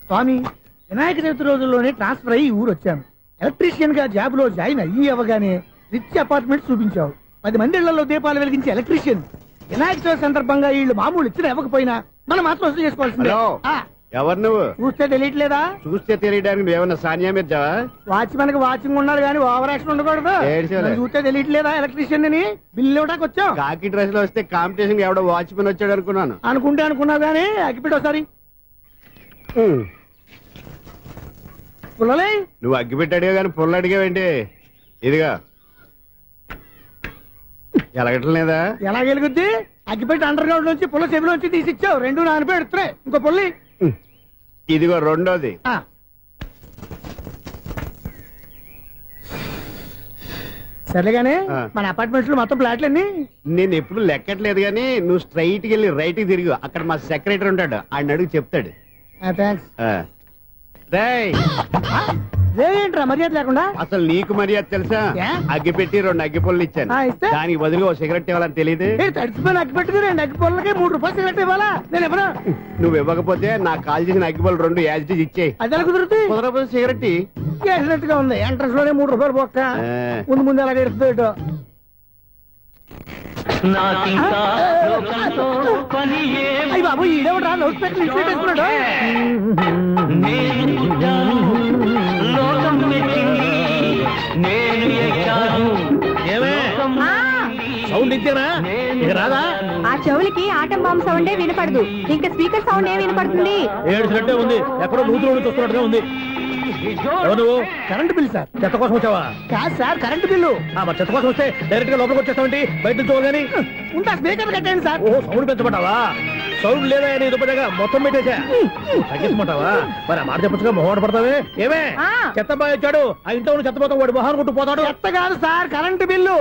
స్వామి, వినాయక చవితి రోజుల్లోనే ట్రాన్స్ఫర్ అయ్యి ఊరు వచ్చాను. ఎలక్ట్రీషియన్ గా జాబ్ లో జాయిన్ అయ్యి అవ్వగానే రిచ్ అపార్ట్మెంట్ చూపించావు. 10 మంది ఇళ్లలో దీపాలు వెలిగించే ఎలక్ట్రీషియన్. వినాయక చవితి సందర్భంగా వీళ్ళు మామూలు ఇచ్చిన ఇవ్వకపోయినా మనం మాత్రం వసూలు చేసుకోవాల్సిందే. ఎవరు నువ్వు? చూస్తే తెలియట్లేదా? చూస్తే తెలియడానికి నువ్వేమన్నా సానియా మీర్జావా? వాచ్మెన్ కి వాచింగ్ ఉండాలి కానీ ఓవర్ యాక్షన్ ఉండకూడదు. చూస్తే తెలియట్లేదా ఎలక్ట్రీషియన్ అని? బిల్లు ఇవ్వడానికి వచ్చావు. కాకి డ్రెస్ లో వస్తే కాంపిటీషన్ ఎవడో వాచ్మెన్ వచ్చాడు అనుకున్నాను. అనుకున్నావు కానీ అగ్గిపెట్టి ఒకసారి. పుల్లలే నువ్వు అగ్గిపెట్టి అడిగా కానీ పుల్ల అడిగావేంటి? ఇదిగా ఎలగట్లేదా? ఎలా వెలుగుద్ది? అగ్గిపెట్టి అండర్ గ్రౌండ్ నుంచి పుల్ల చెవిలోంచి తీసిచ్చావు. 2 నానపై ఎడుతున్నాయి. ఇంకో పుల్లి ఇదిగో రెండోది. సరేగానే మన అపార్ట్మెంట్స్ లో మొత్తం ఫ్లాట్లన్నీ నేను ఎప్పుడు లెక్కట్లేదు గానీ నువ్వు స్ట్రైట్ కి వెళ్ళి రైట్ కి తిరిగి అక్కడ మా సెక్రటరీ ఉంటాడు, ఆయన అడుగు చెప్తాడు. ఏంట్రా మర్యాద లేకుండా? అసలు నీకు మర్యాద తెలుసా? అగ్గి పెట్టి 2 అగ్గి పొల్లు ఇచ్చాను, దానికి బదులుగా ఓ సిగరెట్ ఇవ్వాలని తెలియదు. తడిచిపోయిన అగ్గి పెట్టి 2 అగ్గి పొల్లకి 3 రూపాయలు సిగరెట్ ఇవ్వాలా? నేను ఎవరు? నువ్వు ఇవ్వకపోతే నాకు కాల్ చేసిన అగ్గి పొల్లు 2 యాజిటీజ్ ఇచ్చేయి. అది ఎలా కుదురుతుంది? కుదరపోతే సిగరెట్ చేసినట్టుగా ఉంది. ఎంట్రన్స్ లోనే 3 రూపాయలు పోక్క. ముందు ఎలా ఎడుతుంది? బాబు ఈడేవడా లౌడ్ స్పీకర్ ఇన్స్టేట్ వేసుకున్నాడు? సౌండ్ ఇంతేనా? ఇక రాదా? ఆ చెవులకి ఆటం బాంబు సౌండే వినపడదు, ఇంకా స్పీకర్ సౌండ్ ఏ వినపడుతుంది? ఏడుసినట్టే ఉంది. ఎక్కడో నూతులు చూస్తున్నట్టుగా ఉంది. ఎవరు? Current bill sir. చెత్త కోసం వచ్చావా? కాదు సార్, కరెంట్ బిల్లు. మరి చెత్త కోసం వస్తే డైరెక్ట్ గా లోపలికి వచ్చేస్తామంటే బయట నుంచి కానీ ఉంటా. స్పీకర్ కట్టండి సార్. ఓ సౌండ్ పెంచమంటావా? సౌండ్ లేదా దుబ్బగా మొత్తం పెట్టేసా. తగ్గించమంటావా? మరి ఆ మాట చెప్పచ్చుగా మొహం పడతావే. ఏమే చెత్త బాగా వచ్చాడు, ఆ ఇంట్లో చెత్త పోతాం, వాడు మొహాన్ని కొట్టు పోతాడు. చెత్త కాదు sir, current bill.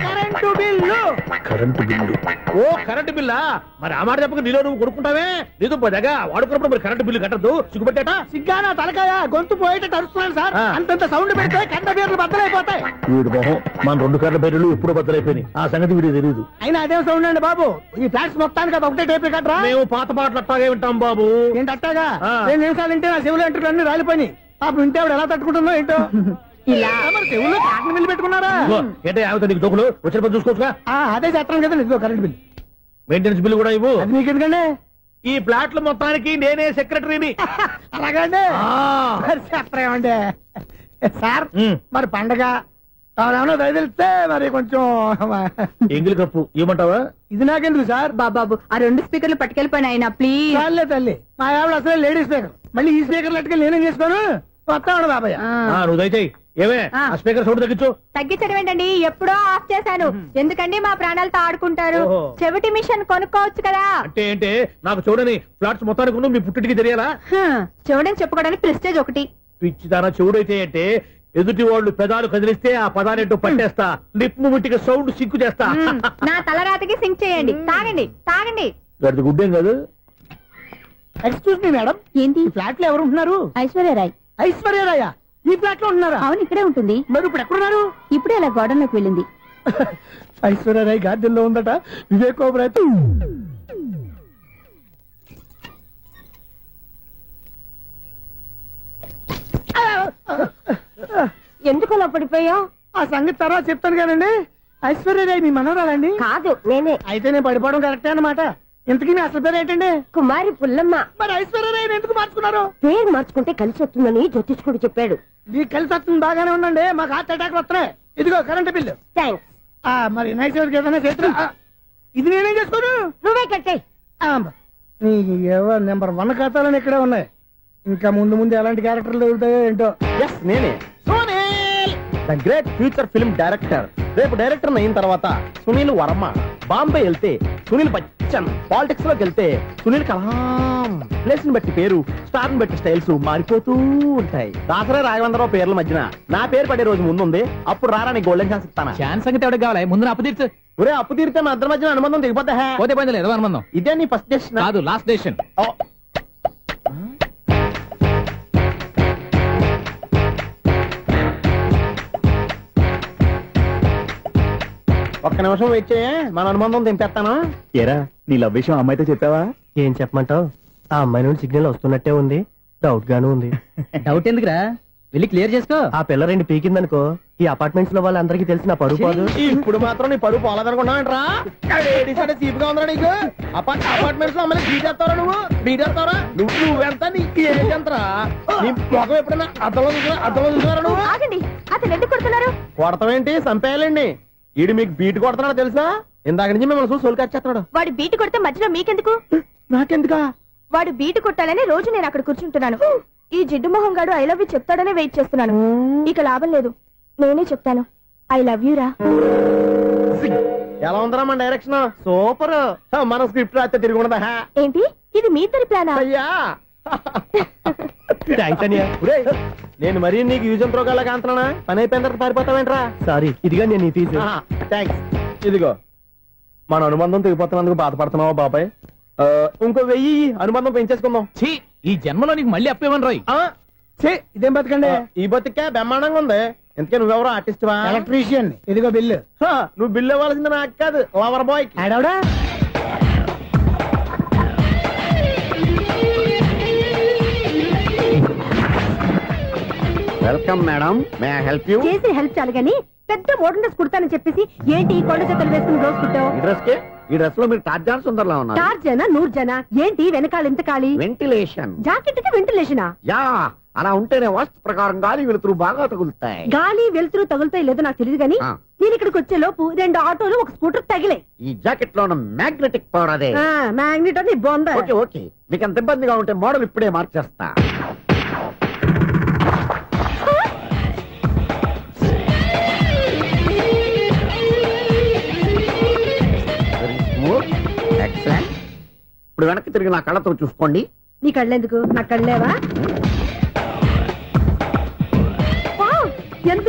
Current bill. Current bill. ఓ కరెంటు బిల్లా? మరి ఆ మాట చెప్పక నీలో నువ్వు కొనుక్కుంటావే. నీతో పోదాగా వాడుకున్నప్పుడు మరి కరెంటు బిల్లు కట్టద్దు. సిగ్గుపెట్టేట? సిగ్గానా తలకాయ? గొంతు పోయేటట్టు అరుస్తున్నాను సార్. అంతంత సౌండ్ పెడితే కంట బీర్లు బద్దలైపోతాయి. వీడు మొహం మన 2 కర్ల బీర్లు ఇప్పుడు బద్దలైపోయినాయి. ఆ సంగతి వీడికి తెలియదు. అయినా అదేం సౌండ్ అండి బాబు? ఈ ఫ్లాట్స్ మొత్తానికి అది ఒకటే టైప్ కట్టరా? మేము పాత పాటలు అట్టాగే వింటాం బాబు. ఏంటి అట్టాగా? 2 నిమిషాలు వింటే నా చెవులు ఎంటర్ అన్ని రాలిపోయి. పాపం వింటే ఆవిడ ఎలా తట్టుకుంటుందో ఏంటో. ఇలా మరి చెవుల్లో కాటన్ బిల్లు పెట్టుకున్నారా? ఏంటో యావత నీకు దోకులు వచ్చిన పని చూసుకోవచ్చుగా. అదే చేస్తాను కదా. ఇదిగో కరెంట్ బిల్, మెయింటెనెన్స్ బిల్లు కూడా ఇవ్వు. అది మీకు ఎందుకండి? ఈ ఫ్లాట్ల మొత్తానికి నేనే సెక్రటరీని. అలాగండి. చెప్పరేమండి సార్? మరి పండగ ఏమన్నా తెలిస్తే మరి కొంచెం ఎంగిలి కప్పు ఇవ్వమంటావా? ఇది నాకెందుకు సార్? బాబాబు ఆ 2 స్పీకర్లు పట్టుకెళ్ళిపోయిన ఆయన ప్లీజ్. చాలే తల్లి, మా ఆవిడ అసలు లేడీ స్పీకర్. మళ్ళీ ఈ స్పీకర్లు అట్టుకెళ్ళి నేనేం చేసుకోను? వస్తాడు బాబాయ్. నువ్వు దయచేయి. ఏమే స్పీకర్ సౌండ్ తగ్గించు. తగ్గించడం ఏంటండి, ఎప్పుడో ఆఫ్ చేశాను. ఎందుకండి మా ప్రాణాలతో ఆడుకుంటారు? చెవిటి మిషన్ కొనుక్కోవచ్చు కదా. అంటే ఏంటే నాకు చూడని ఫ్లాట్స్ మొత్తానికి మీ పుట్టింటికి తెలియాలా? చూడని చెప్పుకోవడానికి ప్రెస్టేజ్ ఒకటి. పిచ్చిదానా చెవుడైతే అంటే ఎదుటి వాళ్ళు పెదాలు కదిలిస్తే ఆ పదాలేంటో పట్టేస్తా. లిప్ ముట్టికి సౌండ్ సింకు చేస్తా. నా తలరాతకి సింక్ చేయండి. తాగండి తాగండి. గడిది గుడ్డేం కాదు. ఎక్స్క్యూజ్ మీ మేడం, ఏంటి? ఫ్లాట్ లో ఎవరు ఉంటున్నారు? ఐశ్వర్యరాయ్. ఐశ్వర్యరాయ ఈ ఫ్లాట్ లో ఉంటున్నారా? అవును, ఇక్కడే ఉంటుంది. మరి ఇప్పుడు ఎక్కడున్నారు? ఇప్పుడే అలా గోడంలోకి వెళ్ళింది. ఐశ్వర్యరాయ్ గార్డెన్ లో ఉందట. వివేక్ ఓబరాయ్ ఎందుకు అలా పడిపోయావు? ఆ సంగతి తర్వాత చెప్తాను కానండి. ఐశ్వర్యరాయ్ మీ మనవరాలండి? కాదు, నేనే. అయితే నేను పడిపోవడం కరెక్టే అన్నమాట. ఇంతకీ మీ అసలు పేరు ఏంటండి? కుమారి పుల్లమ్మ. మరి ఐశ్వర్యరాయ్ ఎందుకు మార్చుకున్నారు? పేరు మార్చుకుంటే కలిసి వస్తుందని జ్యోతిష్కుడు చెప్పాడు. మీకు కలిసి వస్తుంది, బాగానే ఉండండి. మాకు హార్ట్ అటాక్ వస్తున్నాయి. ఇదిగో కరెంట్ బిల్లు. థ్యాంక్స్. మరి నైట్ ఏదైనా చేతులు ఇది నేనేం చేసుకోను? నువ్వే కట్టే. నెంబర్ 1 ఖాతాలని ఇక్కడే ఉన్నాయి. ఇంకా ముందు ముందు ఎలాంటి క్యారెక్టర్లు దొరుకుతాయో ఏంటో. నేనే the great future film director. రేపు డైరెక్టర్ అయిన తర్వాత సునీల్ వర్మ. బాంబే వెళ్తే సునీల్ బచ్చన్. పాలిటిక్స్ లోకి వెళ్తే సునీల్ కలాం. ప్లేస్ ని బట్టి పేరు, స్టార్ ని బట్టి స్టైల్స్ మారిపోతూ ఉంటాయి. దాసరే రాఘవేంద్రరావు పేర్ల మధ్యన నా పేరు పడే రోజు ముందుంది. అప్పుడు రారా నీ గోల్డెన్ ఛాన్స్ ఇస్తాను. ఛాన్స్ సంగతి ఎవరికి కావాలి? ముందు అప్పు తీర్చు. ఒరే అప్పు తీరితే మా ఇద్దరి మధ్యన అనుబంధం దిగిపోతా. పోతే పోయింది లేదు అనుబంధం. ఇదే నీ ఫస్ట్ డెస్టినేషన్ కాదు, లాస్ట్ డెస్టినేషన్. ఒక్క నిమిషం వెయిట్ చేయ, మన అనుబంధం దింపేస్తాను. ఏరా నీ లవ్ విషయం అమ్మాయితో చెప్పావా? ఏం చెప్పమంటావు? ఆ అమ్మాయి నుండి సిగ్నల్ వస్తున్నట్టే ఉంది, డౌట్ గాను ఉంది. డౌట్ ఎందుకురా, వెళ్ళి క్లియర్ చేసుకో. ఆ పిల్ల రెండు పీకిందనుకో ఈ అపార్ట్మెంట్స్ లో వాళ్ళందరికీ తెలిసిన పరుగు పోదు. ఇప్పుడు మాత్రం నీ పరుగు పోలేదనుకున్నావేంట్రా? సీపుగా ఉందా నీకు? అపార్ట్మెంట్స్ లో అమ్మని బీటేస్తారా నువ్వు? బీటేస్తారా నువ్వెంత నీకు ఏంటంతరా? నీ ముఖం ఎప్పుడైనా అర్థంలో చూసారా నువ్వు? ఆగండి, అతను ఎందుకు కొడుతున్నారు? కొడతావేంటి? చంపేయాలండి. ఈడు మీకు బీట్ కొడుతున్నాడు తెలుసా? ఇందాక నుంచి మిమ్మల్ని చూసి సోలు కచ్చేస్తున్నాడు. వాడు బీటు కొడితే మధ్యలో మీకెందుకు? నాకెందుకా? వాడు బీటు కొట్టాలని రోజు నేను అక్కడ కూర్చుంటున్నాను. ఈ జిడ్డు మొహం గాడు ఐ లవ్ యూ చెప్తాడనే వెయిట్ చేస్తున్నాను. ఇక లాభం లేదు, నేనే చెప్తాను ఐ లవ్ యూ రా. ఎలా ఉందరా మన డైరెక్షన్? సూపర్. మన స్క్రిప్ట్ రాస్తే తిరిగి ఉండదా? ఏంటి ఇది మీ ఇద్దరి ప్లానా? అయ్యా థ్యాంక్స్ అనియా. నేను మరీ నీకు యూజ్ అండ్ ప్రోగాలా కాంతనా? పని అయిపోయిన తర్వాత పారిపోతావేంట్రా? సారీ, ఇదిగా నేను తీసి. థ్యాంక్స్. ఇదిగో మన అనుబంధం తెగిపోతున్నందుకు బాధపడుతున్నావా బాబాయ్? ఇంకో 1000 అనుబంధం పెంచేసుకుందాం. ఈ జన్మలో నీకు మళ్ళీ అప్పేమని రాయి. ఇదేం బతకండి? ఈ బతికే బ్రహ్మాండంగా ఉంది. ఎందుకే నువ్వెవరో ఆర్టిస్ట్ వా? ఎలక్ట్రీషియన్. ఇదిగో బిల్లు. నువ్వు బిల్లు ఇవ్వాల్సింది నాకు కాదు, లవర్ బాయ్. ఆడవడా? Welcome madam, may I help you? చేసి హెల్ప్ చాలు గాని పెద్ద మోడల్ డ్రెస్ కుడతానని చెప్పేసి ఏంటి కొండ జతలు వేసుకుని రోజు కుట్టావు? ఈ డ్రెస్ లో మీరు టార్జాన్ సుందర్లా ఉన్నారు. 4 జన 100 జన ఏంటి వెనకాల ఎంత ఖాళీ? వెంటిలేషన్. జాకెట్ కి వెంటిలేషనా? యా, అలా ఉంటేనే వాస్తు ప్రకారం గాలి వెలుతురు బాగా తగులుతాయి. గాలి వెలుతురు తగులుతాయి లేదో నాకు తెలియదు గానీ నేను ఇక్కడికి వచ్చే లోపు 2 ఆటోలు 1 స్కూటర్ తగిలాయి. ఈ జాకెట్ లో ఉన్న మ్యాగ్నెటిక్ పవర్ అదే. మ్యాగ్నెట్ అది బొంద. ఓకే ఓకే, మీకు అంత ఇబ్బందిగా ఉంటే మోడల్ ఇప్పుడే మార్చేస్తా. ఎక్సలెంట్. ఇప్పుడు వెనక్కి తిరిగి నా కళ్ళతో చూసుకోండి. నీ కళ్ళెందుకు? నా కళ్ళేవా? ఎంత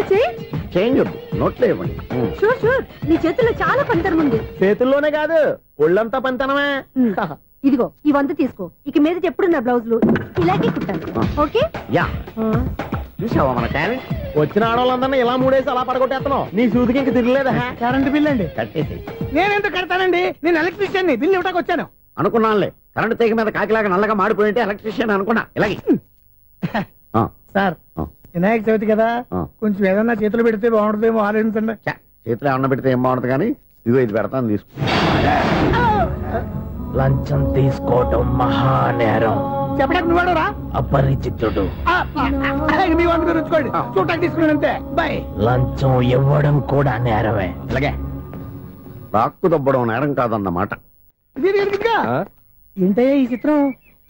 చేంజ్ వద్దు, నోట్లో ఇవ్వండి. షూర్ షూర్, నీ చేతుల్లో చాలా పంతరం ఉంది. చేతుల్లోనే కాదు ఒళ్ళంతా పంతనమే. ఇదిగో ఈ 100 తీసుకో. ఇక మీద ఎప్పుడు నా బ్లౌజులు ఇలాగే కుట్టాను. ఓకే? యా, చూసావా మన టాలెంట్? వచ్చిన ఆడవాళ్ళందరినీ ఇలా మూడేసి అలా పడగొట్టేస్తున్నావు. నీ సూదికి ఇంక తిరగలేదా? కరెంట్ బిల్ అండి. కట్టేసి. నేనెందుకు కడతానండి? నేను ఎలక్ట్రీషియన్ ని. బిల్లు ఇవ్వడానికి వచ్చాను. అనుకున్నానులే, కరెంట్ తీగ మీద కాకిలాగా నల్లగా మాడిపోయింటే ఎలక్ట్రీషియన్ అనుకున్నా. ఇలాగే సార్, వినాయక చవితి కదా, కొంచెం ఏదన్నా చేతులు పెడితే బాగుంటుందేమో ఆలోచించండి. చేతిలో ఏమన్నా పెడితే ఏం బాగుంటుంది కానీ ఇదిగో ఇది పెడతాను, తీసుకో. లంచం తీసుకోవటం మహానేరం. చెప్పడానికి నువ్వాడరా? అపరిచితుడు. మీ వంట మీరు ఉంచుకోండి, చూడటానికి తీసుకున్నాను అంతే. బాయ్. లంచం ఇవ్వడం కూడా నేరమే. ఇలాగే రాక్కు దబ్బడం నేరం కాదన్నమాట. ఏంటయ్యా ఈ చిత్రం?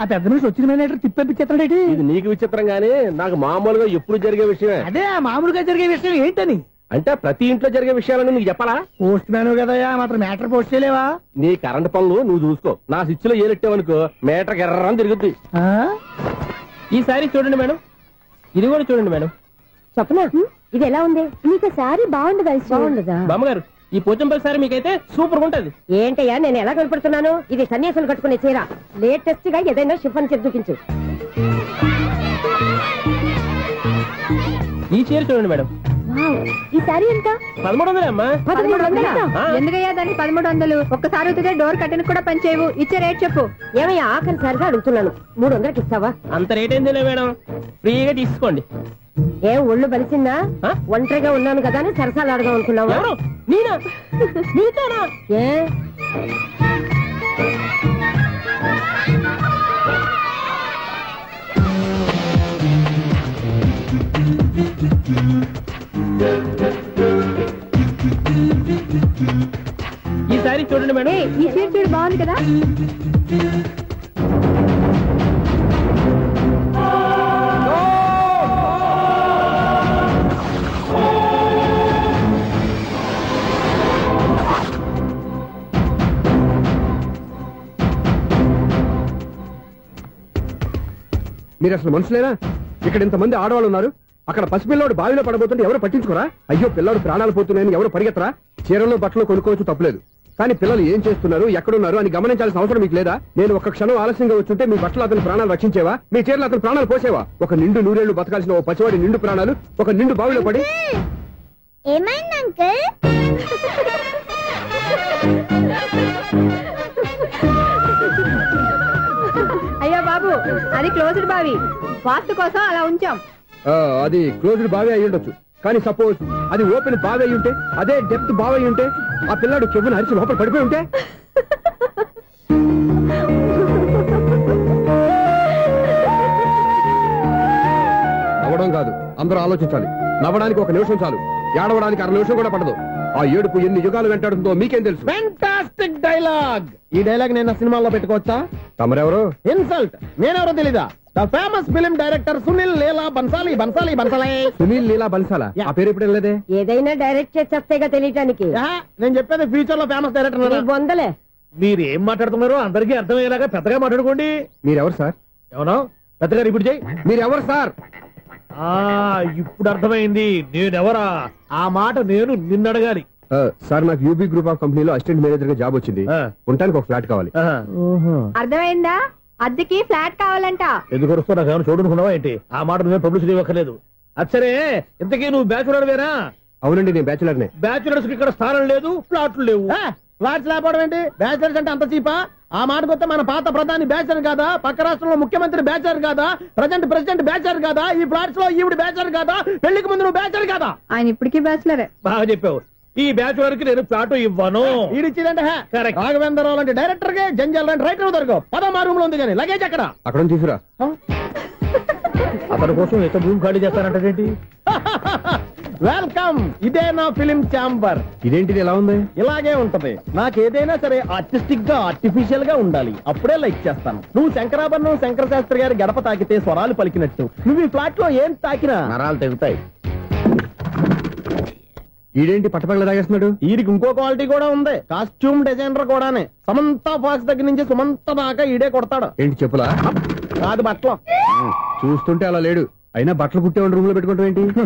ఆ పెద్ద నుంచి వచ్చిన మేనేటర్ తిప్పించేస్తాడేటి? ఇది నీకు విచిత్రం గానీ నాకు మామూలుగా ఎప్పుడు జరిగే విషయమే. అదే మామూలుగా జరిగే విషయం ఏంటని? అంటే ప్రతి ఇంట్లో జరిగే విషయాలను నీకు చెప్పాలా? పోస్ట్ మ్యాన్ కదయ్యా, మాత్రం మ్యాటర్ పోస్ట్ చేయలేవా? నీ కరెంట్ పనులు నువ్వు చూసుకో. నా స్విచ్ లో ఏలెట్టావనుకో మీటర్ ఎర్రని తిరుగుద్ది. ఈసారి చూడండి మేడం, ఇది కూడా చూడండి మేడం. చెప్పనా? ఇది ఎలా ఉంది? నీకు సారీ బాగుండదా? బాగుండదా? బామ్మగారు, ఈ పోచంపల్లి సారీ మీకైతే సూపర్ ఉంటది. ఏంటయ్యా నేను ఎలా కనపడుతున్నాను? ఇది సన్యాసులు కట్టుకునే చీర. లేటెస్ట్ గా ఏదైనా షిఫన్ చేసి చూపించు. ఈ చీర చూడండి మేడం. ఈ సారీ ఎంత? 1300 అమ్మా. 1300? ఎందుకయ్యా దాన్ని 1300? ఒక్కసారి అవుతుందే డోర్ కట్టను కూడా పనిచేయవు. ఇచ్చే రేట్ చెప్పు. ఏమయ్యా ఆఖరిసారిగా అడుగుతున్నాను, 300కి ఇస్తావా? అంత రేట్ ఏందిలే మేడం, ఫ్రీగా తీసుకోండి. ఏం ఒళ్ళు బలిసిందా? ఒంటరిగా ఉన్నాను కదా అని సరసాలు అడగా అనుకున్నావా? నేనా? నీతోనా? ఏ ఈ సారీ చూడండి మేడం. ఈ చీర చూడు, బాగుంది కదా? మీరు అసలు మనుషులేనా? ఇక్కడ ఇంతమంది ఆడవాళ్ళు ఉన్నారు, అక్కడ పసిపిల్లాడు బావిలో పడబోతుంటే ఎవరు పట్టించుకోరా? అయ్యో పిల్లాడు ప్రాణాలు పోతున్నాయని ఎవరు పరిగెత్తరా? చీరలో బట్టలు కొనుక్కోవచ్చు, తప్పలేదు. కానీ పిల్లలు ఏం చేస్తున్నారు, ఎక్కడున్నారు అని గమనించాల్సిన అవసరం మీకు లేదా? నేను ఒక్క క్షణం ఆలస్యంగా వచ్చుంటే మీ బట్టలు అతని ప్రాణాలు రక్షించేవా? మీ చీరలు అతని ప్రాణాలు పోసేవా? ఒక నిండు 100 ఏళ్లు బతకాల్సిన ఓ పసివాడి నిండు ప్రాణాలు ఒక నిండు బావిలో పడి. ఏమైంది అంకుల్? అయ్యో అది క్లోజ్డ్ బావి, వాస్తు కోసం అలా ఉంచాం. అది క్లోజ్డ్ బావి అయి ఉండొచ్చు, కానీ సపోజ్ అది ఓపెన్ బావి అయి ఉంటే, అదే డెప్త్ బావి అయి ఉంటే, ఆ పిల్లాడు చెవుని అరిచి లోపల పడిపోయి ఉంటే. నవ్వడం కాదు, అందరూ ఆలోచించాలి. నవ్వడానికి 1 నిమిషం చాలు, ఏడవడానికి 1/2 నిమిషం కూడా పడదు. ఆ ఏడుపు ఎన్ని యుగాలు వెంటాడుతుందో మీకేం తెలుసు? Fantastic dialogue. ఈ డైలాగ్ నేను సినిమాలో పెట్టుకోవచ్చా? తమరెవరు? ఇన్సల్ట్. నేనెవరో తెలీదా? The famous film director Sunil Leela Bansali. Sunil Leela బన్సాలా? ఆ పేరు ఇప్పుడు లేదే. ఏదైనా డైరెక్ట్ చేసేస్తేగా తెలియటానికి. నేను చెప్పేది ఫ్యూచర్ లో ఫేమస్ డైరెక్టర్. బొందలే. మీరు ఏం మాట్లాడుతున్నారో అందరికీ అర్థమయ్యేలాగా పెద్దగా మాట్లాడుకోండి. మీరెవరు సార్? ఏమన్నా పెద్దగా రిపీట్ చేయి. మీరెవరు సార్? ఇప్పుడు అర్థమైంది నేనెవరా. ఆ మాట నేను నిన్ను అడగాలి. సార్, నాకు యూబీ గ్రూప్ ఆఫ్ కంపెనీలో అసిస్టెంట్ మేనేజర్ గా జాబ్ వచ్చింది. ఉండటానికి ఒక ఫ్లాట్ కావాలి. అర్థమైందా? అద్దెకి ఫ్లాట్ కావాలంట. ఎందుకు వస్తున్నా నాకు ఏమైనా చూడనుకున్నావా ఏంటి? ఆ మాట నువ్వే పబ్లిసిటీ ఇవ్వక్కర్లేదు. అచ్చరే, ఇంతకీ నువ్వు బ్యాచులర్ వేరా? అవునండి, నేను బ్యాచులర్ నే. బ్యాచులర్స్ కి ఇక్కడ స్థానం లేదు, ఫ్లాట్లు లేవు. ఫ్లాట్స్ లేకపోవడం ఏంటి? బ్యాచులర్స్ అంటే అంత చీపా? ఆ మాటకొస్తే మన పాత ప్రధాని బ్యాచర్ కాదా? పక్క రాష్ట్రంలో ముఖ్యమంత్రి బ్యాచర్ కాదా? ప్రెసిడెంట్ బ్యాచర్ కాదా? ఈ ఫ్లాట్స్ లో ఈవిడ బ్యాచర్ కాదా? పెళ్లికి ముందు నువ్వు బ్యాచర్ కాదా? ఆయన ఇప్పటికీ బ్యాచులరే. బాగా చెప్పావు. ఈ బ్యాచులర్ కి నేను ఫ్లాట్ ఇవ్వను. ఈడిచ్చిందంటే రాఘవేంద్రరావు లాంటి డైరెక్టర్ కి, జంజాల్ లాంటి రైటర్ దొరకవు. పదమా రూమ్ లో ఉంది కానీ లగేజ్ అక్కడ. అక్కడ తీసుకురా. అతని కోసం ఎంత భూమి ఖాళీ చేస్తానంటే వెల్కమ్. ఇదే నా ఫిలిం ఛాంబర్. ఇదేంటిది ఎలా ఉంది? ఇలాగే ఉంటది. నాకేదైనా సరే ఆర్టిస్టిక్ గా, ఆర్టిఫిషియల్ గా ఉండాలి. అప్పుడే లైక్ చేస్తాను. నువ్వు శంకరాభరణం శంకర శాస్త్రి గారి గడప తాకితే స్వరాలు పలికినట్టు నువ్వు ఈ ఫ్లాట్ లో ఏం తాకినా నరాలు తెగుతాయి. ఈడేంటి పట్టపగల తాగేస్తున్నాడు? వీడికి ఇంకో క్వాలిటీ కూడా ఉంది. కాస్ట్యూమ్ డిజైనర్ కూడానే. సమంత ఫాక్స్ దగ్గర నుంచి సుమంత దాకా ఈడే కొడతాడు. ఏంటి చెప్పులా? కాదు, బట్టలు. చూస్తుంటే అలా లేడు. అయినా బట్టలు కుట్టేవాడి రూమ్ లో పెట్టుకుంటాం ఏంటి?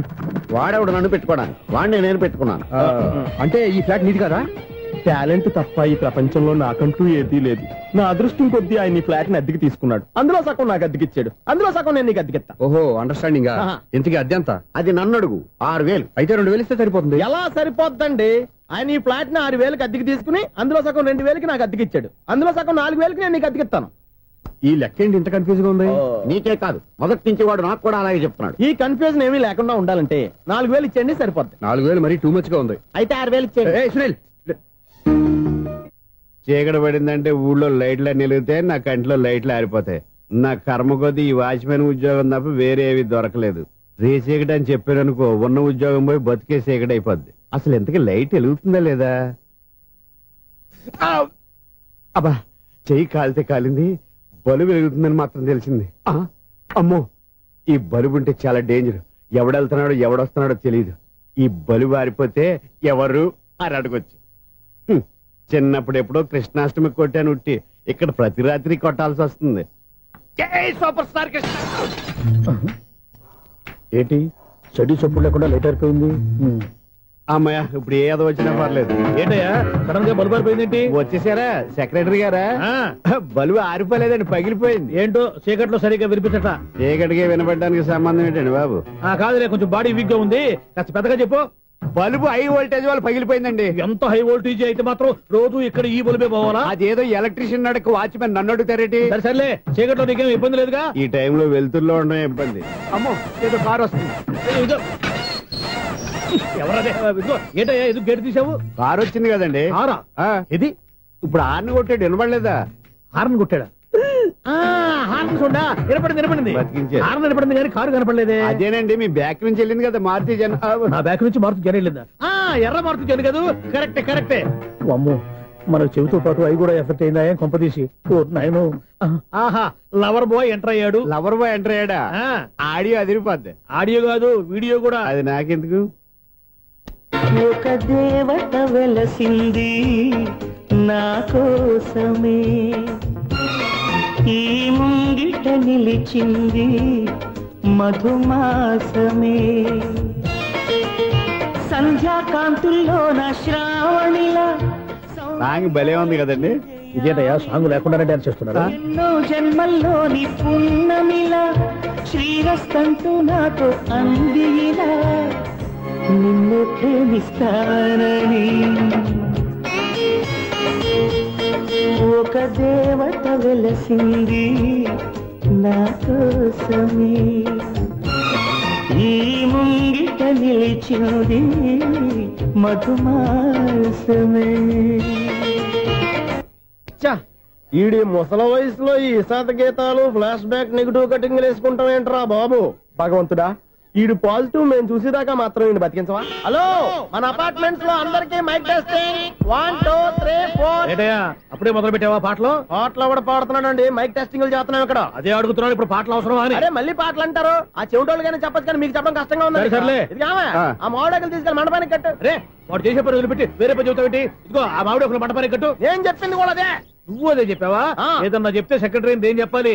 వాడేవాడు నన్ను పెట్టుకోవడానికి, వాడిని నేను పెట్టుకున్నాను. అంటే ఈ ఫ్లాట్ నీది కదా? టాలెంట్ తప్ప ఈ ప్రపంచంలో నాకంటూ ఏదీ లేదు. నా అదృష్టం కొద్దీ ఆయన ఈ ఫ్లాట్ ని అద్దెకి తీసుకున్నాడు. అందులో సగం నాకు అద్దెకిచ్చాడు, అందులో సగం నేను నీకు అద్దెకిస్తా. ఓహో, అండర్స్టాండింగ్. ఇంతకీ అద్దె ఎంత? అది నన్ను అడుగు. 6000. అయితే 2000 ఇస్తే సరిపోతుంది. ఎలా సరిపోద్దండి? ఆయన ఈ ఫ్లాట్ ని 6000కి అద్దెకి తీసుకుని అందులో సగం 2000కి నాకు అద్దెకిచ్చాడు. అందులో సగం 4000కి నేను నీకు అద్దెకిస్తాను. ఈ లెక్క ఏంటి ఇంత కన్ఫ్యూజ్ గా ఉంది? నీకే కాదు, మొదటి నుంచి వాడు నాకు కూడా అలాగే చెప్తున్నాడు. ఈ కన్ఫ్యూజన్ ఏమీ లేకుండా ఉండాలంటే 4000 ఇచ్చేయండి, సరిపోద్ది. 4000 మరీ టూ మచ్ గా ఉంది. అయితే 6000 ఇచ్చేయండి. సునీల్, చీకటి పడిందంటే ఊళ్ళో లైట్లు అన్ని వెలిగితే నా కంటిలో లైట్లు ఆరిపోతాయి. నా కర్మ కొద్దీ ఈ వాచ్మెన్ ఉద్యోగం తప్ప వేరే ఏవి దొరకలేదు. రేచీకటి అని చెప్పారనుకో, ఉన్న ఉద్యోగం పోయి బతికే చీకటి అయిపోద్ది. అసలు ఎంతకీ లైట్ వెలుగుతుందా లేదా? అబ్బా, చెయ్యి కాలితే కాలింది, బలుబు వెలుగుతుందని మాత్రం తెలిసింది. అమ్మో, ఈ బలుబు ఉంటే చాలా డేంజర్. ఎవడెళ్తున్నాడో ఎవడొస్తున్నాడో తెలియదు. ఈ బలుబు ఆరిపోతే ఎవరు అని అడగొచ్చు. చిన్నప్పుడు ఎప్పుడో కృష్ణాష్టమి కొట్టాను ఉట్టి, ఇక్కడ ప్రతి రాత్రి కొట్టాల్సి వస్తుంది. Super star Krishna. ఏంటి చెడు చెప్పుడు లేకుండా లేట్ అయిపోయింది. అమ్మయ్య, ఇప్పుడు ఏదో వచ్చినా పర్లేదు. ఏంటయ్యా సడన్ గా బల్బు ఆరిపోయింది? వచ్చేసారా సెక్రటరీ గారా? బలుబు ఆరిపోలేదండి, పగిలిపోయింది. ఏంటో చీకట్లో సరిగ్గా వినిపించట. చీకటిగా వినపడడానికి సంబంధం ఏంటండి బాబు? కాదులే, కొంచెం బాడీ వీక్ గా ఉంది, కాస్త పెద్దగా చెప్పు. బల్బు హై వోల్టేజ్ వాళ్ళు పగిలిపోయిందండి. ఎంత హై వోల్టేజ్ అయితే మాత్రం రోజు ఇక్కడ ఈ బల్బే పోవాలా? అదేదో ఎలక్ట్రీషియన్ అడగ వాచ్మెన్ నన్ను అడుగుతారేటి? సర్లే, చీకట్లో నీకేం ఇబ్బంది లేదుగా? ఈ టైంలో వెళ్తుల్లో ఉండడం ఇబ్బంది. అమ్మో, ఏదో కారు వస్తుంది. ఎవరదే? ఏంటయ్యా ఎందుకు గేటు తీసావు? కారు వచ్చింది కదండి. కారా? ఇది ఇప్పుడు హార్న్ కొట్టాడు, వినపడలేదా? హార్న్ కొట్టాడా? హార్న్ చూడా వినపడింది. హార్న్ వినపడింది కానీ కారు కనపడలేదే. అదేనండి, మీ బ్యాక్ నుంచి వెళ్ళింది కదా మారుతి జన్. నా బ్యాక్ నుంచి మారుతి జన వెళ్ళిందా? ఎర్ర మారుతి జన కదా. కరెక్టే. అమ్మో, మన చెవితో పాటు అవి కూడా ఎఫెక్ట్ అయిందా కొంపదీసి? నాయను. ఆహా, లవర్ బాయ్ ఎంటర్ అయ్యాడు. లవర్ బాయ్ ఎంటర్ అయ్యాడా? ఆడియో అదిరిపోద్ది. ఆడియో కాదు, వీడియో కూడా. అది నాకెందుకు? ఒక దేవత వెలసింది నా కోసమే, ఈ ముంగిట నిలిచింది మధుమాసమే, సంధ్యాకాంతుల్లో నా శ్రావణిలా. సాంగ్ భలే ఉంది కదండి. ఇదేటయ్యా సాంగ్ లేకుండానే డాన్స్ చేస్తున్నారా? ఎన్నో జన్మల్లోని పున్నమిలా శ్రీరస్తంటూ నాతో అందిలా, నిన్ను ప్రేమిస్తానని. ఒక దేవత వెలసింది నా కోసమే ఈ ముంగిట నిలిచింది మధుమాసమే. ఈడి ముసల వయసులో ఈ ఇసాత గీతాలు ఫ్లాష్ బ్యాక్ నెగిటివ్ కటింగ్ వేసుకుంటాం ఏంట్రా బాబు. భగవంతుడా, ఈడు పాజిటివ్ మేము చూసేదాకా మాత్రం ఈయన బతికించవా. హలో, మన అపార్ట్మెంట్స్ లో అందరికీ మైక్ టెస్టింగ్ 1 2 3 4. ఏంటయ్యా అప్పుడే మొదలు పెట్టావా పాటలు? పాటలు కూడా పాడుతున్నాడు అండి, మైక్ టెస్టింగ్ చేస్తున్నాం ఇక్కడ. అదే అడుగుతున్నాడు, ఇప్పుడు పాటలు అవసరమా అని. అరే మళ్ళీ పాటలు అంటారు, ఆ చెవిటోళ్ళు కానీ చెప్పచ్చు కానీ మీకు చెప్పడం కష్టంగా ఉంది. సర్లే. ఇది కావా? ఆ మామిడాకులు తీసుకెళ్ళి మండపానికి కట్టు. రే వాడు చేసే పని వదిలిపెట్టి వేరే పని చెబుతావు. ఇదిగో ఆ మామిడి ఒకరు మంటపానికి కట్టు. నేను చెప్పింది కూడా అదే. నువ్వు అదే చెప్పావా? ఆ. ఏదన్నా చెప్తే సెక్రటరీ ఏం చెప్పాలి?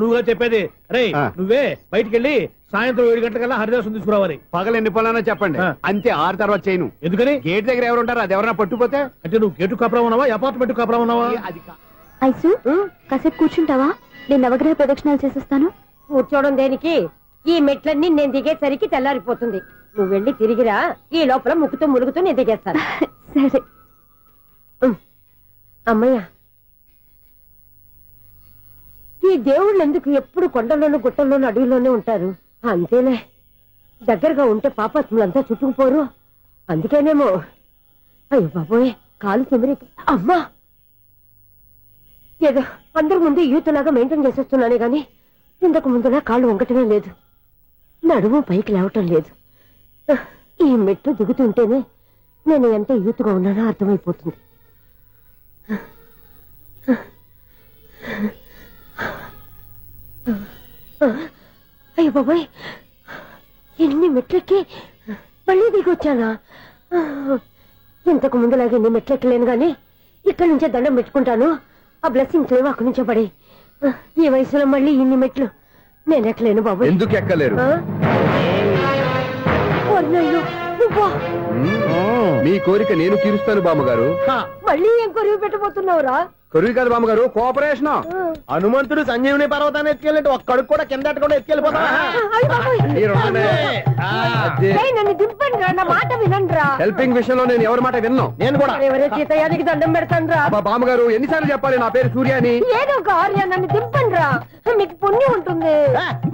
నువ్వుగా చెప్పేది. రే ఆ. నువ్వే బయటికి వెళ్ళి సాయంత్రం 7 గంటలకల్లా హరిదాసం తీసుకురావాలి. పగలు ఎన్ని పనులన్నా చెప్పండి, ఆ. అంతే 6 తర్వాత చేయను. ఎందుకని? గేట్ దగ్గర ఎవరు ఉంటారు, అది ఎవరైనా పట్టుపోతే అంటే నువ్వు గేటు కాపురం ఉన్నావా, అపార్ట్మెంట్ కాపురం ఉన్నావా? అది ఐసు కాసేపు కూర్చుంటావా? నేను నవగ్రహ ప్రదక్షిణాలు చేసేస్తాను. కూర్చోవడం దేనికి? ఈ మెట్లన్నీ నేను దిగేసరికి తెల్లారిపోతుంది. నువ్వు వెళ్ళి తిరిగిరా, ఈ లోపల ముక్కుతూ ములుగుతూ నేను దిగేస్తాను. సరే. అమ్మయ్య, ఈ దేవుళ్ళు ఎందుకు ఎప్పుడు కొండల్లోనూ గుట్టల్లోనూ అడవిలోనే ఉంటారు? అంతేలే, దగ్గరగా ఉంటే పాపాత్ములంతా చుట్టుకుపోరు. అందుకేనేమో. అయ్యో బాబోయ్, కాలు చెమిరి. అమ్మా, ఏదో అందరి ముందు యూత్లాగా మెయింటైన్ చేసేస్తున్నానే గాని ఇంతకు ముందులా కాళ్ళు వంకటమే లేదు, నడుము పైకి లేవటం లేదు. ఈ మెట్లు దిగుతుంటేనే నేను ఎంత యూత్గా ఉన్నానో అర్థమైపోతుంది. అయ్యో బాబాయ్, ఎన్ని మెట్లెక్కి మళ్ళీ దిగొచ్చానా? ఇంతకు ముందులాగే ఎన్ని మెట్లెక్కలేను గాని ఇక్కడి నుంచే దండం పెట్టుకుంటాను. ఆ బ్లెస్సింగ్స్ లేవు అక్కడి నుంచే పడే. ఈ వయసులో మళ్ళీ ఇన్ని మెట్లు నేను ఎక్కలేను బాబు. ఎందుకు ఎక్కలేరు? మీ కోరిక నేను తీరుస్తాను బామ్మగారు. మళ్ళీ ఏం కొరివి పెట్టబోతున్నావురా? కొరివి కాదు బామ్మగారు, కోఆపరేషన్. హనుమంతుడు సంజీవుని పర్వతాన్ని ఎత్తుకెళ్ళినట్టు ఒక్కడికి కూడా కింద ఎట్టకుండా ఎత్తుకెళ్ళిపోతా. నన్ను దింపండి రా, నా మాట వినండి రా. హెల్పింగ్ విషయంలో నేను ఎవరి మాట విన్నాను. నేను కూడా ఎవరే సీతయ్యానికి దండం పెడతాను రా. బామ్మగారు ఎన్నిసార్లు చెప్పాలి నా పేరు సూర్య అని? ఏదో ఒక ఆర్య, నన్ను దింపండి రా, మీకు పుణ్యం ఉంటుంది.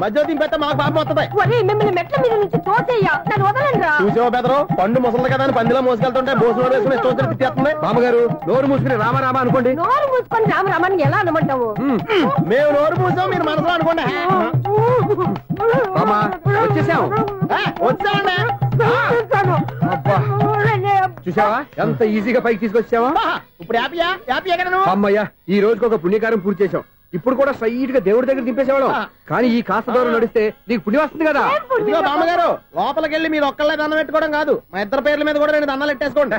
మధ్య దింపేస్తే మాకు పాపం వస్తుంది. ఒరే, మిమ్మల్ని మెట్ల మీద నుంచి తోసేయ్యా, నన్ను వదలండి రా. చూసావా బెదరు, పండు ముసలి కదా అని పందిలో మోసుకెళ్తుంటే భోజనం వేసుకుని ఇష్టం వచ్చినట్టు తిట్టేస్తుంది. బామ్మగారు నోరు మూసుకుని రామారామా అనుకోండి. నోరు మూసుకొని రామరామాన్ని ఎలా అనమంటావు? మేము నోరు మూసాం, మీరు మనసులో అనుకోండి. బామ్మా వచ్చేసాం. వచ్చామండి. అబ్బా, చూసావా ఎంత ఈజీగా పైకి తీసుకొచ్చావా? ఇప్పుడు హ్యాపీయా? హ్యాపీయా కదా నువ్వు? అమ్మయ్యా, ఈ రోజుకి ఒక పుణ్యకారం పూర్తి చేసాం. ఇప్పుడు కూడా స్ట్రైట్ గా దేవుడి దగ్గర దింపేసేవాడు. కానీ ఈ కాస్త దూరం నడిస్తే నీకు పుణ్యం వస్తుంది కదా. ఇదిగో బామ్మగారు, లోపలికి వెళ్ళి మీరు ఒక్కళ్ళే దండం పెట్టుకోవడం కాదు, మా ఇద్దరు పేర్ల మీద కూడా నేను దండాలు పెట్టేసుకోండి.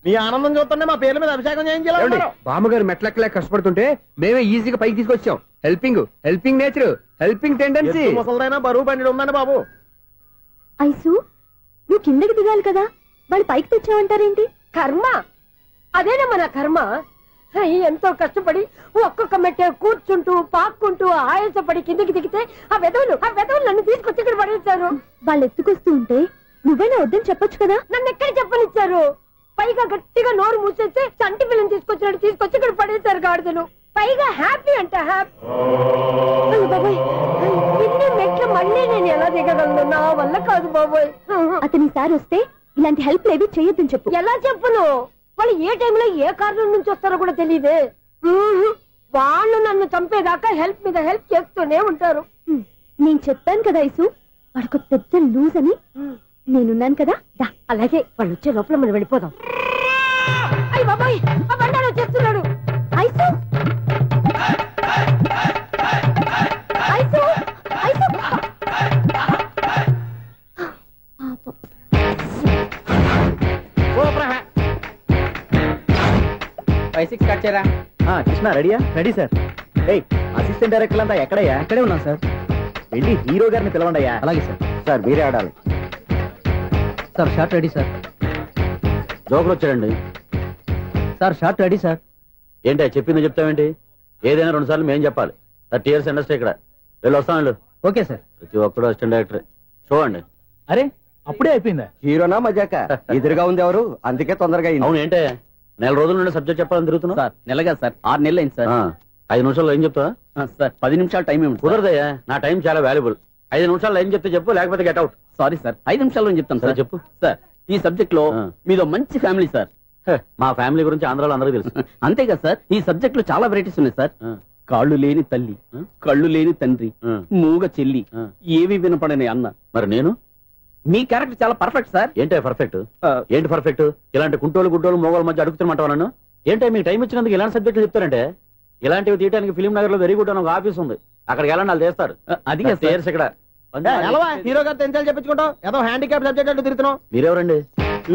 మీ ఆనందం చూస్తుంటే మా పేర్ల మీద అభిషేకం చేయించాలి. బామ్మగారు మెట్లెక్కలే కష్టపడుతుంటే మేమే ఈజీగా పైకి తీసుకొచ్చాం. Helping nature, helping tendency. ముసలిదైనా బరువు బండి ఉందండి బాబు. ఐసు నువ్వు కిందకి దిగాలి కదా, వాళ్ళు పైకి తెచ్చావంటారేంటి? కర్మ, అదేనమ్మా నా కర్మ. ఎంతో కష్టపడి ఒక్కొక్క మెట్ట కూర్చుంటూ పాక్కుంటూ ఆయాసపడి కిందకి దిగితే ఆ వెధవులు నన్ను తీసుకొచ్చి ఇక్కడ పడేశారు. వాళ్ళు ఎత్తుకొస్తూ ఉంటే నువ్వైనా వద్దని చెప్పొచ్చు కదా. నన్ను ఎక్కడ చెప్పనిచ్చారు? పైగా గట్టిగా నోరు మూసేస్తే చంటి పిల్లని తీసుకొచ్చినట్టు తీసుకొచ్చి ఇక్కడ పడేశారు గాడిదలు. పైగా హ్యాపీ అంట హ్యాపీ. బాబాయ్, ఇన్ని మెట్లు మళ్ళీ నేను ఎలా దిగగలను? నా వల్ల కాదు బాబోయ్. అతని సార్ వస్తే ఇలాంటి హెల్ప్ లేవి చేయొద్దని చెప్పు. ఎలా చెప్పును? వాళ్ళు ఏ టైంలో ఏ కారణం నుంచి వస్తారో కూడా తెలియదే. వాళ్ళు నన్ను చంపేదాకా హెల్ప్ మీద హెల్ప్ చేస్తూనే ఉంటారు. నేను చెప్పాను కదా ఐసు, వాడికి పెద్ద లూజ్ అని. నేనున్నాను కదా. అలాగే వాళ్ళు వచ్చే లోపల మనం వెళ్ళిపోదాం. అయ్య బాబాయ్, ఆ బండారు వచ్చేస్తున్నాడు. ఐసు ఐసు ఐసు 5-6 కట్ చేయరా. కృష్ణ రెడీయా? Ready sir. అసిస్టెంట్ డైరెక్టర్ అంతా ఎక్కడయ్యా? ఇక్కడే ఉన్నాం సార్. వెళ్ళి హీరో గారిని పిలవండి అయ్యా. అలాగే సార్. సార్ మీరే ఆడాలి. Sir short ready sir. జోకులు వచ్చాడండి సార్. Short ready sir. ఏంటి చెప్పింది చెప్తావేంటి? ఏదైనా 2 సార్లు మేం చెప్పాలి. 30 years ఇండస్ట్రీ ఇక్కడ. వెళ్ళి వస్తాం వెళ్ళు. Okay sir. ప్రతి ఒక్కడు అసిస్టెంట్ డైరెక్టర్. చూడండి. అరే అప్పుడే అయిపోయిందా? హీరోనా మజాక? ఎదురుగా ఉంది ఎవరు, అందుకే తొందరగా అయింది. అవును ఏంటే 4 రోజుల నుండి సబ్జెక్ట్ చెప్పాలని తిరుగుతున్నావు? సార్ నెలగా సార్ 6 నెలలు అయింది సార్. 5 నిమిషాల్లో ఏం చెప్తా? సార్ 10 నిమిషాలు టైం ఏమిటి? కుదరదయ్యా, నా టైం చాలా వాల్యుబుల్. 5 నిమిషాల్లో ఏం చెప్తే చెప్పు, లేకపోతే గెట్ అవుట్. సారీ సార్, 5 నిమిషాల్లో చెప్తాను సార్. చెప్పు. సార్, ఈ సబ్జెక్ట్ లో మీదో మంచి ఫ్యామిలీ సార్. మా ఫ్యామిలీ గురించి ఆంధ్రాలో అందరికీ తెలుసు. అంతేగా సార్, ఈ సబ్జెక్ట్ లో చాలా వెరైటీస్ ఉన్నాయి సార్. కాళ్ళు లేని తల్లి, కళ్ళు లేని తండ్రి, మూగ చెల్లి, ఏవి వినపడని అన్న. మరి నేను? మీ క్యారెక్టర్ చాలా పర్ఫెక్ట్ సార్. ఏంటే పర్ఫెక్ట్? ఏంటి పర్ఫెక్ట్? ఇలాంటి కుంటోలు గుడ్డోలు మోగోల మధ్య అడుగుతున్నమాట నన్ను. ఏంటంటే మీకు టైం ఇచ్చినందుకు ఇలాంటి సబ్జెక్టులు చెప్తారంటే? ఇలాంటివి తీయడానికి ఫిలిం నగర్ లో వెరీ గుడ్ అని ఒక ఆఫీస్ ఉంది, అక్కడికి వెళ్ళండి, వాళ్ళు చేస్తారు. అది ఇక్కడ హీరో గారు తెంచాలి చెప్పించుకుంటాం, ఏదో హ్యాండిక్యాప్ సబ్జెక్ట్ అంటూ తిరుగుతున్నాం. మీరెవరండి?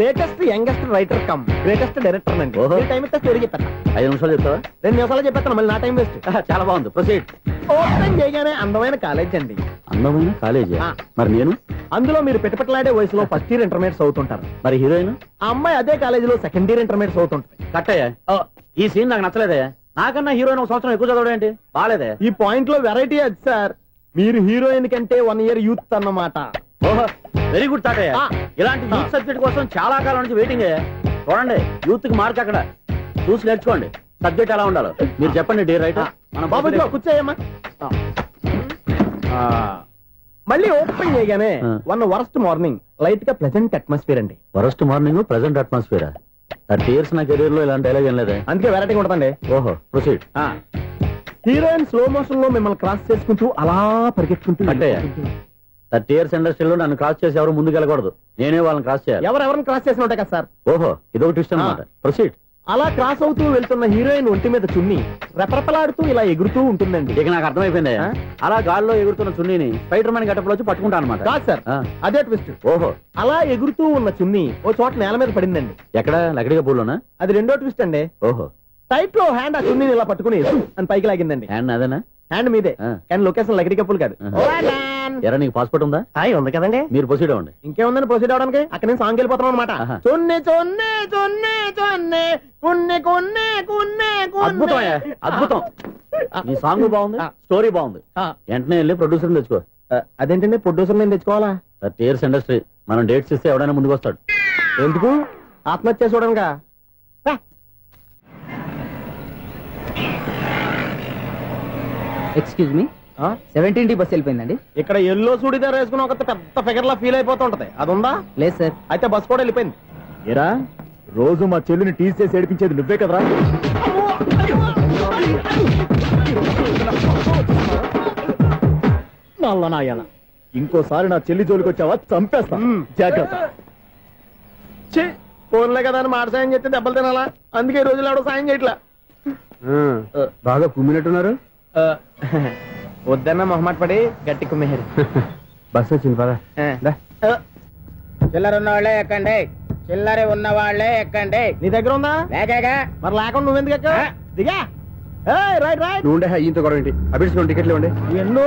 Latest youngest writer cum greatest director అండి. ఓహో. టైం ఇస్తే స్టోరీ చెప్పేస్తా. 5 నిమిషాలు చెప్తావా? 2 నిమిషాలు చెప్పేస్తాను, మళ్ళీ నా టైం వేస్ట్. చాలా బాగుంది, ప్రొసీడ్. ఓపెన్ చేయగానే అందమైన కాలేజ్ అండి. అందమైన కాలేజీ? మరి నేను? అందులో మీరు పెట్టుపట్లాడే వయసులో ఫస్ట్ ఇయర్ ఇంటర్మీడియట్స్ అవుతుంటారు. మరి హీరోయిన్? ఆ అమ్మాయి అదే కాలేజీలో సెకండ్ ఇయర్ ఇంటర్మీడియట్స్ అవుతుంటారు. కట్టయ్యా, ఈ సీన్ నాకు నచ్చలేదయ్యా. నాకన్నా హీరోయిన్ ఒక సంవత్సరం ఎక్కువ చదవడం ఏంటి? బాలేదే. ఈ పాయింట్ లో వెరైటీ అది సార్, మీరు హీరోయిన్ కంటే 1 ఇయర్ యూత్ అన్నమాట. ఓహో, వెరీ గుడ్ థాట్ అయ్యా. ఇలాంటి యూత్ సబ్జెక్ట్ కోసం చాలా కాలం నుంచి వెయిటింగ్. చూడండి, యూత్ కి మార్క్ అక్కడ చూసి నేర్చుకోండి. సబ్జెక్ట్ ఎలా ఉండాలో మీరు చెప్పండి. డే రైట్ మన బాబు కూర్చోయమ్మా. మళ్ళీ ఓపెన్ చేయగానే 1 వరస్ట్ మార్నింగ్, లైట్ గా ప్లెజెంట్ అట్మాస్ఫియర్ అండి. Worst morning, present atmosphere. 30 years నా కెరీర్ లో ఇలాంటి డైలాగ్ ఏం లేదే. అందుకే వెరైటీ ఉంటుందండి. ఓహో, ప్రొసీడ్. హీరోయిన్ స్లో మోషన్ లో మిమ్మల్ని క్రాస్ చేసుకుంటూ అలా పరిగెత్తుకుంటూ అంటే 30 years ఇండస్ట్రీలో నన్ను క్రాస్ చేసి ఎవరు ముందుకు వెళ్ళకూడదు, నేనే వాళ్ళని క్రాస్ చేయాలి. ఎవరెవరిని క్రాస్ చేసిన ఉంటాయి కదా సార్. ఓహో, ఇదొక ట్విస్ట్ అన్నమాట. ప్రొసీడ్. అలా క్రాస్ అవుతూ వెళ్తున్న హీరోయిన్ ఒంటి మీద చున్ని రెపరెపలాడుతూ ఇలా ఎగురుతూ ఉంటుందండి. ఇక నాకు అర్థమైపోయింది. అలా గాల్లో ఎగురుతున్న చున్నీని స్పైడర్ మ్యాన్ గెటప్ లో వచ్చి పట్టుకుంటా అనమాట. కాదు సార్, అదే ట్విస్ట్. ఓహో, అలా ఎగురుతూ ఉన్న చున్ని ఓ చోట నేల మీద పడిందండి. ఎక్కడ? లకడిగా పూల్లోనా? అది రెండో ట్విస్ట్ అండి. ఓహో, టైట్ లో హ్యాండ్ ఆ చున్నీని ఇలా పట్టుకుని అని పైకి లాగిందండి. హ్యాండ్ అదేనా? హ్యాండ్ మీదే, కానీ లొకేషన్ లకడి కప్పులు కాదు. ఎరా, నీకు పాస్పోర్ట్ ఉందా? ఉంది కదండి. మీరు ప్రొసీడ్ అవ్వండి. ఇంకేముందని ప్రొసీడ్ అవడానికి? అక్కడ నేను సాంగ్ వెళ్ళిపోతాను అనమాట. చొన్నే చొన్నే చొన్నే చొన్నే కున్నే కొన్నే కున్నే. అద్భుతం, అద్భుతం. నీ సాంగ్ బాగుంది, స్టోరీ బాగుంది. వెంటనే వెళ్ళి ప్రొడ్యూసర్ తెచ్చుకో. అదేంటండి ప్రొడ్యూసర్ నేను తెచ్చుకోవాలా? 30 years ఇండస్ట్రీ, మనం డేట్స్ ఇస్తే ఎవడైనా ముందుకు వస్తాడు. ఎందుకు? ఆత్మహత్య చూడనుగా. Excuse me, 17D bus వెళ్ళిపోయిందండి. ఇక్కడ ఎల్లో చూడిదార్ వేసుకుని ఒక పెద్ద ఫిగర్ లా ఫీల్ అయిపోతూ ఉంటది, అది ఉందా? లేదు సార్. అయితే బస్ కూడా వెళ్ళిపోయింది. ఏరా, రోజు మా చెల్లిని టీస్ చేసి ఏడిపించేది నువ్వే కదరా? నల్ల నాయన, ఇంకోసారి నా చెల్లి జోలికి వచ్చావా చంపేస్తా, జాగ్రత్త. ఫోన్లే కదా అని మాట సాయం చేస్తే దెబ్బలు తినాలా? అందుకే ఈ రోజులు ఎవడో సాయం చేయట్లా. బాగా కుమ్మినట్టున్నారు. వద్దన్న మొహమాట పడి గట్టి కుమ్మేహారు. బస్సు వచ్చింది పదా. చిల్లర ఉన్న వాళ్ళే ఎక్కండి, చిల్లర ఉన్న వాళ్ళే ఎక్కండి. నీ దగ్గర ఉందా? లేకగా మరి లేకుండా నువ్వెందుకు ఎక్క? దిగా. Right right. నువ్వు ఈయంతో గొడవ ఏంటి? అభిడ్స్ టికెట్లు ఇవ్వండి. ఎన్నో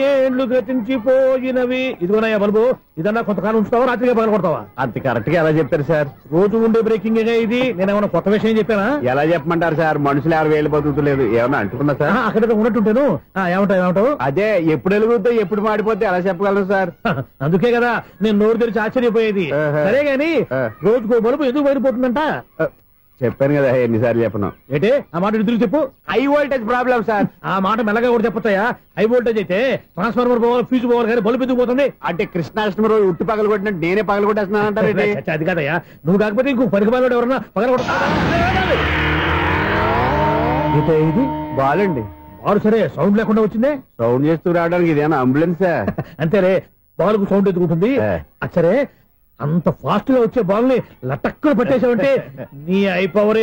ఏండ్లు గతించిపోయినవి. ఇదిగోనయ్యా బల్బు, ఇదన్నా కొంతకాలం ఉంచుతావా, రాత్రిగా పగల కొడతావా? అంత కరెక్ట్ గా ఎలా చెప్తారు సార్? రోజు ఉండే బ్రేకింగ్ ఇది. నేను ఏమన్నా కొత్త విషయం చెప్పానా? ఎలా చెప్పమంటారు సార్? మనుషులు ఎవరు వేలు బతుకుతలేదు, ఏమన్నా అంటున్నా సార్? అక్కడ ఉన్నట్టుంటాను. ఏమంటావు? అదే ఎప్పుడు వెలుగుతో ఎప్పుడు మాడిపోతే ఎలా చెప్పగలను సార్? అందుకే కదా నేను నోరు తెరిచి ఆశ్చర్యపోయేది. సరే గాని రోజుకో బల్బు ఎందుకు బయటపోతుందంట? చెప్పాను కదా ఎన్నిసార్లు చెప్పను. ఏంటే ఆ మాట ఎదురు చెప్పు. High voltage problem sir. ఆ మాట మెల్లగా కూడా చెప్పొచ్చాయా? హై వోల్టేజ్ అయితే ట్రాన్స్ఫార్మర్ పోవాలి, ఫ్యూజ్ పోవాలి, కానీ బల్బు ఎందుకు పోతుంది? అంటే కృష్ణాష్టమి రోజు ఉట్టి పగలు కొట్టినట్టు నేనే పగలు కొట్టేస్తున్నానంటారు. అది కాదయ్యా, నువ్వు కాకపోతే ఇంకో పరిగణలో ఎవరన్నా పగల ఇది బాలండి. బాలు సరే సౌండ్ లేకుండా వచ్చిందే. సౌండ్ చేస్తూ రావడానికి ఇదేనా అంబులెన్సా? అంతేలే, బాలుకు సౌండ్ ఎదుగుతుంది. సరే, అంత ఫాస్ట్ గా వచ్చే బాల్ ని లటక్కులు పట్టేసావంటే నీ ఐపవర్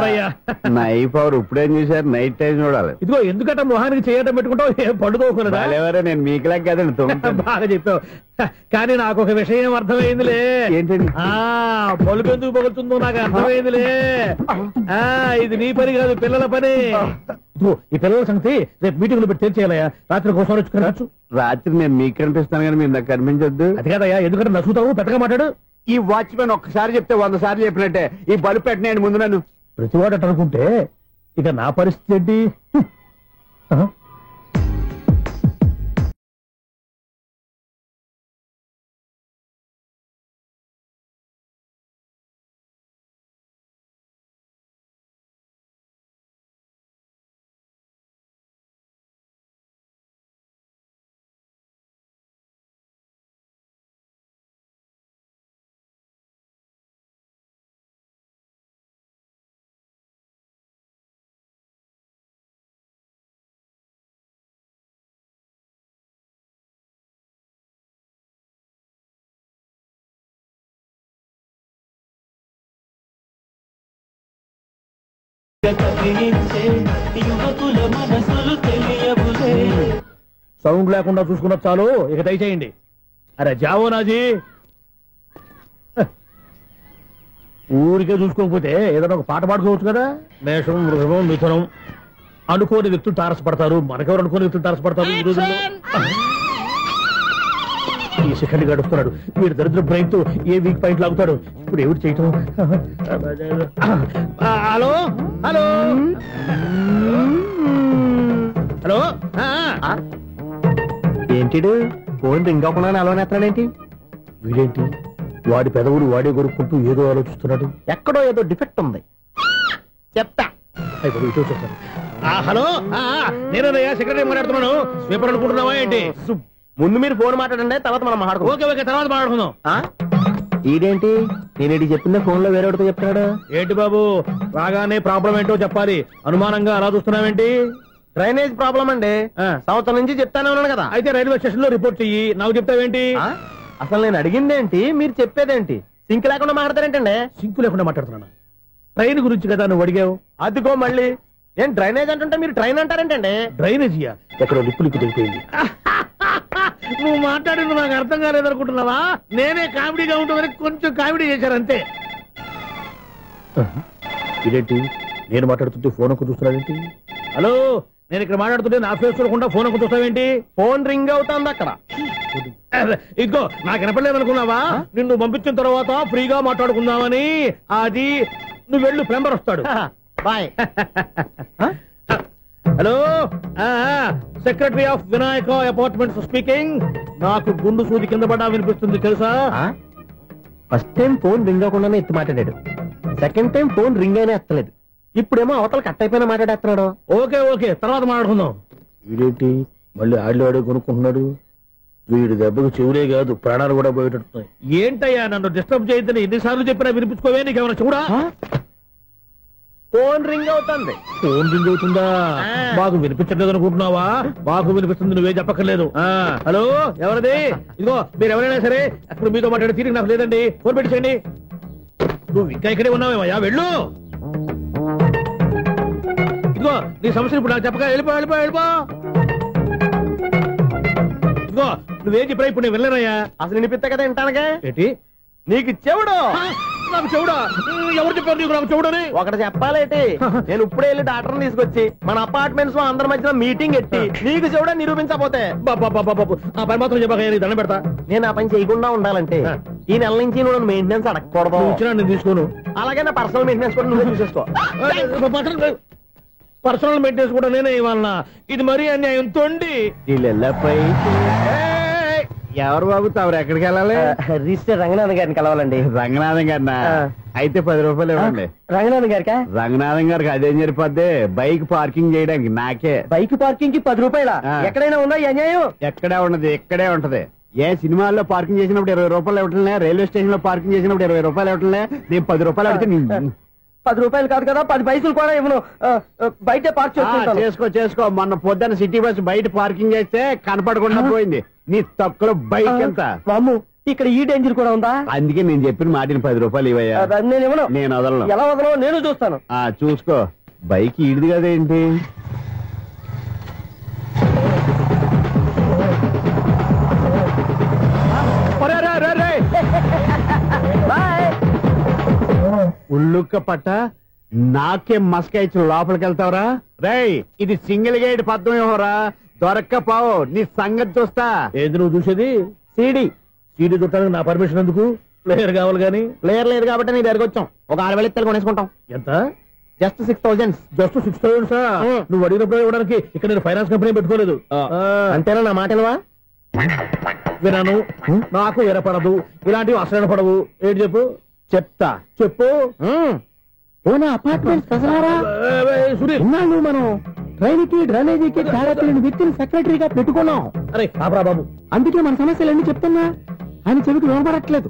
అయ్యా. నా ఐపవర్ ఇప్పుడేం చేశారు? నైట్ టైం చూడాలి. ఇదిగో ఎందుకంటే మొహానికి చేయటం పెట్టుకుంటావు, ఏం పడుకోకుండా. నేను మీకులాగా కదండి. బాగా చెప్పావు. కానీ నాకు ఒక విషయం అర్థమైందిలే. ఏంటండి? బలుపు ఎందుకు పగులుతుందో నాకు అర్థమైందిలే. ఇది నీ పని కాదు, పిల్లల పని. ఈ పిల్లల సంగతి రేపు మీటింగ్ లో పెట్టి తెలిసేయాలయ్యా. రాత్రి కోసం వచ్చుకురాచ్చు. రాత్రి నేను మీకు కనిపిస్తాను కానీ మీరు నాకు కనిపించొద్దు. అది కాదయ్యా, ఎందుకంటే నచ్చుతావు, పెద్దగా మాట్లాడు. ఈ వాచ్మెన్ ఒక్కసారి చెప్తే 100 సార్లు చెప్పినట్టే. ఈ బల్బు పెట్టినాయండి ముందు నన్ను. ప్రతివాడు అనుకుంటే ఇక నా పరిస్థితి ఏంటి? యువకుల మనసులు తెలియవులే. సౌండ్ లేకుండా చూసుకున్న చాలు, ఇక దయచేయండి. అరే జావో నాజీ, ఊరికే చూసుకోకపోతే ఏదైనా ఒక పాట పాడుకోవచ్చు కదా. మేషం, వృషభం, మిథునం అనుకోని వ్యక్తులు తారసపడతారు. మనకెవరు అనుకోని వ్యక్తులు తారసపడతారు ఈ రోజుల్లో? ఈ సెకండ్ గడుపుతున్నాడు వీడు దరిద్ర బ్రెయిన్ తో ఏ వీక్ పాయింట్ లాగుతాడు. ఇప్పుడు ఎవరు చేయటం? Hello hello hello. ఏంటిడు ఫోన్ రింగ్ అవ్వకుండా అలవనేస్తాడేంటి? వీడేంటి వాడి పెదవులు వాడే కొరుక్కుంటూ ఏదో ఆలోచిస్తున్నాడు. ఎక్కడో ఏదో డిఫెక్ట్ ఉంది, చెప్తా. హలో, నేనయ్యా సెక్రటరీ మాట్లాడుతున్నాను. స్వీపర్ అనుకుంటున్నావా ఏంటి? ముందు మీరు ఫోన్ మాట్లాడండి, తర్వాత మనం మాట్లాడుకో. ఓకే ఓకే, తర్వాత మాట్లాడుకుందాం. ఇదేంటి నేను చెప్పిందే ఫోన్ లో వేరేవాడితో చెప్తున్నాడు ఏంటి బాబు? రాగానే ప్రాబ్లం ఏంటో చెప్పాలి. అనుమానంగా అలా చూస్తున్నావేంటి? డ్రైనేజ్ ప్రాబ్లం అండి. సంవత్సరం నుంచి చెప్తానే ఉన్నాను కదా. అయితే రైల్వే స్టేషన్ లో రిపోర్ట్ చెయ్యి, నాకు చెప్తావేంటి? అసలు నేను అడిగిందేంటి, మీరు చెప్పేదేంటి? సింక్ లేకుండా మాట్లాడతారేంటండి? సింకు లేకుండా మాట్లాడుతున్నా. ట్రైన్ గురించి కదా నువ్వు అడిగావు. అదిగో మళ్ళీ నేను డ్రైనేజ్ అంటుంటే మీరు ట్రైన్ అంటారేంటండి? డ్రైనేజీయా? ఎక్కడో లిప్పు దిగిపోయింది. నువ్వు మాట్లాడింది నాకు అర్థం కాలేదనుకుంటున్నావా? నేనే కామెడీగా ఉంటుందని కొంచెం కామెడీ చేశారంతే. ఇదేంటి నేను మాట్లాడుతుంటే ఫోన్ ఒక్క చూస్తున్నావేంటి? హలో, నేను ఇక్కడ మాట్లాడుతుంటే నా ఫేస్ చూడకుండా ఫోన్ ఒక్క చూస్తావేంటి? ఫోన్ రింగ్ అవుతుంది అక్కడ. ఇదిగో నాకు వినపడలేదనుకున్నావా? నిన్ను పంపించిన తర్వాత ఫ్రీగా మాట్లాడుకుందామని. అది నువ్వు వెళ్ళు, ప్లంబర్ వస్తాడు. Bye. Hello, secretary of Vinayaka apartments speaking. నాకు గుండు సూది కింద పడ్డా వినిపిస్తుంది తెలుసా? ఫస్ట్ టైం ఫోన్ రింగ్ అవ్వకుండానే ఎత్తి మాట్లాడాడు, సెకండ్ టైం ఫోన్ రింగ్ అయినా ఎత్తలేదు, ఇప్పుడేమో అవతల కట్ అయిపోయినా మాట్లాడేస్తున్నాడు. ఓకే ఓకే, తర్వాత మాట్లాడుకుందాం. వీడేంటి మళ్ళీ ఆడిలో కొనుక్కుంటున్నాడు? వీడి దెబ్బకు చెవులే కాదు ప్రాణాలు కూడా పోయేటట్టున్నాయి. ఏంటయ్యా నన్ను డిస్టర్బ్ చేయొద్దని ఎన్నిసార్లు చెప్పినా వినిపించుకోవే? నీకేమైనా చూడా? ఫోన్ రింగ్ అవుతుంది. ఫోన్ రింగ్ అవుతుందా? మాకు వినిపించట్లేదు అనుకుంటున్నావా? మాకు వినిపిస్తుంది, నువ్వే చెప్పక్కర్లేదు. హలో, ఎవరిది? ఇదిగో మీరు ఎవరైనా సరే అప్పుడు మీతో మాట్లాడే తీరిక నాకు లేదండి. ఫోన్ పెట్టేసేయండి. నువ్వు ఇంకా ఇక్కడే ఉన్నావేమయ్యా, వెళ్ళు. ఇదిగో నీ సమస్యలు ఇప్పుడు నాకు చెప్పక వెళ్ళిపో వెళ్ళిపో వెళ్ళిపో. ఇదిగో నువ్వేం చెప్పరా ఇప్పుడు నేను వెళ్ళానయ్యా. అసలు వినిపిస్తా కదా వింటానగా. ఏంటి నీకు చెవుడు? నాకు చెవుడా? ఎవరు చెప్పారు నీకు నాకు చెవుడని? ఒకటి చెప్పాలేటి, నేను ఇప్పుడే వెళ్ళి డాక్టర్ని తీసుకొచ్చి మన అపార్ట్మెంట్స్ లో అందరి మధ్యలో మీటింగ్ ఎట్టి నీకు చెవుడని నిరూపించకపోతే బాబు ఆ పని మాత్రం చెప్పక దండం పెడతా. నేను ఆ పని చేయకుండా ఉండాలంటే ఈ నెల నుంచి నువ్వు మెయింటెనెన్స్ అడగకూడదు. ఇచ్చినా నేను తీసుకోను. అలాగే నా పర్సనల్ మెయింటెనెన్స్ కూడా నువ్వే చూసేసుకో. పర్సనల్ మెయింటెనెన్స్ కూడా నేనే ఇవ్వాలన్నా? ఇది మరీ అన్యాయం తోండి. ఎవరు బాబు తమరు ఎక్కడికి వెళ్ళాలి? రిజిస్టర్ రంగనాథ్ గారిని కలవాలండి. రంగనాథం గారినా? అయితే 10 రూపాయలు ఇవ్వండి. రంగనాథ్ గారికా? రంగనాథం గారికి అదేం సరిపోద్ది, బైక్ పార్కింగ్ చేయడానికి. నాకే బైక్ పార్కింగ్ కి 10 రూపాయల? ఎక్కడైనా ఉందా ఈ అన్యాయం? ఎక్కడే ఉండదు, ఇక్కడే ఉంటది. ఏ సినిమాల్లో పార్కింగ్ చేసినప్పుడు 20 రూపాయలు ఇవ్వట్లే, రైల్వే స్టేషన్ లో పార్కింగ్ చేసినప్పుడు 20 రూపాయలు ఇవ్వట్లే. నేను 10 రూపాయలు అడిగితే 10 రూపాయలు కాదు కదా, 10 పైసలు కూడా ఇవ్వను. బయట పార్క్ చేసుకో. మొన్న పొద్దున్న సిటీ బస్ బయట పార్కింగ్ చేస్తే కనపడకుండా పోయింది. నీ తక్కువ బైక్ ఎంత? మాము ఇక్కడ ఈ డేంజర్ కూడా ఉందా? అందుకే నేను చెప్పిన మాటిని 10 రూపాయలు ఇవ్వయ్యా. నేను ఇవ్వను. నేను వదలను. ఎలా వదలను నేను చూస్తాను. చూసుకో. బైక్ ఈడిది కదేంటి? ఉల్లుక్క పట్ట నాకే మస్కా ఇచ్చి లోపలికి వెళ్తావరా? రేయ్, ఇది సింగిల్ గేట్ పద్మం ఇవ్వరా, దొరక్కపోవు నీ సంగతి చూస్తా. ఏది నువ్వు చూసేది? సీడీ చుట్టానికి నా పర్మిషన్ ఎందుకు? ప్లేయర్ కావాలి గానీ. ప్లేయర్ లేదు కాబట్టి నీ దగ్గరకు వచ్చాం. ఒక 6,000 ఇత్తలు కొనేసుకుంటాం. ఎంత? జస్ట్ 6,000. Just 6,000 sir? నువ్వు అడిగినప్పుడు ఇవ్వడానికి ఇక్కడ నేను ఫైనాన్స్ కంపెనీ పెట్టుకోలేదు. అంతేనా? నా మాట విన్నాను. నాకు ఎరపడదు, ఇలాంటివి అసలు పడవు. ఏంటి చెప్పు? చెప్తా. చెప్పు. అపార్ట్మెంట్ మనం ట్రైన్కి డ్రైనేజీకి తేడా తెలియని వ్యక్తిని సెక్రటరీగా పెట్టుకున్నాం. అరే ఆపరా బాబు, అందుకే మన సమస్యలన్నీ చెప్తున్నా. ఆయన చెవికి వినపడట్లేదు.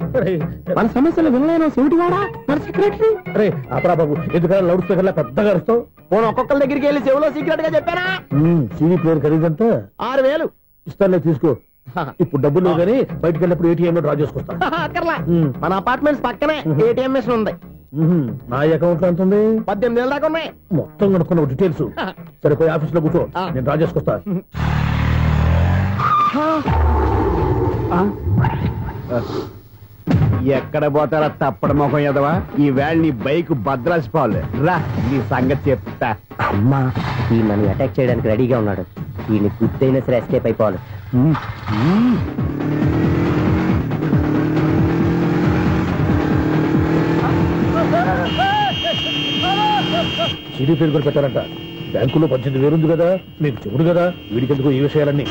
మన సమస్యలు వినలేను చెవిటివాడా మన సెక్రటరీ. అరే ఆపరా బాబు, ఎందుకన్నా లౌడ్ స్పీకర్ లా పెద్దగా అరుస్తావు? పోను ఒక్కొక్కరి దగ్గరికి వెళ్ళి చెవిలో సీక్రెట్ గా చెప్పానా? CD player ఖరీదంతా 6,000. ఇస్తానులే, తీసుకో. ఇప్పుడు డబ్బులు లేవు కానీ బయటకు వెళ్ళినప్పుడు ఏటీఎం లో డ్రా చేసుకొస్తా. మన అపార్ట్మెంట్స్ పక్కనే ఏటీఎం మిషన్ ఉంది. నా అకౌంట్ లో ఎంత ఉంది? 18,000 దాకా ఉన్నాయి. మొత్తం కనుక్కున్న డీటెయిల్స్. సరే పోయి ఆఫీస్ లో కూర్చో, నేను డ్రా చేసుకొస్తా. ఎక్కడ పోతారా తప్పడ మొఖం ఎదవా? ఈ వేళ నీ బైక్ భద్రాసిపోవాలి. రా నీ సంగతి చెప్తా. అమ్మా ఈ నన్ను అటాక్ చేయడానికి రెడీగా ఉన్నాడు. ఈయన గుద్దైనా సరే ఎస్కేప్ అయిపోవాలి. సిడీ పేరు కూడా పెట్టారంట. బ్యాంకులో 18,000 ఉంది కదా, మీకు చెబుడు కదా, వీడికెందుకు ఈ విషయాలన్నీ?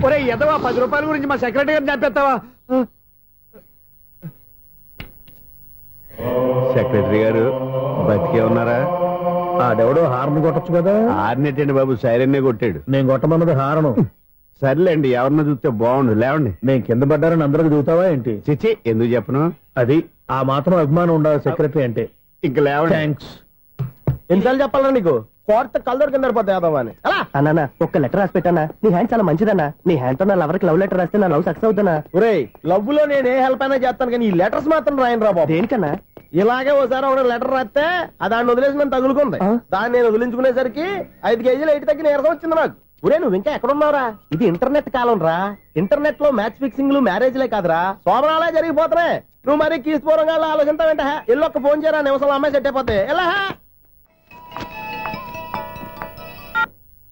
ఒరే ఎదవా, 10 రూపాయల గురించి మా సెక్రటరీ గారిని చంపేస్తావా? సెక్రటరీ గారు బతికే ఉన్నారా? ఆడెవడో హార్న్ కొట్టచ్చు కదా. ఆరినట్టండి బాబు, సైరన్నే కొట్టాడు. నేను కొట్టమన్నది హారను. సర్లేండి, ఎవరన్నా చూస్తే బాగుండు. లేవండి. నేను కింద పడ్డారని అందరికి చూతావా ఏంటి? చిచ్చి, ఎందుకు చెప్పను? అది ఆ మాత్రం అభిమానం ఉండాలి సెక్రటరీ అంటే. ఇంకా లేవండి. థ్యాంక్స్. ఎన్నిసార్లు చెప్పాలా నీకు? కోర్త కలర్ కింద పోతాయి యాదవని. అన్నా ఒక్క లెటర్ రాసి పెట్టానా? నీ హ్యాండ్ చాలా మంచిదన్నా. నీ హ్యాండ్ తో నా లవర్కి లవ్ లెటర్ రాస్తే నా లవ్ సక్సెస్ అవుతానా? ఒరే లవ్ లో నేను ఏ హెల్ప్ అయినా చేస్తాను, కానీ ఈ లెటర్స్ మాత్రం రాయను రా బాబు. దేనికన్నా? ఇలాగే ఓసారి ఒక లెటర్ రాస్తే దాన్ని వదిలేసి నన్ను తగులుకుంది. దాన్ని నేను వదిలించుకునేసరికి 5 కేజీలు 8 తగ్గి నీరసం వచ్చింది నాకు. ఒరే నువ్వు ఇంకా ఎక్కడున్నావురా? ఇది ఇంటర్నెట్ కాలం రా. ఇంటర్నెట్ లో మ్యాచ్ ఫిక్సింగ్ లు మ్యారేజ్లే కాదురా, శోభనాలే జరిగిపోతున్నాయి. నువ్వు మరి కీస్పూరంగా ఆలోచించావేంట? ఎల్లొక్క ఫోన్ చేయరా, నిమిషంలో అమ్మాయి సెట్ అయిపోతే. ఎలా?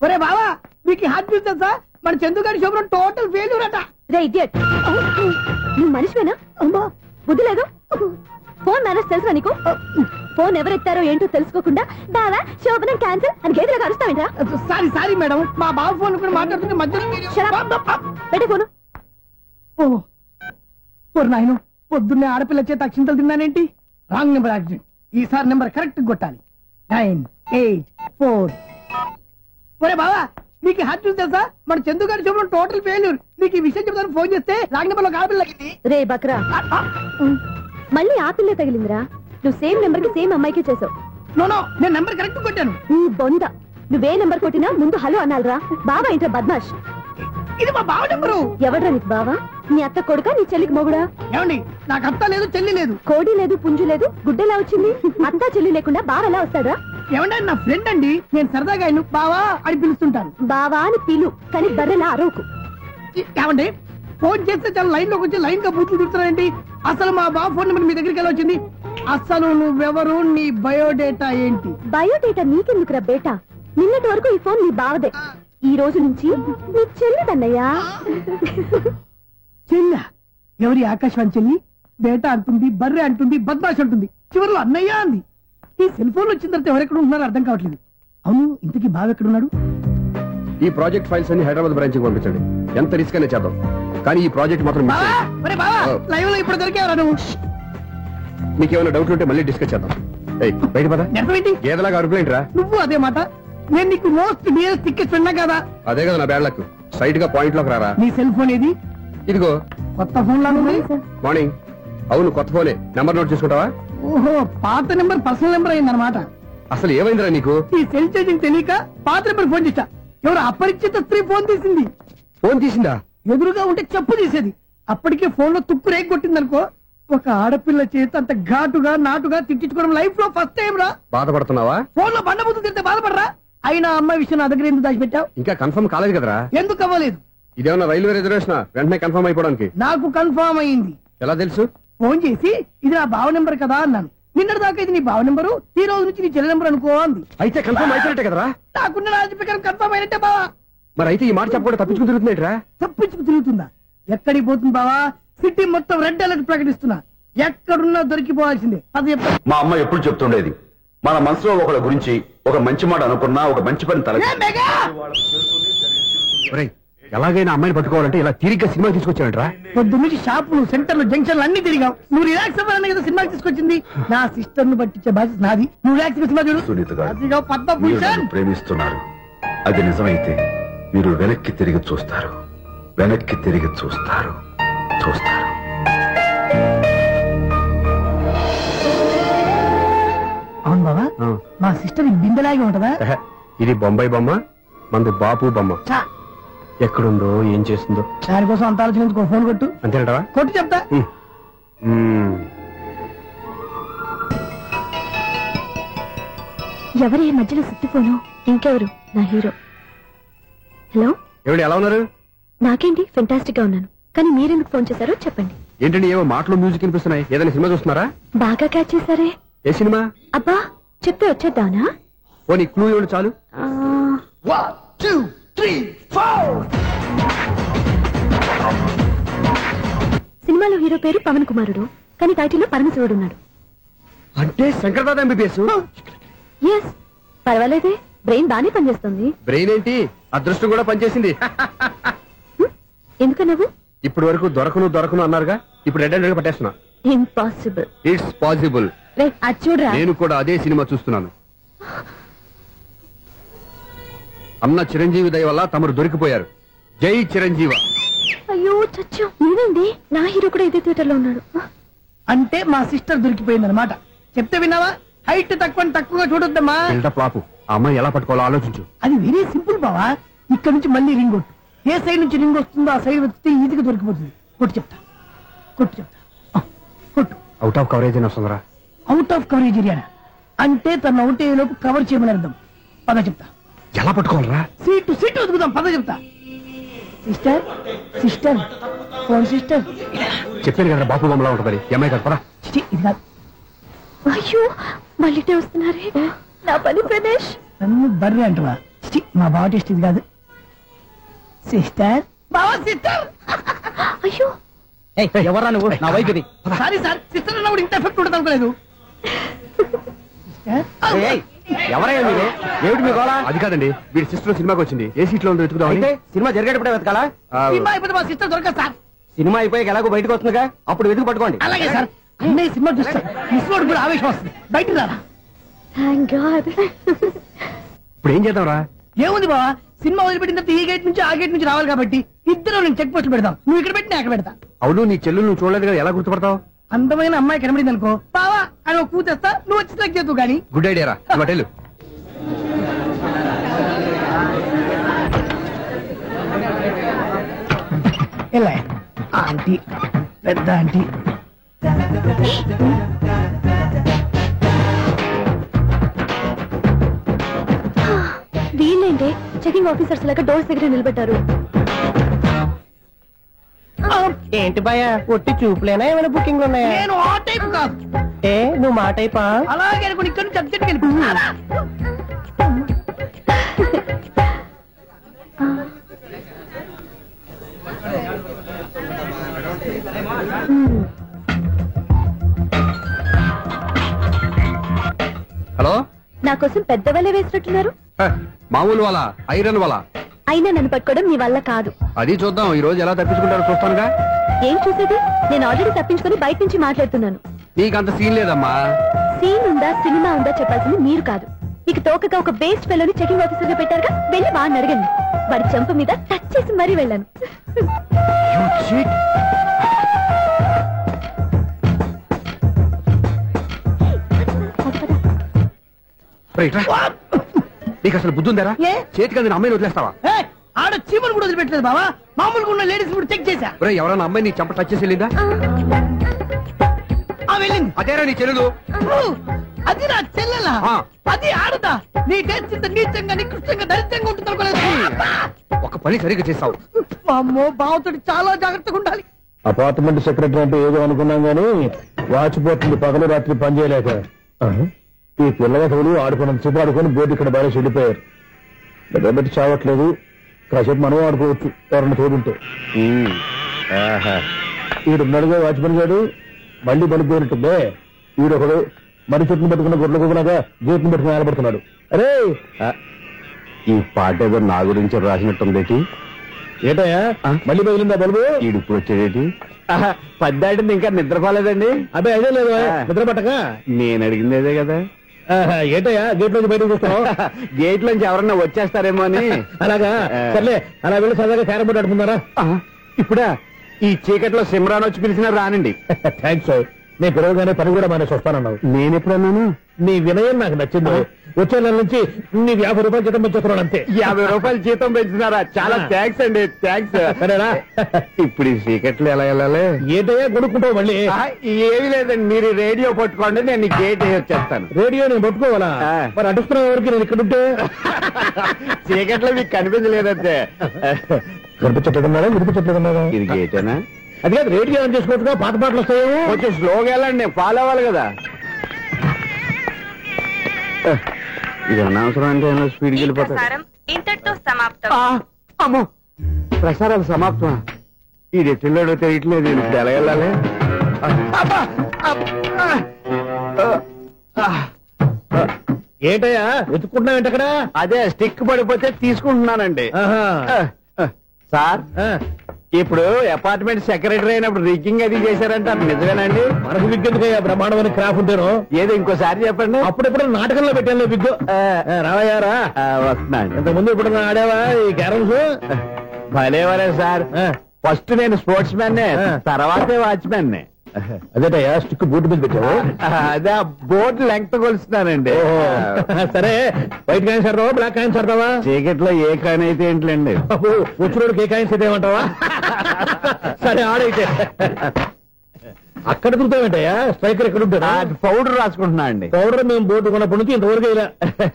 ఒరే బావా, మీకు హార్ట్ తెలుసా? మన చందుగారి శుభ్రం టోటల్ ఫెయిల్యూర్ అట. రే ఇడియట్, నువ్వు మనిషివేనా? అమ్మా బుద్ధి లేదు. ఫోన్ మేనేజ్ తెలుసా నీకు? ఫోన్ ఎవరెత్తారో ఏంటో తెలుసుకోకుండా దావా శోభనం క్యాన్సిల్ అని గేదెలకు అరుస్తావేంట్రా? సారీ మేడం, మా బావ ఫోన్ కూడా మాట్లాడుతుంటే మధ్యలో పెట్టే ఫోను. ఓ నాయను, పొద్దున్నే ఆడపిల్ల చేత అక్షింతలు తిన్నానేంటి? Wrong number accident. ఈసారి నెంబర్ కరెక్ట్ కొట్టాలి. 984. ఒరే బావా, నీకు హార్ట్ చూసి తెలుసా? మన చందుగారి శుభ్రం టోటల్ ఫెయిల్యూర్. నీకు ఈ విషయం చెప్తాను ఫోన్ చేస్తే రాంగ్ నెంబర్ లో ఆడపిల్ల తగ్గింది. రే బక్రా, మళ్ళీ ఆ పిల్లే తగిలిందిరా. నువ్వు సేమ్ నెంబర్ కి సేమ్ అమ్మాయికే చేసావు. నో, నేను నెంబర్ కరెక్ట్ కొట్టాను. నీ బొంద, నువ్వే నెంబర్ కొట్టినా ముందు హలో అనాలిరా. బావా ఏంట్రా బద్మాష్? ఇది మా బావ నెంబరు. ఎవడ్రా నీకు బావా? నీ అత్త కొడుకా, నీ చెల్లికి మొగుడా? ఏమండి, నాకు అత్త లేదు, చెల్లి లేదు. కోడి లేదు, పుంజు లేదు, గుడ్డెలా వచ్చింది? అత్త చెల్లి లేకుండా బావ ఎలా వస్తాడా? ఏమంటే నా ఫ్రెండ్ అండి, నేను సరదాగా ఆయన బావా అని పిలుస్తుంటాను. బావా అని పిలు, కానీ బర్రెలా అరవకు. ఏమండి, ఫోన్ చేస్తే చాలా లైన్ లోకి వచ్చి లైన్ గా బూతులు తిడుతున్నాయండి. అసలు మా బావ ఫోన్ నెంబర్ మీ దగ్గరికి ఎలా వచ్చింది? అసలు నువ్వెవరు, నీ బయోడేటా ఏంటి? బయోడేటా నీకెందుకురా బేటా? నిన్నటి వరకు ఈ ఫోన్ నీ బావదే, ఈ రోజు నుంచి నీ చెల్లిదన్నయ్యా. చెల్ల ఎవరి? ఆకాశవాణి చెల్లి. బేటా అంటుంది, బర్రె అంటుంది, బద్మాష్ అంటుంది, చివరిలో అన్నయ్య అంది. ఈ సెల్ ఫోన్ వచ్చిన తర్వాత ఎవరెక్కడ ఉంటున్నారో అర్థం కావట్లేదు. అవును, ఇంతకీ బావ ఎక్కడున్నాడు? ఈ ప్రాజెక్ట్ ఫైల్స్ అన్ని హైదరాబాద్ బ్రాంచ్ కి పంపించండి. ఎంత రిస్క్ అనే చేద్దాం, కానీ ఈ ప్రాజెక్ట్ మాత్రం మిస్ అయ్యింది. లైవ్ లో ఇప్పుడు దొరికేవరా నువ్వు? మీకేమైనా డౌట్ ఉంటే మళ్ళీ డిస్కస్ చేద్దాం. బయట పద. గేదలాగా అరుపులేంట్రా? నువ్వు అదే మాట. నేను నీకు మోస్ట్ డియరెస్ట్ టికెట్స్ విన్నా కదా. అదే కదా నా బ్యాడ్ లక్. స్ట్రైట్ గా పాయింట్ లోకి రారా. నీ సెల్ ఫోన్ ఏది? ఇదిగో. కొత్త ఫోన్ లాగా ఉంది. మార్నింగ్. అవును, కొత్త ఫోనే. నెంబర్ నోట్ చేసుకుంటావా? ఓహో, పాత నెంబర్ పర్సనల్ నెంబర్ అయిందన్నమాట. అసలు ఏమైందిరా నీకు? ఈ సెల్ చేంజింగ్ తెలియక పాత నెంబర్ ఫోన్ చేశా. ఎవరు అపరిచిత స్త్రీ ఫోన్ తీసింది. ఫోన్ తీసిందా? ఎదురుగా ఉంటే చెప్పు తీసేది. అప్పటికే ఫోన్ లో తుక్కు రేగి కొట్టిందనుకో. ఒక ఆడపిల్ల చేత అంత ఘాటుగా నాటుగా తిట్టించుకోవడం లైఫ్ లో ఫస్ట్ టైం రా. బాధపడుతున్నావా? ఫోన్ లో బండబుద్ధి తింటే బాధపడరా? అయినా అమ్మాయి విషయం నా దగ్గర ఎందుకు దాచిపెట్టావు? ఇంకా కన్ఫర్మ్ కాలేదు కదరా. ఎందుకు అవ్వలేదు? ఇదేమన్నా రైల్వే రిజర్వేషన్? వెంటనే కన్ఫర్మ్ అయిపోవడానికి. నాకు కన్ఫర్మ్ అయింది. ఎలా తెలుసు? ఫోన్ చేసి ఇది నా బావ నెంబర్ కదా అన్నాను. నిన్నటి దాకా ఇది నీ బావ నెంబరు, ఈ రోజు నుంచి నీ చెల్లి నెంబర్ అనుకో అంది. అయితే కన్ఫర్మ్ అయిపోయినట్టే కదరా? నాకున్న రాజు ప్రకారం కన్ఫర్మ్ అయినట్టే బావా. మరి అయితే ఈ మాట చెప్పకుండా తప్పించుకుని తిరుగుతున్నాయిట్రా? తప్పించుకు తిరుగుతుందా? ఎక్కడికి పోతుంది బావా? సిటీ మొత్తం రెడ్ అలర్ట్ ప్రకటిస్తున్నా. ఎక్కడున్నా దొరికిపోవాల్సిందే. అది మా అమ్మ ఎప్పుడు చెప్తుండేది, మన మనసులో ఒకళ్ళ గురించి ఒక మంచి మాట అనుకున్నా ఒక మంచి పని తల. ఎలాగైనా అమ్మాయిని పట్టుకోవాలంటే ఇలా తిరిగ్గా సినిమా తీసుకొచ్చాడంట్రా. పొద్దు నుంచి షాపులు, సెంటర్లు, జంక్షన్లు అన్ని తిరిగావు. నువ్వు రిలాక్స్ అవ్వాలని కదా సినిమాకి తీసుకొచ్చింది. నా సిస్టర్ ను పట్టించే బాధ్యత నాది. నువ్వు రిలాక్స్ సినిమా చూడు. సునీత గారు, అదిగో పద్మభూషణ్. మీరు ప్రేమిస్తున్నారు. అది నిజమైతే మీరు వెనక్కి తిరిగి చూస్తారు, వెనక్కి తిరిగి చూస్తారు, చూస్తారు. అవును బావా, మా సిస్టర్ బిందెలాగే ఉంటదా? ఇది బొంబాయి బొమ్మ, మంది బాపు బొమ్మ. ఎక్కడుందో ఏం చేస్తుందో దానికోసం అంత ఆలోచించుకో. ఫోన్ కొట్టు. అంతేనటవా? కొట్టు చెప్తా. ఎవరి మధ్యలో సుత్తిపోను? ఇంకెవరు? నా హీరో. హలో, ఎవరు ఎలా ఉన్నారు? నాకేంటి ఫెంటాస్టిక్ గా ఉన్నాను, కానీ మీరెందుకు ఫోన్ చేశారో చెప్పండి. ఏంటండి ఏవో మాటలు మ్యూజిక్ వినిపిస్తున్నాయి, ఏదైనా సినిమా చూస్తున్నారా? బాగా క్యాచ్ చేశారే. ఏ సినిమా? అబ్బా చెప్తే వచ్చేద్దానా? ఓ నీ క్లూ ఇవ్వండి చాలు. సినిమాలో హీరో పేరు పవన్ కుమారుడు, కానీ టైటిల్లో పరమశివుడు ఉన్నాడు. అంటే శంకర్దాద ఎంబీబీఎస్. ఎస్, పర్వాలేదే, బ్రెయిన్ బానే పనిచేస్తుంది. బ్రెయిన్ ఏంటి, అదృష్టం కూడా పనిచేసింది. ఎందుకన్నావు? ఇప్పటి వరకు దొరకను అన్నారుగా, ఇప్పుడు రెడ్ హ్యాండెడ్ గా పట్టేస్తున్నా. ఇంపాసిబుల్. It's possible. అది చూడరా. నేను కూడా అదే సినిమా చూస్తున్నాను. అన్న చిరంజీవి దయ వల్ల తమరు దొరికిపోయారు. జై చిరంజీవ. అయ్యో చచ్చా, నేనండి, నా హీరో కూడా ఇదే థియేటర్ లో ఉన్నాడు. అంటే మా సిస్టర్ దొరికిపోయింది అనమాట. చెప్తే విన్నావా? హైట్ తక్కువగా చూడొద్దమ్మా. పాపు, ఆ అమ్మాయి ఎలా పట్టుకోవాలో ఆలోచించు. అది వెరీ సింపుల్ బావా. ఇక్కడ నుంచి మళ్ళీ రింగ్ కొట్టు. ఏ సైడ్ నుంచి రింగ్ వస్తుందో ఆ సైడ్ వెతికితే ఈజీగా దొరికిపోతుంది. కొట్టు చెప్తా. కొట్టు. అవుట్ ఆఫ్ కవరేజ్ అని వస్తుందిరా. అవుట్ ఆఫ్ కవరేజ్ ఏరియా అంటే తను అవుట్ అయ్యే లోపు కవర్ చేయమని అర్థం. పద చెప్తా. ఎలా పట్టుకోవాలరా? సీటు వెతుకుదాం. పద చెప్తా. Sister phone sister. చెప్పాను కదా బాపు బొమ్మలా ఉంటుంది. అమ్మాయి కదా, పరా. ఇది కాదు. అయ్యో మళ్ళీ వస్తున్నారే నా పని ప్రదేశ్. నన్ను బర్రె అంటవా? మా బావ టెస్ట్ ఇది కాదు. సిస్టర్, బావా సిస్టర్. అయ్యో ఎవరా నువ్వు? నా వైపు ఇది. సారీ సార్, సిస్టర్ అన్నప్పుడు ఇంత ఎఫెక్ట్ ఉండదు అనుకోలేదు. ఎవరయ్యా మీరు? ఏమిటి మీ గోళ? అది కాదండి, వీడి సిస్టర్ సినిమాకి వచ్చింది. ఏ సీట్ లో ఉందో వెతుకుదాం. అయితే సినిమా జరిగేటప్పుడే వెతకాలా? సినిమా అయిపోతే మా సిస్టర్ దొరకదు సార్. సినిమా అయిపోయాక ఎలాగో బయటకు వస్తుందిగా, అప్పుడు వెతుకు పట్టుకోండి. అలాగే సార్. అన్నయ్య సినిమా చూస్తారు, మిస్వాడు కూడా ఆవేశం వస్తుంది. బయట రారా. Thank God. ఇప్పుడు ఏం చేద్దాంరా? ఏముంది బావా, సినిమా వదిలిపెట్టిన తర్వాత ఈ గేట్ నుంచి ఆ గేట్ నుంచి రావాలి కాబట్టి ఇద్దరు నేను చెక్ పోస్ట్ పెడతాం. నువ్వు ఇక్కడ పెట్టి నేను అక్కడ పెడతా. అవును, నీ చెల్లెలు నువ్వు చూడలేదు కదా, ఎలా గుర్తుపడతావు? అందమైన అమ్మాయి కనబడింది అనుకో, బావా అని ఒక పూ తెస్తా, నువ్వు వచ్చి సెలెక్ట్ చేద్దు కానీ. గుడ్ ఐడియా రా. హోటల్ ఎలా ఆంటీ, పెద్ద ఆంటీ. వీళ్ళేంటే చెకింగ్ ఆఫీసర్స్ లాగా డోర్స్ దగ్గర నిలబెట్టారు. ఏంటి భయ, ఒట్టి చూపులేనా ఏమైనా బుకింగ్ ఉన్నాయా? నేను ఆ టైప్ కాదు. ఏ నువ్వు మా టైపా? అలాగే అనుకుని ఇక్కడ నుంచి అర్జెంట్కి వెళ్ళిపోతున్నా. హలో, నా కోసం పెద్ద వలే వేసినట్టున్నారు. మామూలు వాళ్ళ ఐరన్ వాళ్ళ. అయినా నన్ను పట్టుకోవడం మీ వల్ల కాదు. అది చూద్దాం, ఈ రోజు ఎలా తప్పించుకుంటారో చూస్తానుగా. ఏం చూసేది? నేను ఆల్రెడీ తప్పించుకొని బయట నుంచి మాట్లాడుతున్నాను. నీకంత సీన్ లేదమ్మా. సీన్ ఉందా సినిమా ఉందా చెప్పాల్సింది మీరు కాదు. మీకు తోకగా ఒక బేస్ట్ ఫెలోని చెకింగ్ ఆఫీసర్ గా పెట్టారుగా, వెళ్ళి వాడిని అడగండి. వాడి చెంప మీద టచ్ చేసి మరీ వెళ్ళాను. నీకు అసలు బుద్ధి ఉందారా? చేతికి అందిన అమ్మాయిని వదిలేస్తావా? ఆడ చీమలు కూడా వదిలిపెట్టలేదు బావా. మామూలుగా ఉన్న లేడీస్ కూడా చెక్ చేశా. ఎవరైనా అమ్మాయి నీ చెంప టచ్ చేసి వెళ్ళిందా? వెళ్ళింది. అదేరా నీ చెల్లెలు? అది నా చెల్లెలా? అది ఆడదా? నీ టేస్ట్ ఇంత నీచంగా నికృష్టంగా దరిద్రంగా ఉంటుంది అనుకోలేదు. ఒక పని సరిగ్గా చేస్తావు. అమ్మో, బావతోటి చాలా జాగ్రత్తగా ఉండాలి. అపార్ట్మెంట్ సెక్రటరీ అంటే ఏదో అనుకున్నాం గానీ వాచిపోతుంది పగలు రాత్రి పని చేయలేక. ఈ పిల్లగతులు ఆడుకున్నంత సేపు ఆడుకొని బోర్డు ఇక్కడ బయట చెడిపోయారు. నిద్రబెట్టి చావట్లేదు. కాసేపు మనం ఆడుకోవచ్చు ఎవరన్నా తోడుంటే. ఈడున్నాడుగా వాచ్మెన్ గారు, మళ్ళీ పడిపోయినట్టుందే. ఈడొకడు మరి చెట్టును పట్టుకున్న గొడ్ల కుక్కలాగా గేట్ను పెట్టుకుని నిలబడుతున్నాడు. అరే, ఈ పాట ఏదో నా గురించి రాసినట్టుంది. ఏటయ్యా మళ్ళీ పగిలిందా బల్బు? ఈడు ఇప్పుడు వచ్చేదేటి? పద్దాటింది ఇంకా నిద్రపోలేదండి. అదే అదే లేదు నిద్ర పట్టక. నేను అడిగింది అదే కదా. ఏటయ్యా గేట్ నుంచి బయటకు చూస్తావు? గేట్ నుంచి ఎవరన్నా వచ్చేస్తారేమో అని. అలాగా, సర్లే అలా వెళ్ళి సరదాగా క్యారం బోర్డు ఆడుకున్నారా? ఇప్పుడా? ఈ చీకట్లో సిమ్రాన్ వచ్చి పిలిచినా రానండి. థ్యాంక్స్. నేను పిలవగానే పని కూడా మానేసి వస్తానన్నావు. నేను ఎప్పుడన్నాను? నీ వినయం నాకు నచ్చింది. వచ్చే నెల నుంచి నీకు 50 రూపాయలు జీతం పెంచుతున్నాడు అంతే. 50 రూపాయలు జీతం పెంచుతున్నారా? చాలా థ్యాంక్స్ అండి, థ్యాంక్స్. సరేనా? ఇప్పుడు ఈ చీకట్లు ఎలా వెళ్ళాలి? ఏంటయ్యా కొనుక్కుంటావు మళ్ళీ? ఏమీ లేదండి, మీరు రేడియో పట్టుకోండి, నేను గేట్ వచ్చేస్తాను. రేడియో నేను పట్టుకోవాలా? మరి అడుస్తున్న వరకు నేను ఇక్కడ ఉంటే చీకట్లో మీకు కనిపించలేదంటే. కనిపించట్లేదన్నారా? వినిపించట్లేదన్నారా? ఇది గేటేనా? అది కాదు, రేడియో ఆన్ చేసుకోవచ్చుగా, పాత పాటలు వస్తాయేమో. కొంచెం స్లోగా వెళ్ళండి, నేను ఫాలో అవ్వాలి కదా. ఇది అనవసరం అంటే స్పీడ్కి వెళ్ళిపోతాడు. ఇంతటితో సమాప్తం. అమ్మో, ప్రసారాలు సమాప్తం. ఈ రెట్టిల్లోడో తెలియట్లేదు, నేను ఇప్పుడు ఎలా వెళ్ళాలి? ఏంటయ్యా వెతుక్కుంటున్నావు అక్కడ? అదే స్టిక్ పడిపోతే తీసుకుంటున్నానండి. సార్, ఇప్పుడు అపార్ట్మెంట్ సెక్రటరీ అయినప్పుడు రిగ్గింగ్ అది చేశారంటే అది నిజమేనండి? మనకు విగ్గెందుకయ్యా, బ్రహ్మాండమైన క్రాఫ్ ఉంటాను. ఏదో ఇంకోసారి చెప్పండి. అప్పుడెప్పుడు నాటకంలో పెట్టాను విగ్గు. రావయ్యారా? వస్తున్నాను. ఇంతకుముందు ఇప్పుడు ఆడావా ఈ క్యారమ్స్? భలేవరే సార్, ఫస్ట్ నేను స్పోర్ట్స్ మ్యాన్, తర్వాతే వాచ్మెన్. అదేటయ్యా స్టిక్ బోర్డు మీద పెట్టావు? అదే బోర్డు లెంగ్త్ కొలుస్తున్నానండి. సరే, వైట్ కాయిన్స్ ఆడతావా, బ్లాక్ కాయిన్స్ ఆడతావా? చీకట్ లో ఏ కాయిన్ అయితే ఏంటండి, వచ్చినోడికి ఏ కాయిన్స్ అయితే ఏమంటావా? సరే ఆడైతే. అక్కడ దొరుకుతావేంటయ్యా? స్ట్రైకర్ ఎక్కడ ఉంటారా? పౌడర్ రాసుకుంటున్నా అండి. పౌడర్ మేము బోర్డు కొన్నప్పటి నుంచి ఇంతవరకు ఇలా.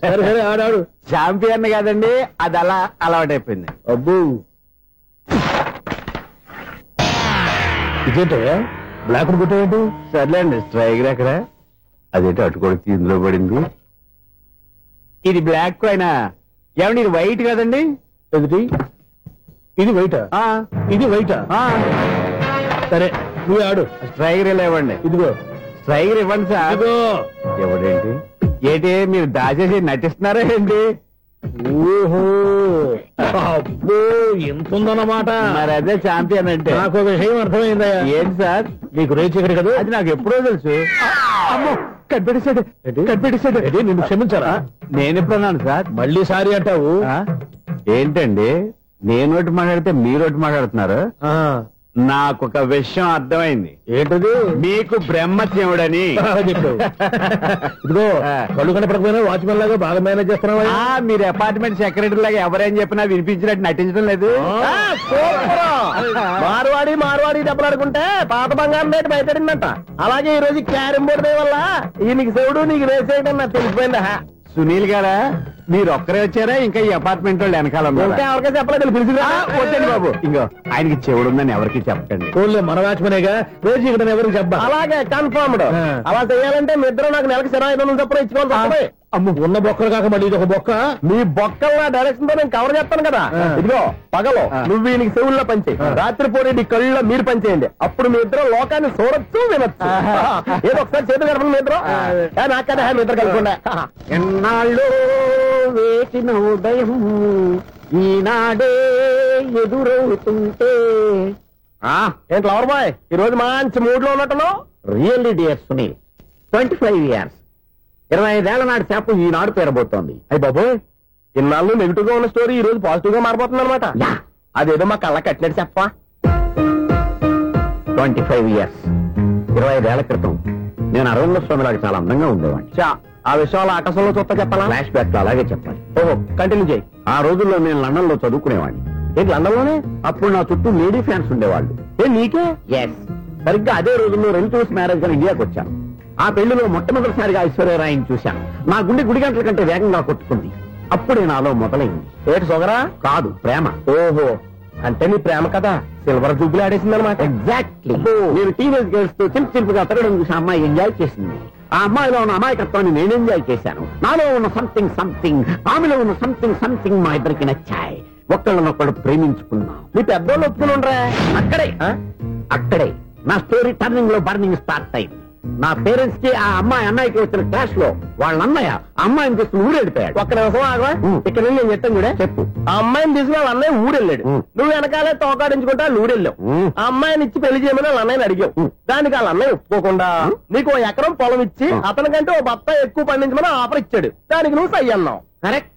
సరే సరే ఆడాడు. ఛాంపియన్ కాదండి, అది అలా అలవాటైపోయింది. అబ్బు, ఇదేంటయ్యా బ్లాక్ కొట్టావేంటి? సర్లేండి, స్ట్రైకర్ ఎక్కడ? అదేంటి అటుకొడితే ఇందులో పడింది. ఇది బ్లాక్ కాయినా? ఏమండి ఇది వైట్ కదండి? ఎదుటి ఇది వైటా? ఇది వైటా? సరే నువ్వు ఆడు. స్ట్రైకర్ ఇలా ఇవ్వండి. ఇదిగో స్ట్రైకర్ ఇవ్వండి సార్. ఇదిగో. ఎవడేంటి ఏంటి మీరు దాచేసి నటిస్తున్నారా ఏంటి? ఓహో, అబ్బో ఎంత ఉందన్నమాట. మరి అదే ఛాంపియన్ అంటే. నాకు ఒక విషయం అర్థమైందయ్యా. ఏంటి సార్? నీకు రేచి ఇక్కడ కదా? అది నాకు ఎప్పుడో తెలుసు. అమ్మో, కనిపెట్టేశాడు, కనిపెట్టేశాడు. నిన్ను క్షమించారా? నేను ఎప్పుడన్నాను సార్? మళ్ళీ సారీ అంటావు? ఏంటండి, నేనోటి మాట్లాడితే మీరోటి మాట్లాడుతున్నారు? నాకొక విషయం అర్థమైంది. ఏంటది? మీకు బ్రహ్మత్యముడని చెప్పావు. ఇదిగో, కళ్ళు కనపడకపోయినా వాచ్మెన్ లాగా బాగా మేనేజ్ చేస్తున్నావా? మీరు అపార్ట్మెంట్ సెక్రటరీ లాగా ఎవరేం చెప్పినా వినిపించినట్టు నటించడం లేదు. మార్వాడి దెబ్బలాడుకుంటే పాత బంగారం రేటు బయటడిందంట. అలాగే ఈ రోజు క్యారం బోర్డు వల్ల ఈయనకి శివుడు నీకు రేసేయడం నాకు తెలిసిపోయిందా? సునీల్ గారా, మీరు ఒక్కరే వచ్చారా? ఇంకా ఈ అపార్ట్మెంట్ వాళ్ళు వెనకాల ఇంకా ఎవరికీ చెప్పలేదు, పిలిచిరా. వద్దండి బాబు, ఇంకో ఆయనకి చెవుడుందని ఎవరికి చెప్పండి. మన వాచ్మనేగా, రోజు ఇక్కడ ఎవరికి చెప్పా. అలాగే కన్ఫర్మ్డ్. అలా చేయాలంటే మీ ఇద్దరు నాకు నెలకు 500 చొప్పున ఇచ్చుకోవాలి. అమ్మ, ఉన్న బొక్కలు కాక మళ్ళీ ఇది ఒక బొక్క. మీ బొక్కల డైరెక్షన్ తో నేను కవర్ చేస్తాను కదా. ఇదిగో, పగలో నువ్వు ఈయనకి చెవుల్లో పంచే, రాత్రి పూట నీ కళ్ళలో మీరు పనిచేయండి. అప్పుడు మీ ఇద్దరు లోకాన్ని చూడొచ్చు, వినొచ్చు. ఏదో ఒకసారి చేతులు కలపండి మీ ఇద్దరు. నాకదే మీ ఇద్దరు కలపకుండా. ఎన్నాళ్ళు వేసిన ఉదయం ఈనాడే ఎదురవుతుంటే. ఏంటి లవర్ బాయ్, ఈ రోజు మంచి మూడ్ లో ఉన్నట్టున్నావు? రియల్లీ డియర్ సునీల్, 25 years 25 ఏళ్ల నాటి చేప ఈనాడు పేరబోతోంది. అయ్యి బాబోయ్, ఇన్నాళ్ళు నెగిటివ్ గా ఉన్న స్టోరీ ఈ రోజు పాజిటివ్ గా మారిపోతుంది అనమాట. అదేదో మా కళ్ళ కట్టినట్టు చెప్పా. 25 years 25 ఏళ్ల క్రితం నేను అరవింద స్వామిలాగా చాలా అందంగా ఉండేవాడిని. ఆ విషయాలు ఆకాశంలో చూస్తా చెప్పాలా? ఫ్లాష్ బ్యాక్ లో అలాగే చెప్పాలి. ఓహో, కంటిన్యూ చేయి. ఆ రోజుల్లో నేను లండన్ లో చదువుకునేవాడిని. ఏంటి లండన్ లోనే? అప్పుడు నా చుట్టూ లేడీ ఫ్యాన్స్ ఉండేవాళ్ళు. నీకే? ఎస్, సరిగ్గా అదే రోజుల్లో రిలేటివ్స్ మ్యారేజ్ గా ఇండియాకి వచ్చాను. ఆ పెళ్లిలో మొట్టమొదటిసారిగా ఐశ్వర్యరాయని చూశాను. నా గుండె గుడి గంటల కంటే వేగంగా కొట్టుకుంది. అప్పుడే నాలో మొదలైంది. ఏటి సొగరా? కాదు, ప్రేమ. ఓహో, అంటే నీ ప్రేమ కదా సిల్వర్ జూబ్లీ ఆడేసింది అనమాట. ఎగ్జాక్ట్లీ. నేను టీనేజ్ గర్ల్స్ తో చిలుపుగా తిరగడం చూసి అమ్మాయి ఎంజాయ్ చేసింది. ఆ అమ్మాయిలో ఉన్న అమాయకత్వాన్ని నేను ఎంజాయ్ చేశాను. నాలో ఉన్న సంథింగ్, ఆమెలో ఉన్న సంథింగ్ మా ఇద్దరికి నచ్చాయి. ఒక్కళ్ళనొక్కడు ప్రేమించుకున్నాం. నీ పెద్దోళ్ళు ఒప్పుకుని ఉండరా? అక్కడే నా స్టోరీ టర్నింగ్ లో బర్నింగ్ స్టార్ట్ అయింది. నా పేరెంట్స్ కి ఆ అమ్మాయి అన్నయ్యకి వచ్చిన క్లాష్ లో వాళ్ళ అన్నయ్య అమ్మాయిని తీసుకుని ఊరెళ్ళిపోయాడు. ఒక్క నిమిషం ఆగవా? ఇక్కడ నేను చెప్తాను కూడా. చెప్పు. ఆ అమ్మాయిని తీసుకుని వాళ్ళ అన్నయ్య ఊరెళ్ళాడు. నువ్వు వెనకాలే తోకాడించుకుంటా ఊరెళ్ళావు. ఆ అమ్మాయిని ఇచ్చి పెళ్లి చేయమని వాళ్ళ అన్నయ్యని అడిగావు. దానికి వాళ్ళ అన్నయ్య ఒప్పుకోకుండా నీకు 1 ఎకరం పొలం ఇచ్చి అతనికంటే ఓ బత్త ఎక్కువ పండించమని ఆఫర్ ఇచ్చాడు. దానికి నువ్వు సై అన్నావు. కరెక్ట్,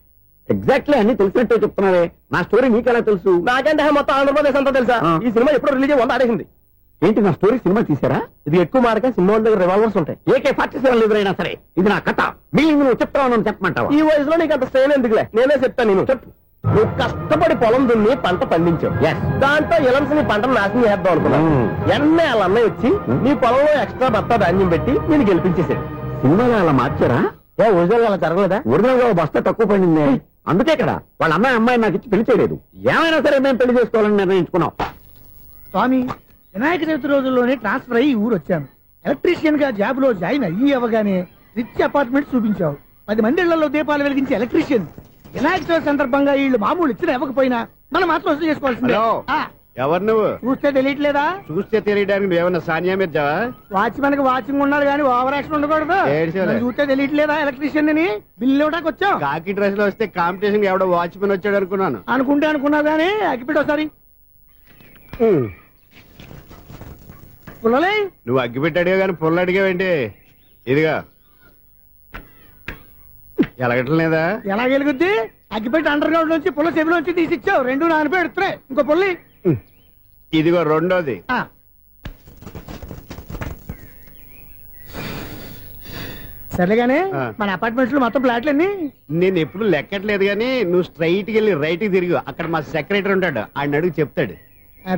ఎగ్జాక్ట్లీ అన్ని తెలిసినట్టే చెప్తున్నావే. నా స్టోరీ నీకెలా తెలుసు? నాకంటే మొత్తం ఆంధ్రప్రదేశ్ అంతా తెలుసా? ఈ సినిమా ఎప్పుడు రిలీజ్ 100 ఆడేసింది. ఏంటి నా స్టోరీ సినిమా తీసారా? ఇది ఎక్కువ మాడక సినిమా వాళ్ళ దగ్గర రివాల్వర్స్ ఉంటాయి. AK-47 ఎదురైనా సరే ఇది నా కథ. మిగిలింది నువ్వు చెప్తావు చెప్పమంటావా? ఈ వయసులో నీకు అంత స్ట్రెయిన్ ఎందుకులే, నేనే చెప్తాను. నేను చెప్పు. నువ్వు కష్టపడి పొలం దున్ని పంట పండించావు. దాంతో ఇలమ్స్ నీ పంటను నాశనం చేద్దాం అనుకున్నావు. ఎన్నే వాళ్ళ అన్నయ్య వచ్చి నీ పొలంలో ఎక్స్ట్రా బస్తా ధాన్యం పెట్టి నేను గెలిపించేసాడు. సినిమాలో అలా మార్చారా? ఒరిజినల్ అలా జరగలేదా? ఒరిజినల్ గా బస్తా తక్కువ పడింది. అందుకే కదా వాళ్ళ అమ్మాయి నాకు ఇచ్చి పెళ్లి చేయలేదు. ఏమైనా సరే మేము పెళ్లి చేసుకోవాలని నిర్ణయించుకున్నాం. స్వామి, వినాయక చవితి రోజుల్లోనే ట్రాన్స్ఫర్ అయ్యి ఊరు వచ్చాను. ఎలక్ట్రీషియన్ గా జాబ్ లో జాయిన్ అయ్యి అవగానే రిచ్ అపార్ట్మెంట్ చూపించావు. 10 మంది ఇళ్లలో దీపాలు వెలిగించే ఎలక్ట్రీషియన్. వినాయక చవితి సందర్భంగా వీళ్ళు మామూలు ఇచ్చినా ఇవ్వకపోయినా మనం మాత్రం వసూలు చేసుకోవాల్సిందే. ఎవరు నువ్వు? చూస్తే తెలియట్లేదా? చూస్తే తెలియడానికి నువ్వేమన్నా సానియా మీర్జావా? వాచ్మెన్ కి వాచింగ్ ఉండాలి కానీ ఓవర్ యాక్షన్ ఉండకూడదు. నన్ను చూస్తే తెలియట్లేదా ఎలక్ట్రీషియన్ అని? బిల్లు ఇవ్వడానికి వచ్చావు. కాకి డ్రెస్ లో వస్తే కాంపిటీషన్ ఎవడో వాచ్మెన్ వచ్చాడు అనుకున్నాను. అనుకున్నావు కానీ అగ్గిపెట్టి ఒకసారి పుల్లలే. నువ్వు అగ్గిపెట్టి అడిగా కానీ పుల్ల అడిగావేంటి? ఇదిగా ఎలగట్లేదా? ఎలా వెలుగుద్ది? అగ్గిపెట్టి అండర్ గ్రౌండ్ నుంచి పుల్ల చెవిలోంచి తీసిచ్చావు. 2 నానిపోయి ఎడుతున్నాయి. ఇంకో పుల్లి ఇదిగో రెండోది. సరేగానే మన అపార్ట్మెంట్స్ లో మొత్తం ఫ్లాట్లు అన్ని నేను ఎప్పుడు లెక్కట్లేదు గానీ నువ్వు స్ట్రైట్ కి వెళ్ళి రైట్ కి తిరిగి అక్కడ మా సెక్రటరీ ఉంటాడు, ఆయన అడుగు చెప్తాడు.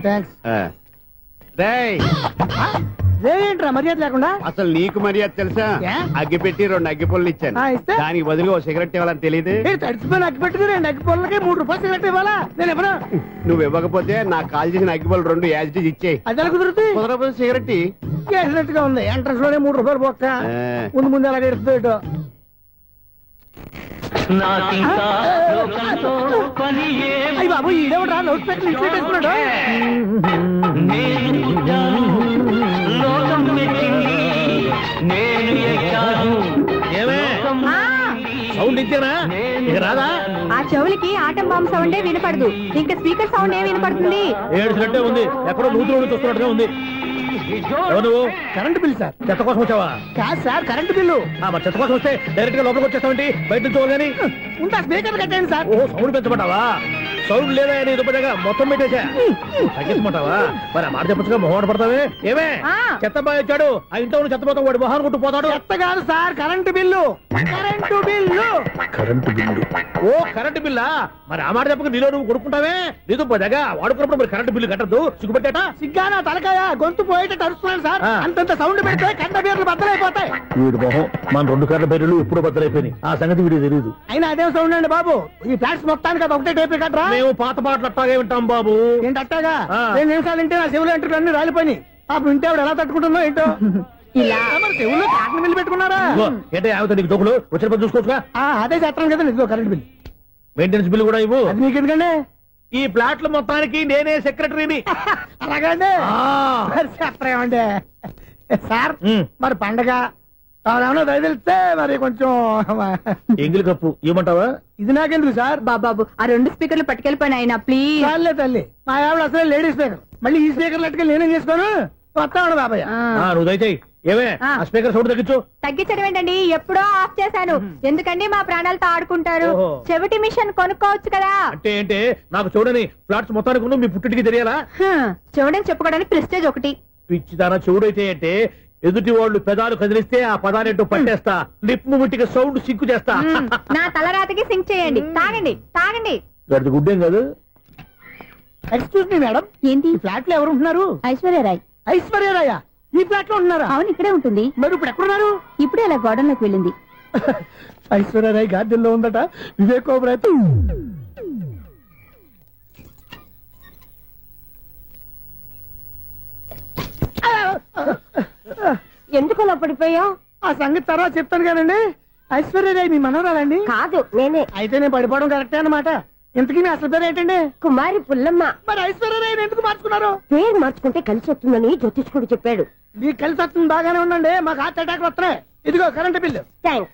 థ్యాంక్స్. ఏంట్రా మర్యాద లేకుండా? అసలు నీకు మర్యాద తెలుసా? అగ్గి పెట్టి 2 అగ్గి పుల్లలు ఇచ్చాను. దానికి బదులుగా ఓ సిగరెట్ ఇవ్వాలని తెలియదు. తడిచిపోయిన అగ్గి పెట్టి 2 అగ్గి పుల్లలకి 3 రూపాయలు సిగరెట్ ఇవ్వాలా? నేను ఎవరు? నువ్వు ఇవ్వకపోతే నాకు కాల్ చేసిన అగ్గి పుల్లలు 2 యాజిటీస్ ఇచ్చేయి. అది ఎలా కుదురుతుంది? కుదరకపోతే సిగరెట్ చేసినట్టుగా ఉంది. ఎంట్రన్స్ లోనే 3 రూపాయలు పోక్క. ముందు అలాగే ఎడుతుంది. అయ్యి బాబు, ఈడేవడా లౌడ్ స్పీకర్ ఇన్స్టేట్ చేసుకున్నాడు? సౌండ్ ఇచ్చారా? ఇక రాదా? ఆ చెవులకి ఆటం బాంబు సౌండే వినపడదు, ఇంకా స్పీకర్ సౌండ్ ఏ వినపడుతుంది? ఏడ్చినట్టే ఉంది. ఎక్కడో నూతులు చూస్తున్నట్టుగా ఉంది. నువ్వు కరెంట్ బిల్ సార్? చెత్త కోసం వచ్చావా? కాదు సార్, కరెంట్ బిల్లు. మరి చెత్త కోసం వస్తే డైరెక్ట్ గా లోపలికి వచ్చేస్తామండి. బయట నుంచి కానీ ఉంటా. స్పీకర్ కట్టండి సార్. ఓ సౌండ్ పెంచమంటావా? సౌండ్ లేదా నీ దుబ్బగా మొత్తం పెట్టేసా. తగ్గించమంటావా? మరి ఆ మాట చెప్పచ్చుగా మొహం పడతావే. ఏమే చెత్త బాయ్ వచ్చాడు, ఆ ఇంట్లో చెత్త పోతాం, వాడు మొహాన్ని కొట్టు పోతాడు. చెత్త కాదు sir, current bill. Current bill. Current bill. ఓ కరెంటు బిల్లా? మరి ఆ మాట చెప్పక నీలో నువ్వు కొడుకుంటావే. నీతో పోదాగా వాడుకున్నప్పుడు మరి కరెంటు బిల్లు కట్టద్దు. సిగ్గుపెట్టేట? సిగ్గానా తలకాయ? గొంతు పోయేటట్టు అరుస్తున్నాను సార్. అంతంత సౌండ్ పెడితే కంట బీర్లు బద్దలైపోతాయి. వీడు మొహం మన 2 కర్ర బీర్లు ఎప్పుడు బద్దలైపోయినాయి. ఆ సంగతి వీడికి తెలియదు. అయినా అదే సౌండ్ అండి బాబు. ఈ ఫ్లాట్స్ మొత్తానికి అది ఒకటే టేప్ కట్టరా? మేము పాత పాటలు అట్టాగే వింటాం బాబు. ఏంటి అట్టాగా? 2 నిమిషాలు వింటే నా చెవులు ఎంటర్ అన్ని రాలిపోయినాయి. పాప వింటే ఆవిడ ఎలా తట్టుకుంటుందో ఏంటో. ఇలా మరి చెవుల్లో కాటన్ బిల్లు పెట్టుకున్నారా? ఏంటో యావత నీకు దొక్కులు వచ్చిన పని చూసుకోవచ్చుగా. అదే చేస్తాను కదా. ఇదిగో కరెంట్ బిల్, మెయింటెనెన్స్ బిల్లు కూడా ఇవ్వు. అది మీకు ఎందుకండి? ఈ ఫ్లాట్ల మొత్తానికి నేనే సెక్రటరీని. అలాగండి. చెప్పరేమండి సార్? మరి పండగ ఏమన్నా దయదలిస్తే మరి కొంచెం ఎంగిలి కప్పు ఇవ్వమంటావా? ఇది నాకెందుకు సార్? బాబాబు, ఆ 2 స్పీకర్లు పట్టుకెళ్ళిపోయినా ప్లీజ్. చాలే తల్లి, మా ఆవిడ అసలే లేడీ స్పీకర్. మళ్ళీ ఈ స్పీకర్ లెట్టుకెళ్ళి నేనేం చేసుకోను? వస్తాడు బాబాయ్. నువ్వు దయచేయి. ఏమే ఆ స్పీకర్ సౌండ్ తగ్గించు. తగ్గించడం ఏంటండి? ఎప్పుడో ఆఫ్ చేశాను. ఎందుకండి మా ప్రాణాలతో ఆడుకుంటారు? చెవిటి మిషన్ కొనుక్కోవచ్చు కదా. అంటే ఏంటే నాకు చూడని ఫ్లాట్స్ మొత్తానికి మీ పుట్టింటికి తెలియాలా? చూడని చెప్పుకోవడానికి ప్రెస్టేజ్ ఒకటి. పిచ్చిదానా చూడైతే అంటే ఎదుటి వాళ్ళు పెదాలు కదిలిస్తే ఆ పదాలేంటో పట్టేస్తా. లిప్ ముట్టికి సౌండ్ సింకు చేస్తా. నా తలరాతకి సింక్ చేయండి. తాగండి తాగండి. గడిది గుడ్డేం కాదు. ఎక్స్క్యూజ్ మీ మేడం, ఏంటి? ఫ్లాట్ లో ఎవరు ఉంటున్నారు? ఐశ్వర్యరాయ్. ఐశ్వర్యరాయ ఈ ఫ్లాట్ లో ఉంటున్నారా? అవును, ఇక్కడే ఉంటుంది. మరి ఇప్పుడు ఎక్కడున్నారు? ఇప్పుడే అలా గోడంలోకి వెళ్ళింది. ఐశ్వర్యరాయ్ గార్డెన్ లో ఉందట. వివేక్ ఓబరాయ్ ఎందుకు అలా పడిపోయావు? ఆ సంగతి తర్వాత చెప్తాను కానండి. ఐశ్వర్యరాయ్ మీ మనవరాలండి? కాదు, నేనే. అయితే నేను పడిపోవడం కరెక్టే అన్నమాట. ఇంతకీ మీ అసలు పేరు ఏంటండి? కుమారి పుల్లమ్మ. మరి ఐశ్వర్యరాయ్ ఎందుకు మార్చుకున్నారు? పేరు మార్చుకుంటే కలిసి వస్తుందని జ్యోతిష్కుడు చెప్పాడు. మీకు కలిసి వస్తుంది, బాగానే ఉండండి. మాకు హార్ట్ అటాక్ వస్తున్నాయి. ఇదిగో కరెంట్ బిల్లు. థ్యాంక్స్.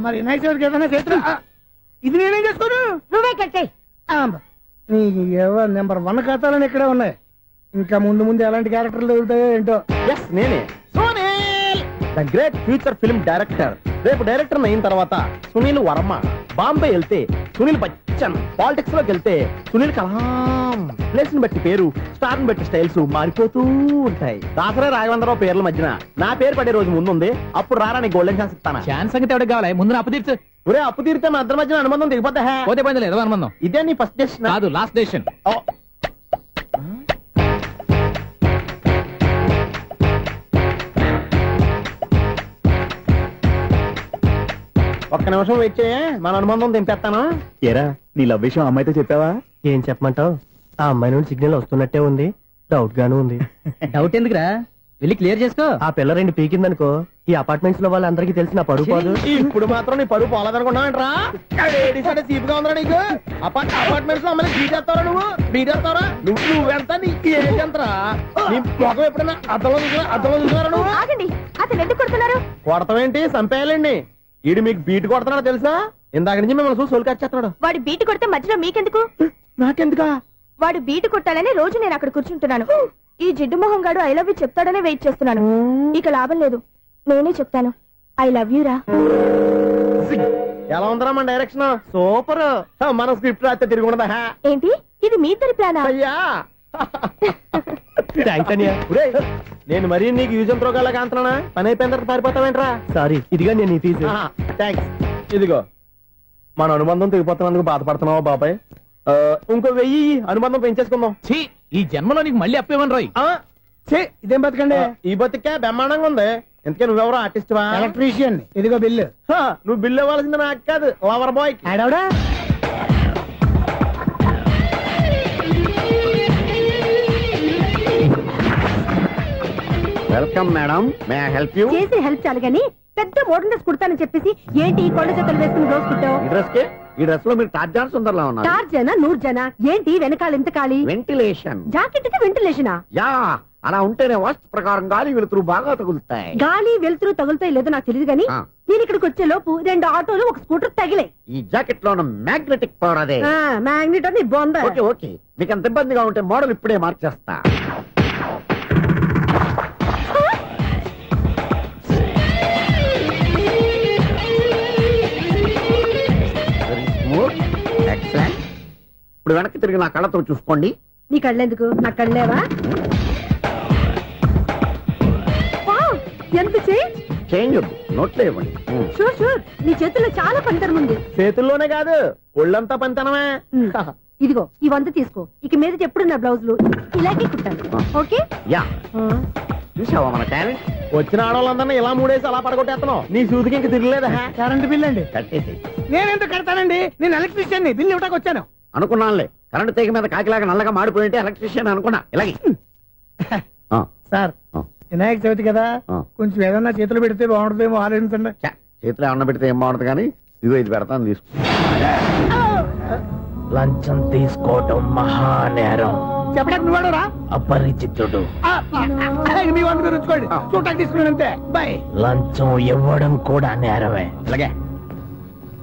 మరి నైట్ ఏదైనా చేతులు ఇది నేనేం చేసుకోను? నువ్వే కట్టే. నెంబర్ 1 ఖాతాలని ఇక్కడే ఉన్నాయి. ఇంకా ముందు ముందు ఎలాంటి క్యారెక్టర్లు దొరుకుతాయో ఏంటో. నేనే the great future film director. రేపు డైరెక్టర్ అయిన తర్వాత సునీల్ వర్మ బాంబే వెళ్తే సునీల్ బచ్చన్. పాలిటిక్స్ లోకి వెళ్తే సునీల్ కలాం. ప్లేస్ ని బట్టి పేరు, స్టార్ ని బట్టి స్టైల్స్ మారిపోతూ ఉంటాయి. దాసరే రాఘవేంద్రరావు పేర్ల మధ్యన నా పేరు పడే రోజు ముందుంది. అప్పుడు రారా నీ గోల్డెన్ ఛాన్స్ ఇస్తానా? ఛాన్స్ సంగతి ఎవరికి కావాలి, ముందు అప్పు తీర్చు. ఒరే అప్పు తీరితే మా ఇద్దరి మధ్యన అనుబంధం దిగిపోతా. పోతే పోయింది లేదు అనుబంధం. ఇదే నీ ఫస్ట్ డెస్టినేషన్ కాదు, లాస్ట్ డెసిషన్. ఒక్క నిమిషం వెయిట్ చేయ, మన అనుబంధం దింపేస్తాను. ఏరా నీ లవ్ విషయం అమ్మాయితో చెప్పావా? ఏం చెప్పమంటావు? ఆ అమ్మాయి నుండి సిగ్నల్ వస్తున్నట్టే ఉంది, డౌట్ గాను ఉంది. డౌట్ ఎందుకురా, వెళ్ళి క్లియర్ చేసుకో. ఆ పిల్ల రెండు పీకిందనుకో, ఈ అపార్ట్మెంట్స్ లో వాళ్ళందరికీ తెలిసిన పరుగు పోదు. ఇప్పుడు మాత్రం నీ పరువు పోలేదనుకున్నావంటరా? సీపుగా ఉందా నీకు? అపార్ట్మెంట్స్ లో అమ్మని బీటేస్తావరా? బీటేస్తావరా? నువ్వెంత నీ ఏజ్ ఎంతరా? నీ మొఖం ఎప్పుడైనా అద్దంలో చూసారా నువ్వు? ఆగండి, అతను ఎందుకు కొడుతున్నారు? కొడతావేంటి? చంపేయాలండి. ఈడు మీకు బీట్ కొడుతున్నాడు తెలుసా? ఇందాక నుంచి మిమ్మల్ని చూసి సోల్కొచ్చేస్తున్నాడు. వాడు బీటు కొడితే మధ్యలో మీకెందుకు? నాకెందుకా? వాడు బీటు కొట్టాలని రోజు నేను అక్కడ కూర్చుంటున్నాను. ఈ జిడ్డు మొహం గాడు ఐ లవ్ యూ చెప్తాడనే వెయిట్ చేస్తున్నాను. ఇక లాభం లేదు, నేనే చెప్తాను ఐ లవ్ యూ రా. ఎలా ఉందరా మన డైరెక్షన్? సూపర్. మన స్క్రిప్ట్ రాస్తే తిరిగి ఉండదా? ఏంటి ఇది మీ ఇద్దరి ప్లానా? అయ్యా నేను మరీ నీకు యూజ్ అండ్ త్రోగాలా కాంతనా? పని అయిపోయిన తర్వాత పారిపోతావేంట్రా? సారీ, ఇదిగా నేను ఈ ఫీజు. థ్యాంక్స్. ఇదిగో మన అనుబంధం తెగిపోతున్నందుకు బాధపడుతున్నావా బాబాయ్? ఇంకో 1000 అనుబంధం పెంచేసుకుందాం. ఈ జన్మలో నీకు మళ్ళీ అప్పేమని రాయి. ఇదేం బతకండి? ఈ బతికే బ్రహ్మాండంగా ఉంది. ఎందుకే నువ్వెవరో ఆర్టిస్ట్ వా? ఎలక్ట్రీషియన్. ఇదిగో బిల్లు. నువ్వు బిల్లు ఇవ్వాల్సింది నాకు కాదు, లవర్ బాయ్. ఆడవడా? Welcome madam, may I help you? చేసి హెల్ప్ చాలు గానీ పెద్ద మోడల్ డ్రెస్ కుడతానని చెప్పేసి ఏంటి ఈ కొండ జతలు వేసుకుని రోజు కుట్టావు? ఈ డ్రెస్ లో మీరు టార్జాన్ సుందర్లా ఉన్నారు. 4 జన 100 జన ఏంటి వెనకాల ఎంత ఖాళీ? వెంటిలేషన్. జాకెట్ కి వెంటిలేషనా? యా, అలా ఉంటేనే వాస్తు ప్రకారం గాలి వెలుతురు బాగా తగులుతాయి. గాలి వెలుతురు తగులుతాయి లేదో నాకు తెలియదు గానీ నేను ఇక్కడికి వచ్చే లోపు 2 ఆటోలు ఒక స్కూటర్ తగిలాయి. ఈ జాకెట్ లో ఉన్న మ్యాగ్నెటిక్ పవర్ అదే. మ్యాగ్నెట్ అని బొంద. ఓకే ఓకే, మీకు అంత ఇబ్బందిగా ఉంటే మోడల్ ఇప్పుడే మార్చేస్తా. ఎక్సలెంట్. ఇప్పుడు వెనక్కి తిరిగి నా కళ్ళతో చూసుకోండి. నీ కళ్ళెందుకు? నా కళ్ళేవా? ఎంత చేంజ్ వద్దు, నోట్లో ఇవ్వండి. షూర్ షూర్, నీ చేతుల్లో చాలా పనితనం ఉంది. చేతుల్లోనే కాదు ఒళ్ళంతా పనితనమే. ఇదిగో ఈ 100 తీసుకో. ఇక మీద ఎప్పుడు నా బ్లౌజులు ఇలాగే కుట్టాను. ఓకే? యా, చూసావా మన టాలెంట్? వచ్చిన ఆడవాళ్ళందరినీ ఇలా మూడేసి అలా పడగొట్టేస్తున్నావు. నీ సూదికి ఇంక తిరగలేదా? కరెంట్ బిల్ అండి. కట్టేసి. నేనెందుకు కడతానండి? నేను ఎలక్ట్రీషియన్ ని, బిల్ ఇవ్వడానికి వచ్చాను. అనుకున్నానులే, కరెంట్ తీగ మీద కాకిలాగా నల్లగా మాడిపోయింటే ఎలక్ట్రీషియన్ అనుకున్నా. ఇలాగే సార్, వినాయక చవితి కదా, కొంచెం ఏదన్నా చేతులు పెడితే బాగుంటుందేమో ఆలోచించండి. చేతిలో ఏమన్నా పెడితే ఏం బాగుంటుంది కానీ ఇదిగో ఇది పెడతాను, తీసుకో. లంచం తీసుకోవటం మహానేరం. చెప్పడానికి నువ్వాడరా? అపరిచితుడు. మీ వంట మీరు ఉంచుకోండి, చూడటానికి తీసుకున్నాను అంతే. బాయ్. లంచం ఇవ్వడం కూడా నేరమే. ఇలాగే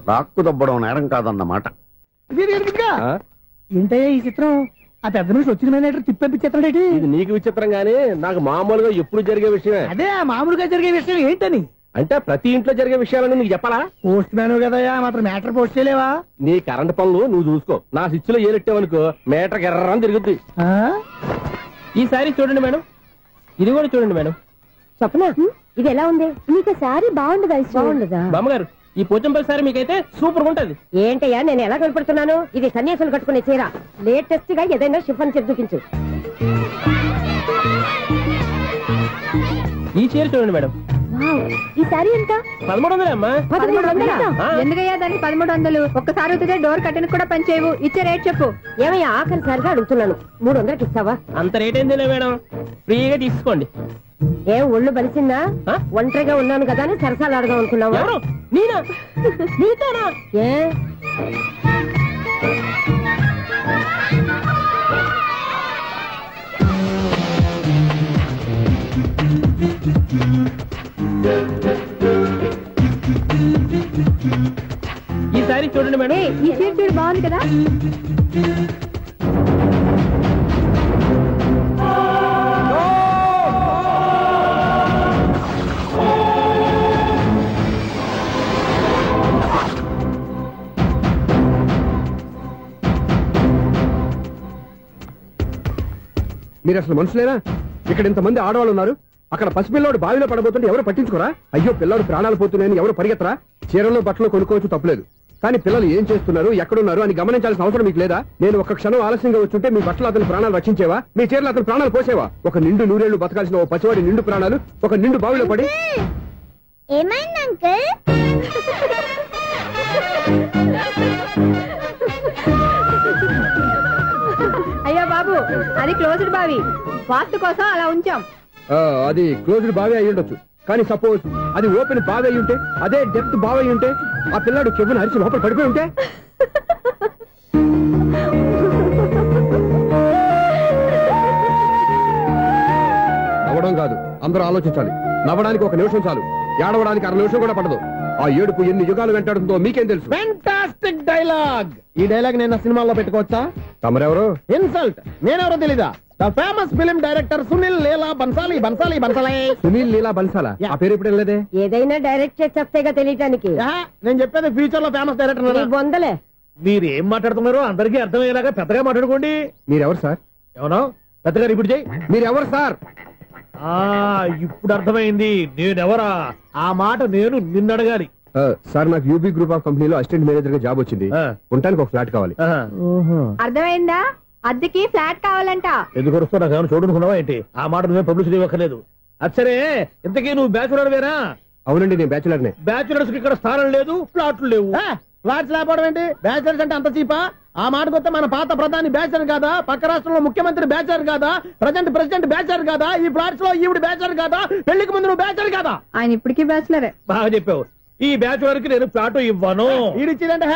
రాక్కు దబ్బడం నేరం కాదన్నమాట. ఏంటయ్యా ఈ చిత్రం? ఆ పెద్ద నుంచి వచ్చిన మేనేటర్ తిప్పించేస్తాడేటి? ఇది నీకు విచిత్రం గానీ నాకు మామూలుగా ఎప్పుడు జరిగే విషయమే. అదే మామూలుగా జరిగే విషయం ఏంటని? అంటే ప్రతి ఇంట్లో జరిగే విషయాలని నీకు చెప్పాలా? పోస్ట్ మ్యాన్ కదయ్యా, మాత్రం మ్యాటర్ పోస్ట్ చేయలేవా? నీ కరెంట్ పనులు నువ్వు చూసుకో. నా స్విచ్ లో ఏలెట్టావనుకో మీటర్ ఎర్రని తిరుగుద్ది. ఈ సారీ చూడండి మేడం, ఇది కూడా చూడండి మేడం. చెప్పనా ఇది ఎలా ఉంది? నీకు సారీ బాగుండదా? బాగుండదా బామ్మగారు? ఈ పోచంపల్లి సారీ మీకైతే సూపర్ ఉంటది. ఏంటయ్యా నేను ఎలా కనపడుతున్నాను? ఇది సన్యాసులు కట్టుకునే చీర. లేటెస్ట్ గా ఏదైనా షిఫన్ చీర చూపించు. ఈ చీర చూడండి మేడం. ఈ సారీ ఎంత? 1300 అమ్మా. 1300? ఎందుకయ్యా దాన్ని 1300? ఒక్కసారి వచ్చితే డోర్ కట్టెన్ కూడా పనిచేయవు. ఇచ్చే రేట్ చెప్పు. ఏమయ్యా ఆఖరిసారిగా అడుగుతున్నాను, 300కి ఇస్తావా? అంత రేట్ ఏందిలే మేడం, ఫ్రీగా తీసుకోండి. ఏం ఒళ్ళు బలిసిందా? ఒంటరిగా ఉన్నాను కదా అని సరసాలు అడదాం అనుకున్నావా? నేనా? నీతోనా? ఏ ఈ సారీ చూడండి మేడం. ఈ చీర చూడు, బాగుంది కదా? మీరు అసలు మనుషులేనా? ఇక్కడ ఇంతమంది ఆడవాళ్ళు ఉన్నారు, అక్కడ పసిపిల్లాడు బావిలో పడబోతుంటే ఎవరు పట్టించుకోరా? అయ్యో పిల్లాడు ప్రాణాలు పోతున్నాయని ఎవరు పరిగెత్తరా? చీరల్లో బట్టలు కొనుక్కోవచ్చు తప్పలేదు, కానీ పిల్లలు ఏం చేస్తున్నారు ఎక్కడున్నారు అని గమనించాల్సిన అవసరం మీకు లేదా? నేను ఒక్క క్షణం ఆలస్యంగా వచ్చుంటే మీ బట్టలు అతని ప్రాణాలు రక్షించేవా? మీ చీరలు అతని ప్రాణాలు పోసేవా? ఒక నిండు నూరేళ్లు బతకాల్సిన ఓ పసివాడి నిండు ప్రాణాలు ఒక నిండు బావిలో పడి. ఏమైంది అంకుల్? అయ్యో బాబు, అది క్లోజ్డ్ బావి, వాస్తు కోసం అలా ఉంచాం. అది క్లోజ్డ్ బావి అయి ఉండొచ్చు, కానీ సపోజ్ అది ఓపెన్ బావి అయి ఉంటే, అదే డెప్త్ బావి అయి ఉంటే, ఆ పిల్లాడు చెవును అరిచి లోపల పడిపోయి ఉంటే? నవ్వడం కాదు, అందరూ ఆలోచించాలి. నవ్వడానికి ఒక నిమిషం చాలు, ఏడవడానికి 6 నిమిషం కూడా పడదు. ఆ ఏడుపు ఎన్ని యుగాలు వెంటాడుతుందో మీకేం తెలుసు? Fantastic dialogue. ఈ డైలాగ్ నేను సినిమాలో పెట్టుకోవచ్చా? తమరెవరు? ఇన్సల్ట్. నేనెవరో తెలీదా? The famous film director Sunil Leela Bansali. Sunil Leela బన్సాలా? ఆ పేరు ఇప్పుడు లేదే. ఏదైనా డైరెక్ట్ చేసి వస్తేగా తెలియటానికి. నేను చెప్పేది ఫ్యూచర్ లో ఫేమస్ డైరెక్టర్. బొందలే. మీరు ఏం మాట్లాడుతున్నారో అందరికీ అర్థమయ్యేలాగా పెద్దగా మాట్లాడుకోండి. మీరెవరు సార్? ఎవరో పెద్దగా రిపీట్ చేయి. మీరెవరు సార్? ఇప్పుడు అర్థమైంది నేనెవరా. ఆ మాట నేను నిన్ను అడగాలి. సార్, నాకు యూబీ గ్రూప్ ఆఫ్ కంపెనీలో అసిస్టెంట్ మేనేజర్ గా జాబ్ వచ్చింది. ఉండటానికి ఒక ఫ్లాట్ కావాలి. అర్థమైందా? అద్దెకి ఫ్లాట్ కావాలంట. ఎందుకు వస్తున్నా నాకు ఏమైనా చూడనుకున్నావా ఏంటి? ఆ మాట నువ్వే పబ్లిసిటీ ఇవ్వక్కర్లేదు. అచ్చరే, ఇంతకీ నువ్వు బ్యాచులర్ వేరా? అవునండి, నేను బ్యాచులర్ నే. బ్యాచులర్స్ కి ఇక్కడ స్థానం లేదు, ఫ్లాట్లు లేవు. ఫ్లాట్స్ లేకపోవడం ఏంటి? బ్యాచులర్స్ అంటే అంత చీపా? ఆ మాటకొస్తే మన పాత ప్రధాని బ్యాచర్ కాదా? పక్క రాష్ట్రంలో ముఖ్యమంత్రి బ్యాచర్ కాదా? ప్రెసిడెంట్ బ్యాచర్ కాదా? ఈ ఫ్లాట్స్ లో ఈవిడ బ్యాచర్ కాదా? పెళ్లికి ముందు నువ్వు బ్యాచర్ కాదా? ఆయన ఇప్పటికీ బ్యాచులరే. బాగా చెప్పావు. ఈ బ్యాచులర్ కి నేను ఫ్లాట్ ఇవ్వను. ఈడిచ్చిందంటే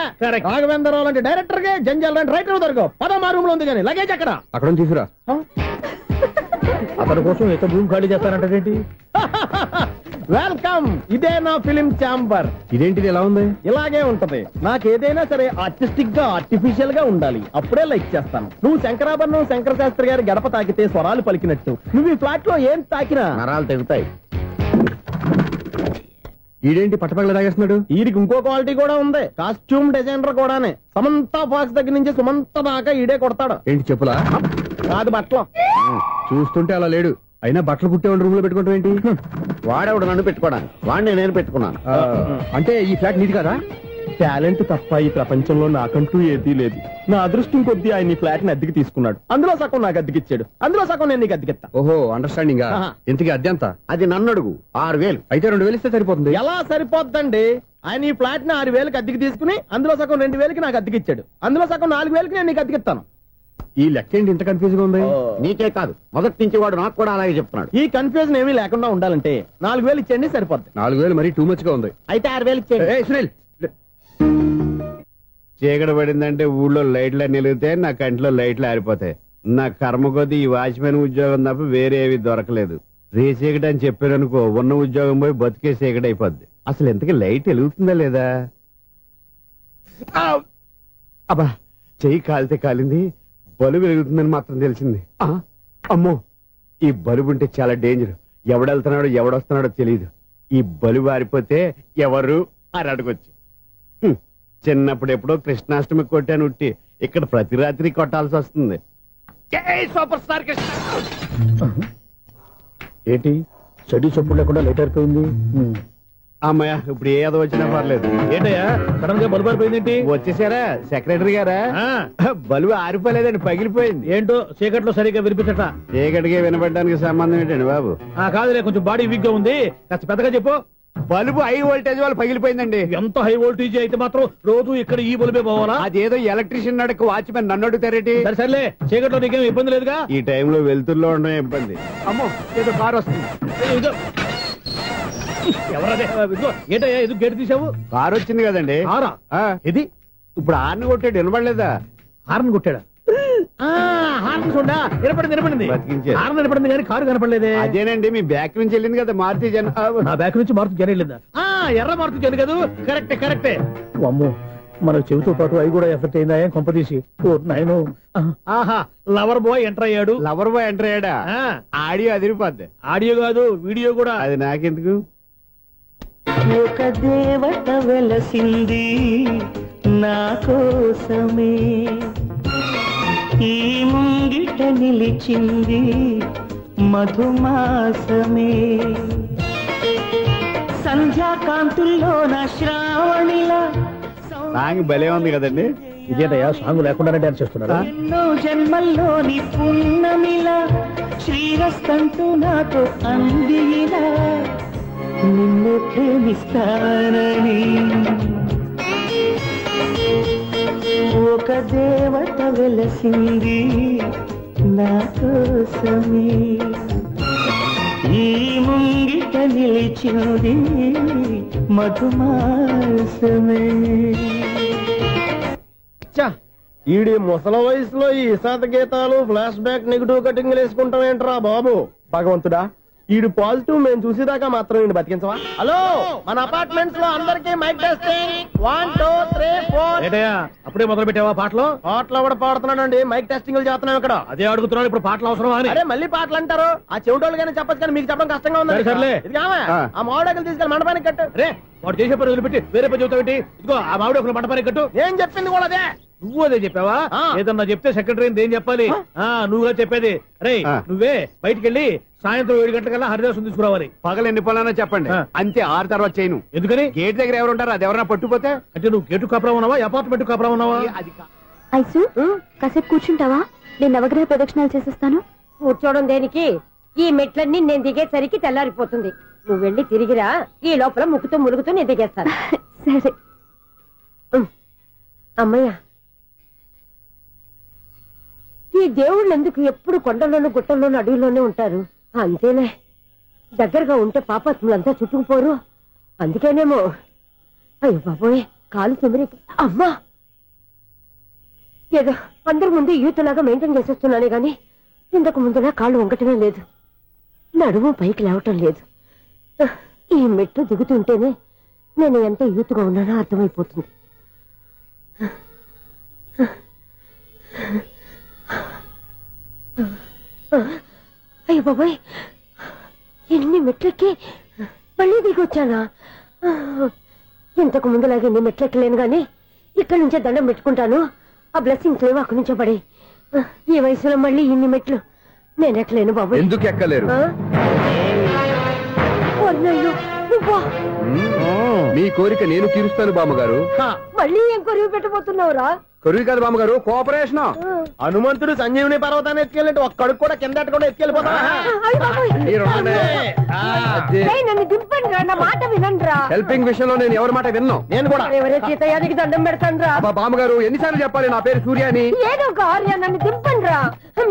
రాఘవేంద్రరావు లాంటి డైరెక్టర్ కి జంజాల్ లాంటి రైటర్ దొరకవు. 10 రూమ్ లో ఉంది కానీ లగేజ్ అక్కడ. అక్కడ తీసుకురా. అతని కోసం ఎంత భూమి ఖాళీ చేస్తానంటే వెల్కమ్. ఇదే నా ఫిలిం ఛాంబర్. ఇదేంటిది ఎలా ఉంది? ఇలాగే ఉంటది. నాకు ఏదైనా సరే ఆర్టిస్టిక్ గా ఆర్టిఫిషియల్ గా ఉండాలి, అప్పుడే లైక్ చేస్తాను. నువ్వు శంకరాభరణం శంకర శాస్త్రి గారి గడప తాకితే స్వరాలు పలికినట్టు నువ్వు ఈ ఫ్లాట్ లో ఏం తాకినా నరాలు తెగుతాయి. ఈడేంటి పట్టపగల తాగేస్తున్నాడు? వీడికి ఇంకో క్వాలిటీ కూడా ఉంది. కాస్ట్యూమ్ డిజైనర్ కూడానే. సమంత ఫాక్స్ దగ్గర నుంచి సుమంత దాకా ఈడే కొడతాడు. ఏంటి చెప్పులా? కాదు, బట్టలు. చూస్తుంటే అలా లేడు. అయినా బట్టలు కుట్టేవాడు రూమ్ లో పెట్టుకుంటాం ఏంటి? వాడేవాడు నన్ను పెట్టుకోవడానికి, వాడిని నేను పెట్టుకున్నాను. అంటే ఈ ఫ్లాట్ నీది కదా? టాలెంట్ తప్ప ఈ ప్రపంచంలో నాకంటూ ఏదీ లేదు. నా అదృష్టం కొద్దీ ఆయన ఈ ఫ్లాట్ ని అద్దెకి తీసుకున్నాడు. అందులో సగం నాకు అద్దెకిచ్చాడు, అందులో సగం నేను నీకు అద్దెకిస్తా. ఓహో, అండర్స్టాండింగ్. ఇంతకీ అద్దె ఎంత? అది నన్ను అడుగు. 6000. అయితే 2000 ఇస్తే సరిపోతుంది. ఎలా సరిపోద్దండి? ఆయన ఈ ఫ్లాట్ ని 6000కి అద్దెకి తీసుకుని అందులో సగం 2000కి నాకు అద్దెకిచ్చాడు, అందులో సగం 4000కి నేను నీకు అద్దెకిస్తాను. ఈ లెక్క ఏంటి ఇంత కన్ఫ్యూజ్ గా ఉంది? నీకే కాదు, మొదటి నుంచి వాడు నాకు కూడా అలాగే చెప్తున్నాడు. ఈ కన్ఫ్యూజన్ ఏమీ లేకుండా ఉండాలంటే 4000 ఇచ్చేయండి, సరిపోద్ది. 4000 మరీ టూ మచ్ గా ఉంది. అయితే 6000 ఇచ్చేయండి. సునీల్, చీకటి పడిందంటే ఊళ్ళో లైట్లు నిలిగితే నా కంటిలో లైట్లు ఆరిపోతాయి. నా కర్మ కొద్దీ ఈ వాచ్మెన్ ఉద్యోగం తప్ప వేరే ఏవి దొరకలేదు. రేచీకటి అని చెప్పారనుకో, ఉన్న ఉద్యోగం పోయి బతికే చీకటి అయిపోద్ది. అసలు ఇంతకీ లైట్ వెలుగుతుందా లేదా? అబ్బా, చెయ్యి కాలితే కాలింది, బలుబు వెలుగుతుందని మాత్రం తెలిసింది. అమ్మో, ఈ బలుబు ఉంటే చాలా డేంజర్. ఎవడెళ్తున్నాడో ఎవడొస్తున్నాడో తెలియదు. ఈ బలుబు ఆరిపోతే ఎవరు అని అడగొచ్చు. చిన్నప్పుడు ఎప్పుడో కృష్ణాష్టమి కొట్టాను ఉట్టి, ఇక్కడ ప్రతి రాత్రి కొట్టాల్సి వస్తుంది. Super star Krishna. ఏంటి చెడు చెప్పుడు లేకుండా లైట్ అయిపోయింది? అమ్మయ్య, ఇప్పుడు ఏదో వచ్చినా పర్లేదు. ఏంటయ్యా సడన్ గా బల్బు అయిపోయింది? వచ్చేసారా సెక్రటరీ గారా? బలుబు ఆరిపోలేదండి, పగిలిపోయింది. ఏంటో చీకట్లో సరిగ్గా వినిపించట. చీకటిగా వినపడడానికి సంబంధం ఏంటండి బాబు? కాదులే, కొంచెం బాడీ వీక్ గా ఉంది, కాస్త పెద్దగా చెప్పు. బల్బు హై వోల్టేజ్ వాళ్ళు పగిలిపోయిందండి. ఎంత హై వోల్టేజ్ అయితే మాత్రం రోజు ఇక్కడ ఈ బల్బే పోవాలా? అదేదో ఎలక్ట్రీషియన్ నడక వాచ్మెన్ నన్ను అడుగుతారేటి? సర్లే, చీకట్లో నీకేం ఇబ్బంది లేదుగా? ఈ టైంలో వెళ్తుల్లో ఉండడం ఇబ్బంది. అమ్మో, ఏదో కారు వస్తుంది. ఎవరదే? ఏంటయ్యా ఇది గేట్ తీసావు? కారు వచ్చింది కదండి. కారా? ఇది ఇప్పుడు హార్న్ కొట్టాడు, వినపడలేదా? హార్న్ కొట్టాడా? హార్న్ చూడా వినపడింది. హార్న్ వినపడింది కానీ కారు కనపడలేదే. అదేనండి, మీ బ్యాక్ నుంచి వెళ్ళింది కదా మారుతి జన. నా బ్యాక్ నుంచి మారుతి జన వెళ్ళిందా? ఎర్ర మారుతి జన కదా? కరెక్టే. అమ్మో, మన చెవితో పాటు అవి కూడా ఎఫెక్ట్ అయిందా కొంపదీసి? ఆహా, లవర్ బాయ్ ఎంటర్ అయ్యాడు. లవర్ బాయ్ ఎంటర్ అయ్యాడా? ఆడియో అదిరిపోద్ది. ఆడియో కాదు, వీడియో కూడా. అది నాకెందుకు? ఒక దేవత వెలసింది నా కోసమే, ఈ ముంగిట నిలిచింది మధుమాసమే సంధ్యాకాంతుల్లో నా శ్రావణిలా సాంగ్ భలే ఉంది కదండి. ఇదేటయ్యా సాంగ్ లేకుండానే డాన్స్ చేస్తున్నారా? ఎన్నో జన్మల్లోని పున్నమిలా శ్రీరస్తంటూ నాతో అందిలా నిన్ను ప్రేమిస్తానని ఒక దేవత వెలసింది నా కోసమే ఈ ముంగిట నిలిచింది మధుమాసమే. ఈడి ముసల వయసులో ఈ ఇసాత గీతాలు ఫ్లాష్ బ్యాక్ నెగిటివ్ కటింగ్ వేసుకుంటాం ఏంట్రా బాబు. భగవంతుడా, ఈడు పాజిటివ్ మేము చూసేదాకా మాత్రం ఈయన బతికించవా? హలో, మన అపార్ట్మెంట్స్ లో అందరికీ మైక్ టెస్టింగ్ 1 2 3 4. ఏంటయ్యా అప్పుడే మొదలు పెట్టావా పాటలు? పాటలు కూడా పాడుతున్నాడండి, మైక్ టెస్టింగ్ చేస్తున్నాం ఇక్కడ. అదే అడుగుతున్నాను, ఇప్పుడు పాటలు అవసరమా అని. అరే మళ్ళీ పాటలు అంటారు, ఆ చెవిటోళ్ళు కానీ చెప్పచ్చు కానీ మీకు చెప్పడం కష్టంగా ఉంది. సర్లే. ఆ మామిడాకులు తీసుకెళ్ళి మండపానికి కట్టు. రే వాడు చేసే పని వదిలిపెట్టి వేరే పని చెబుతావేంటి? ఇదిగో ఆ మామిడి ఒక మంటపానికి కట్టు. ఏం చెప్పింది కూడా అదే. నువ్వు అదే చెప్పావా? ఏదన్నా చెప్తే సెక్రటరీ ఏం చెప్పాలి? నువ్వుగా చెప్పేది. రే నువ్వే బయటికి వెళ్ళి సాయంత్రం 7 గంటలకల్లా హరిదాసు తీసుకురావాలి. పగలు ఎన్ని పనులైనా చెప్పండి, అంతే. 6 తర్వాత చేయను. ఎందుకని? గేట్ దగ్గర ఎవరు ఉంటారు, అది ఎవరైనా పట్టుపోతే. అంటే నువ్వు గేటు కాపురా ఉన్నావా, అపార్ట్మెంట్ కాపురా ఉన్నావా? ఐసు కాసేపు కూర్చుంటావా? నేను నవగ్రహ ప్రదక్షిణాలు చేసేస్తాను. కూర్చోవడం దేనికి? ఈ మెట్లన్నీ నేను దిగేసరికి తెల్లారిపోతుంది. నువ్వు వెళ్ళి తిరిగిరా, ఈ లోపల ముక్కుతూ మురుగుతూ నేను దిగేస్తాను. సరే. అమ్మయ్య, ఈ దేవుళ్ళు ఎందుకు ఎప్పుడు కొండల్లోనూ గుట్టల్లోనూ అడవిలోనే ఉంటారు? అంతేనే, దగ్గరగా ఉంటే పాపాత్ములంతా చుట్టుకుపోరు. అందుకేనేమో. అయ్యో బాబోయ్, కాలు చెమిరి. అమ్మా, ఏదో అందరి ముందు యూత్లాగా మెయింటైన్ చేసేస్తున్నానే గాని ఇంతకు ముందులా కాళ్ళు వంకటమే లేదు, నడుము పైకి లేవటం లేదు. ఈ మెట్లు దిగుతుంటేనే నేను ఎంత యూత్గా ఉన్నానో అర్థమైపోతుంది. అయ్యో బాబాయ్, ఎన్ని మెట్లెక్కి మళ్ళీ దిగి వచ్చానా? ఇంతకు ముందులాగే ఎన్ని మెట్లెక్కలేను గాని ఇక్కడి నుంచే దండం పెట్టుకుంటాను. ఆ బ్లెస్సింగ్స్ లేవు అక్కడి నుంచో పడే. ఈ వయసులో మళ్ళీ ఇన్ని మెట్లు నేను ఎక్కలేను బాబు. ఎందుకు ఎక్కలేరు? మీ కోరిక నేను తీరుస్తాను బామ్మగారు. మళ్ళీ ఏం కొరివి పెట్టబోతున్నావురా? కొరివి కాదు బామ్మగారు, కోఆపరేషన్. హనుమంతుడు సంజీవుని పర్వతాన్ని ఎత్తుకెళ్ళినట్టు ఒక్కడికి కూడా కింద ఎట్టకుండా ఎత్తుకెళ్ళిపోతా. నన్ను దింపండి రా, నా మాట వినండి. హెల్పింగ్ విషయంలో నేను ఎవరి మాట విన్నాను. నేను కూడా ఎవరే సీతయ్యానికి దండం పెడతాను రా. బామ్మగారు ఎన్నిసార్లు చెప్పాలి నా పేరు సూర్య అని? ఏదో ఒక ఆర్య, నన్ను దింపండి రా,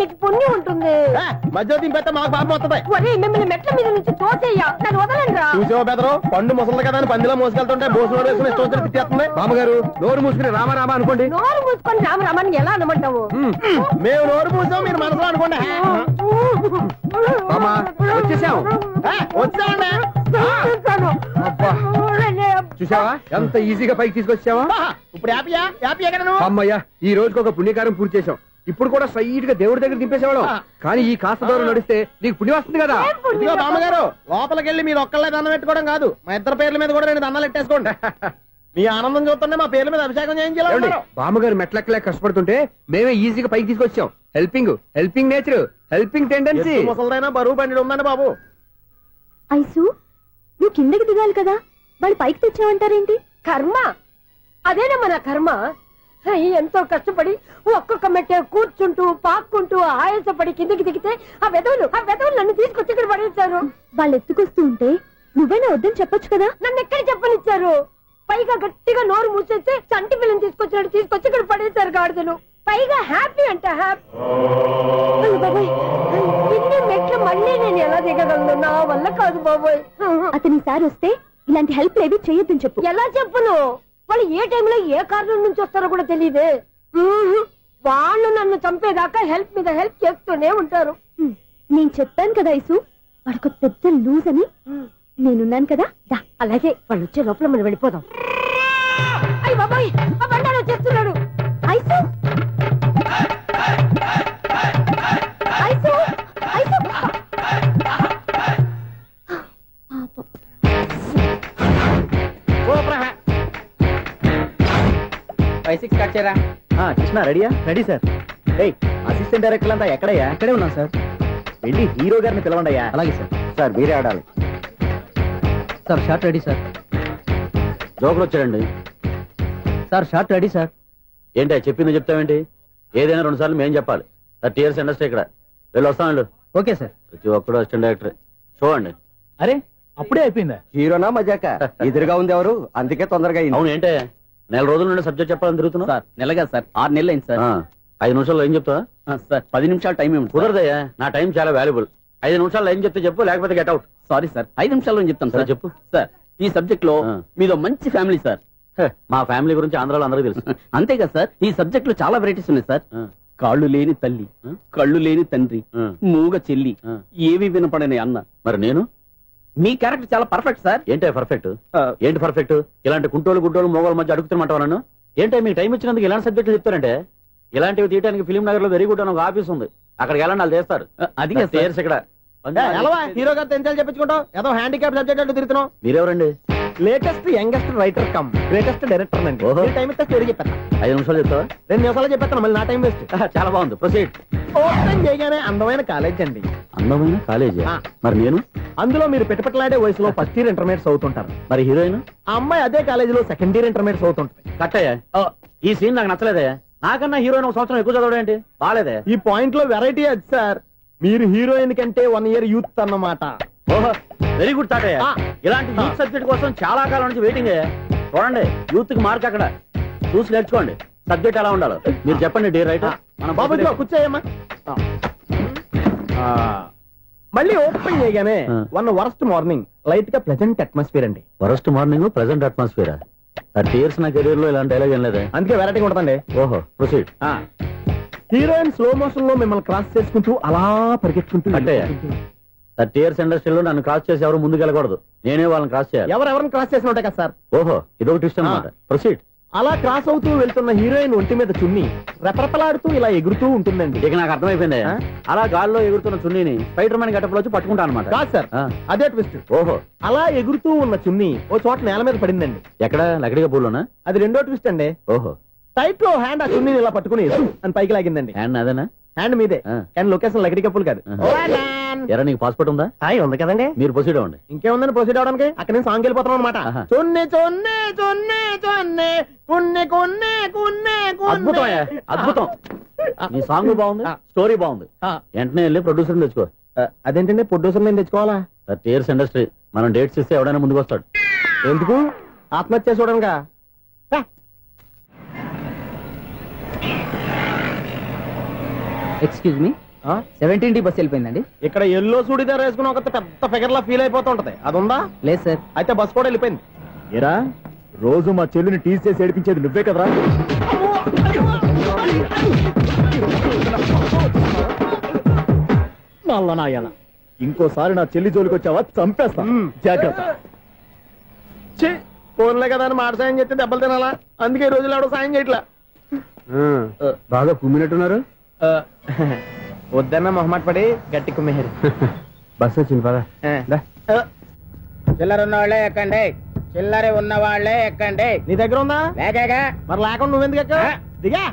మీకు పుణ్యం ఉంటుంది. మధ్య దింపేస్తే మాకు బాబు వస్తుంది. ఒరే, మిమ్మల్ని మెట్ల మీద నుంచి తోసేయ్యా, నన్ను వదలండి రా. చూసావా బెదరు, పండు ముసలి కదా అని పందిలో మోసుకెళ్తుంటే బోసులో వేసుకుని ఇష్టం తిట్టేస్తుంది. బామ్మగారు నోరు మూసుకుని రామారామా అనుకోండి. నోరు మూసుకొని రామరామని ఎలా అనమంటావు? మేము నోరు మూసాం, మీరు మనసులో అనుకోండి. వచ్చేసాం. వచ్చామండి. చూసావా ఎంత ఈజీగా పైకి తీసుకొచ్చావా? ఇప్పుడు హ్యాపీయా? హ్యాపీయా కదా నువ్వు? అమ్మయ్యా, ఈ రోజుకి ఒక పుణ్యకారం పూర్తి చేసాం. ఇప్పుడు కూడా స్ట్రైట్ గా దేవుడి దగ్గర దింపేసేవాళ్ళం. కానీ ఈ కాస్త దూరం నడిస్తే నీకు పుణ్యం వస్తుంది కదా. ఇదిగో బామ్మగారు, లోపలికి వెళ్ళి మీరు ఒక్కళ్ళే దండం పెట్టుకోవడం కాదు, మా ఇద్దరు పేర్ల మీద కూడా నేను దండాలు పెట్టేసుకోండి. మీ ఆనందం చూస్తుంటే మా పేర్ల మీద అభిషేకం చేయించాలి. బామ్మగారు మెట్లెక్కలే కష్టపడుతుంటే మేమే ఈజీగా పైకి తీసుకొచ్చాం. Helping nature, helping tendency. ముసలైనా బరువు బండి ఉందండి బాబు. ఐసు, నువ్వు కిందకి దిగాలి కదా, వాళ్ళు పైకి తెచ్చావంటారేంటి? కర్మ, అదేనమ్మా నా కర్మ. ఎంతో కష్టపడి ఒక్కొక్క మెట్టే కూర్చుంటూ పాక్కుంటూ ఆయాసపడి కిందకి దిగితే ఆ వెధవులు నన్ను తీసుకొచ్చి ఇక్కడ పడేశారు. వాళ్ళు ఎత్తుకొస్తూ ఉంటే నువ్వైనా వద్దని చెప్పొచ్చు కదా. నన్ను ఎక్కడ చెప్పనిచ్చారు? పైగా గట్టిగా నోరు మూసేస్తే చంటి పిల్లని తీసుకొచ్చినట్టు తీసుకొచ్చి ఇక్కడ పడేశారు గాడిదలు. పైగా హ్యాపీ అంట హ్యాపీ. బాబాయ్, ఇన్ని మెట్లు మళ్ళీ నేను ఎలా దిగగలను? నా వల్ల కాదు బాబోయ్. అతని సార్ వస్తే ఇలాంటి హెల్ప్ లేవి చేయొద్దని చెప్పు. ఎలా చెప్పును? వాళ్ళు ఏ టైంలో ఏ కారణం నుంచి వస్తారో కూడా తెలియదే. వాళ్ళు నన్ను చంపేదాకా హెల్ప్ మీద హెల్ప్ చేస్తూనే ఉంటారు. నేను చెప్పాను కదా ఐసు, వాడికి పెద్ద లూజ్ అని. నేనున్నాను కదా. అలాగే వాళ్ళు వచ్చే లోపల మనం వెళ్ళిపోదాం. అయ్య బాబాయ్, ఆ బండారు వచ్చేస్తున్నాడు. Ice, ice, ice. 5-6 కట్ చేయరా. కృష్ణ రెడీయా? Ready sir. అసిస్టెంట్ డైరెక్టర్ అంతా ఎక్కడయ్యా? ఇక్కడే ఉన్నాం సార్. వెళ్ళి హీరో గారిని పిలవండియ్యా. అలాగే సార్. సార్ మీరే ఆడాలి. Sir short ready sir. జోకులు వచ్చాడండి. Sir short ready sir. ఏంటి చెప్పింది చెప్తావేంటి? ఏదైనా 2 సార్లు మేం చెప్పాలి. 30 years ఇండస్ట్రీ ఇక్కడ. వెళ్ళి వస్తాను. Okay sir. ప్రతి ఒక్కడు అసిస్టెంట్ డైరెక్టర్. చూడండి. అరే అప్పుడే అయిపోయిందా? హీరోనా మజాక? ఎదురుగా ఉంది ఎవరు, అందుకే తొందరగా అయింది. అవును ఏంటే 4 రోజుల నుండి సబ్జెక్ట్ చెప్పాలని తిరుగుతున్నా సార్ నెలగా సార్ 6 నెలలు అయింది సార్. 5 నిమిషాల్లో ఏం చెప్తావా? సార్ 10 నిమిషాలు టైం ఏమి కుదరదయ్యా, నా టైం చాలా వాల్యుబుల్. 5 నిమిషాల్లో ఏం చెప్తే చెప్పు, లేకపోతే గెట్ అవుట్. సారీ సార్ 5 నిమిషాల్లో చెప్తాను సార్. చెప్పు. సార్ ఈ సబ్జెక్ట్ లో మీదో మంచి ఫ్యామిలీ సార్. మా ఫ్యామిలీ గురించి ఆంధ్రాలో అందరికీ తెలుసు. అంతే కదా సార్, ఈ సబ్జెక్ట్ లో చాలా వెరైటీస్ ఉన్నాయి సార్. కాళ్ళు లేని తల్లి, కళ్ళు లేని తండ్రి, మూగ చెల్లి, ఏవి వినపడని అన్న. మరి నేను మీ క్యారెక్టర్ చాలా పర్ఫెక్ట్ సార్. ఏంటే పర్ఫెక్ట్? ఏంటి పర్ఫెక్ట్? ఇలాంటి కుంటోలు గుడ్డోలు మోగోల మధ్య అడుగుతున్నమాట నన్ను. ఏంటో మీకు టైం ఇచ్చినందుకు ఇలాంటి సబ్జెక్టులు చెప్తారంటే, ఇలాంటివి తీయడానికి ఫిలిం నగర్ లో వెరీ గుడ్ అని ఒక ఆఫీస్ ఉంది, అక్కడికి వెళ్ళండి వాళ్ళు చేస్తారు. అది ఇక్కడ హీరో గారు తెంచాలి చెప్పించుకుంటాం. ఏదో హ్యాండిక్యాప్ సబ్జెక్ట్ అంటూ తిరుగుతున్నాం. మీరెవరండి? Latest youngest writer cum greatest director అండి. ఓహో. టైం ఇస్తే స్టోరీ చెప్పాను. 5 నిమిషాలు చెప్తావా? 2 నిమిషాలు చెప్పేస్తాను, మళ్ళీ నా టైం వేస్ట్. చాలా బాగుంది, ప్రొసీడ్. ఓపెన్ చేయగానే అందమైన కాలేజ్ అండి. అందమైన కాలేజీ? మరి నేను? అందులో మీరు పెట్టుపట్లాడే వయసులో ఫస్ట్ ఇయర్ ఇంటర్మీడియట్స్ అవుతుంటారు. మరి హీరోయిన్? ఆ అమ్మాయి అదే కాలేజీలో సెకండ్ ఇయర్ ఇంటర్మీడియట్స్ అవుతుంటారు. కట్టయ్యా, ఈ సీన్ నాకు నచ్చలేదే. నాకన్నా హీరోయిన్ 1 సంవత్సరం ఎక్కువ చదవడం ఏంటి? బాలేదే. ఈ పాయింట్ లో వెరైటీ అది సార్. మీరు హీరోయిన్ కంటే 1 year యూత్ అన్నమాట. ఓహో, వెరీ గుడ్ తాటయ్య. ఇలాంటి యూత్ సబ్జెక్ట్ కోసం చాలా కాలం నుంచి వెయిటింగ్. చూడండి, యూత్ కి మార్క్ అక్కడ చూసి నేర్చుకోండి. సబ్జెక్ట్ ఎలా ఉండాలో మీరు చెప్పండి. డే రైట్ బాబు కూర్చోయమ్మా. మళ్ళీ ఓపెన్ చేయగానే 1 వరస్ట్ మార్నింగ్, లైట్ గా ప్లెజెంట్ అట్మాస్ఫియర్ అండి. Worst morning, present atmosphere. 30 years నా కెరీర్ లో ఇలాంటి డైలాగ్ ఏం లేదే. అందుకే వెరైటీ ఉంటుందండి. ఓహో, ప్రొసీడ్. హీరోయిన్ స్లో మోషన్ లో మిమ్మల్ని క్రాస్ చేసుకుంటూ అలా పరిగెత్తుకుంటూ అంటే 30 years ఇండస్ట్రీలో నన్ను క్రాస్ చేసి ఎవరు ముందుకు వెళ్ళకూడదు, నేనే వాళ్ళని క్రాస్ చేయాలి. ఎవరెవరిని క్రాస్ చేసిన ఉంటాయి కదా సార్. ఓహో, ఇదొక ట్విస్ట్ అన్నమాట. ప్రొసీడ్. అలా క్రాస్ అవుతూ వెళ్తున్న హీరోయిన్ ఒంటి మీద చున్ని రెపరెపలాడుతూ ఇలా ఎగురుతూ ఉంటుందండి. ఇక నాకు అర్థమైపోయింది. అలా గాల్లో ఎగురుతున్న చున్నీని స్పైడర్ మ్యాన్ గెటప్ లో వచ్చి పట్టుకుంటా అనమాట. కాదు సార్, అదే ట్విస్ట్. ఓహో, అలా ఎగురుతూ ఉన్న చున్ని ఓ చోట నేల మీద పడిందండి. ఎక్కడ? లకడిగా పూలోనా? అది రెండో ట్విస్ట్ అండి. ఓహో, టైట్ లో హ్యాండ్ ఆ చున్నీని ఇలా పట్టుకుని అని పైకి లాగిందండి. హ్యాండ్ అదేనా? హ్యాండ్ మీదే, కానీ లొకేషన్ లకడి కప్పులు కాదు. ఎరా, నీకు పాస్పోర్ట్ ఉందా? ఉంది కదండి. మీరు ప్రొసీడ్ అవ్వండి. ఇంకేముందని ప్రొసీడ్ అవడానికి? అక్కడ నేను సాంగ్ వెళ్ళిపోతున్నాం అనమాట. చున్నే చున్నే చున్నే చున్నే కున్నే కున్నే కున్నే. అద్భుతం, అద్భుతం. నీ సాంగ్ బాగుంది, స్టోరీ బాగుంది. వెంటనే వెళ్ళి ప్రొడ్యూసర్ తెచ్చుకో. అదేంటండి ప్రొడ్యూసర్ నేను తెచ్చుకోవాలా? 30 years ఇండస్ట్రీ, మనం డేట్స్ ఇస్తే ఎవడైనా ముందుకు వస్తాడు. ఎందుకు? ఆత్మహత్య చూడనుగా. Excuse me, 17D bus వెళ్ళిపోయిందండి. ఇక్కడ ఎల్లో చూడిదార్ వేసుకుని ఒక పెద్ద ఫిగర్ లా ఫీల్ అయిపోతూ ఉంటది, అది ఉందా? లేదు సార్. అయితే బస్ కూడా వెళ్ళిపోయింది. ఏరా, రోజు మా చెల్లిని టీస్ చేసి ఏడిపించేది నువ్వే కదరా? మళ్ళా నాయన, ఇంకోసారి నా చెల్లి జోలికి వచ్చావా చంపేస్తా, జాగ్రత్త. ఫోన్లే కదా అని మాట సాయం చేస్తే దెబ్బలు తినాలా? అందుకే ఈ రోజులు ఎవడో సాయం చేయట్లా. బాగా కుమ్మినట్టున్నారు. వద్దన్న మొహమాట పడి గట్టి కుమ్మేరు. బస్ వచ్చింది పదా. చిల్లర ఉన్న వాళ్ళే ఎక్కండి, చిల్లర ఉన్న వాళ్ళే ఎక్కండి. నీ దగ్గర ఉందా? లేకగా. మరి లేకుండా నువ్వెందుకు ఎక్క? దిగా.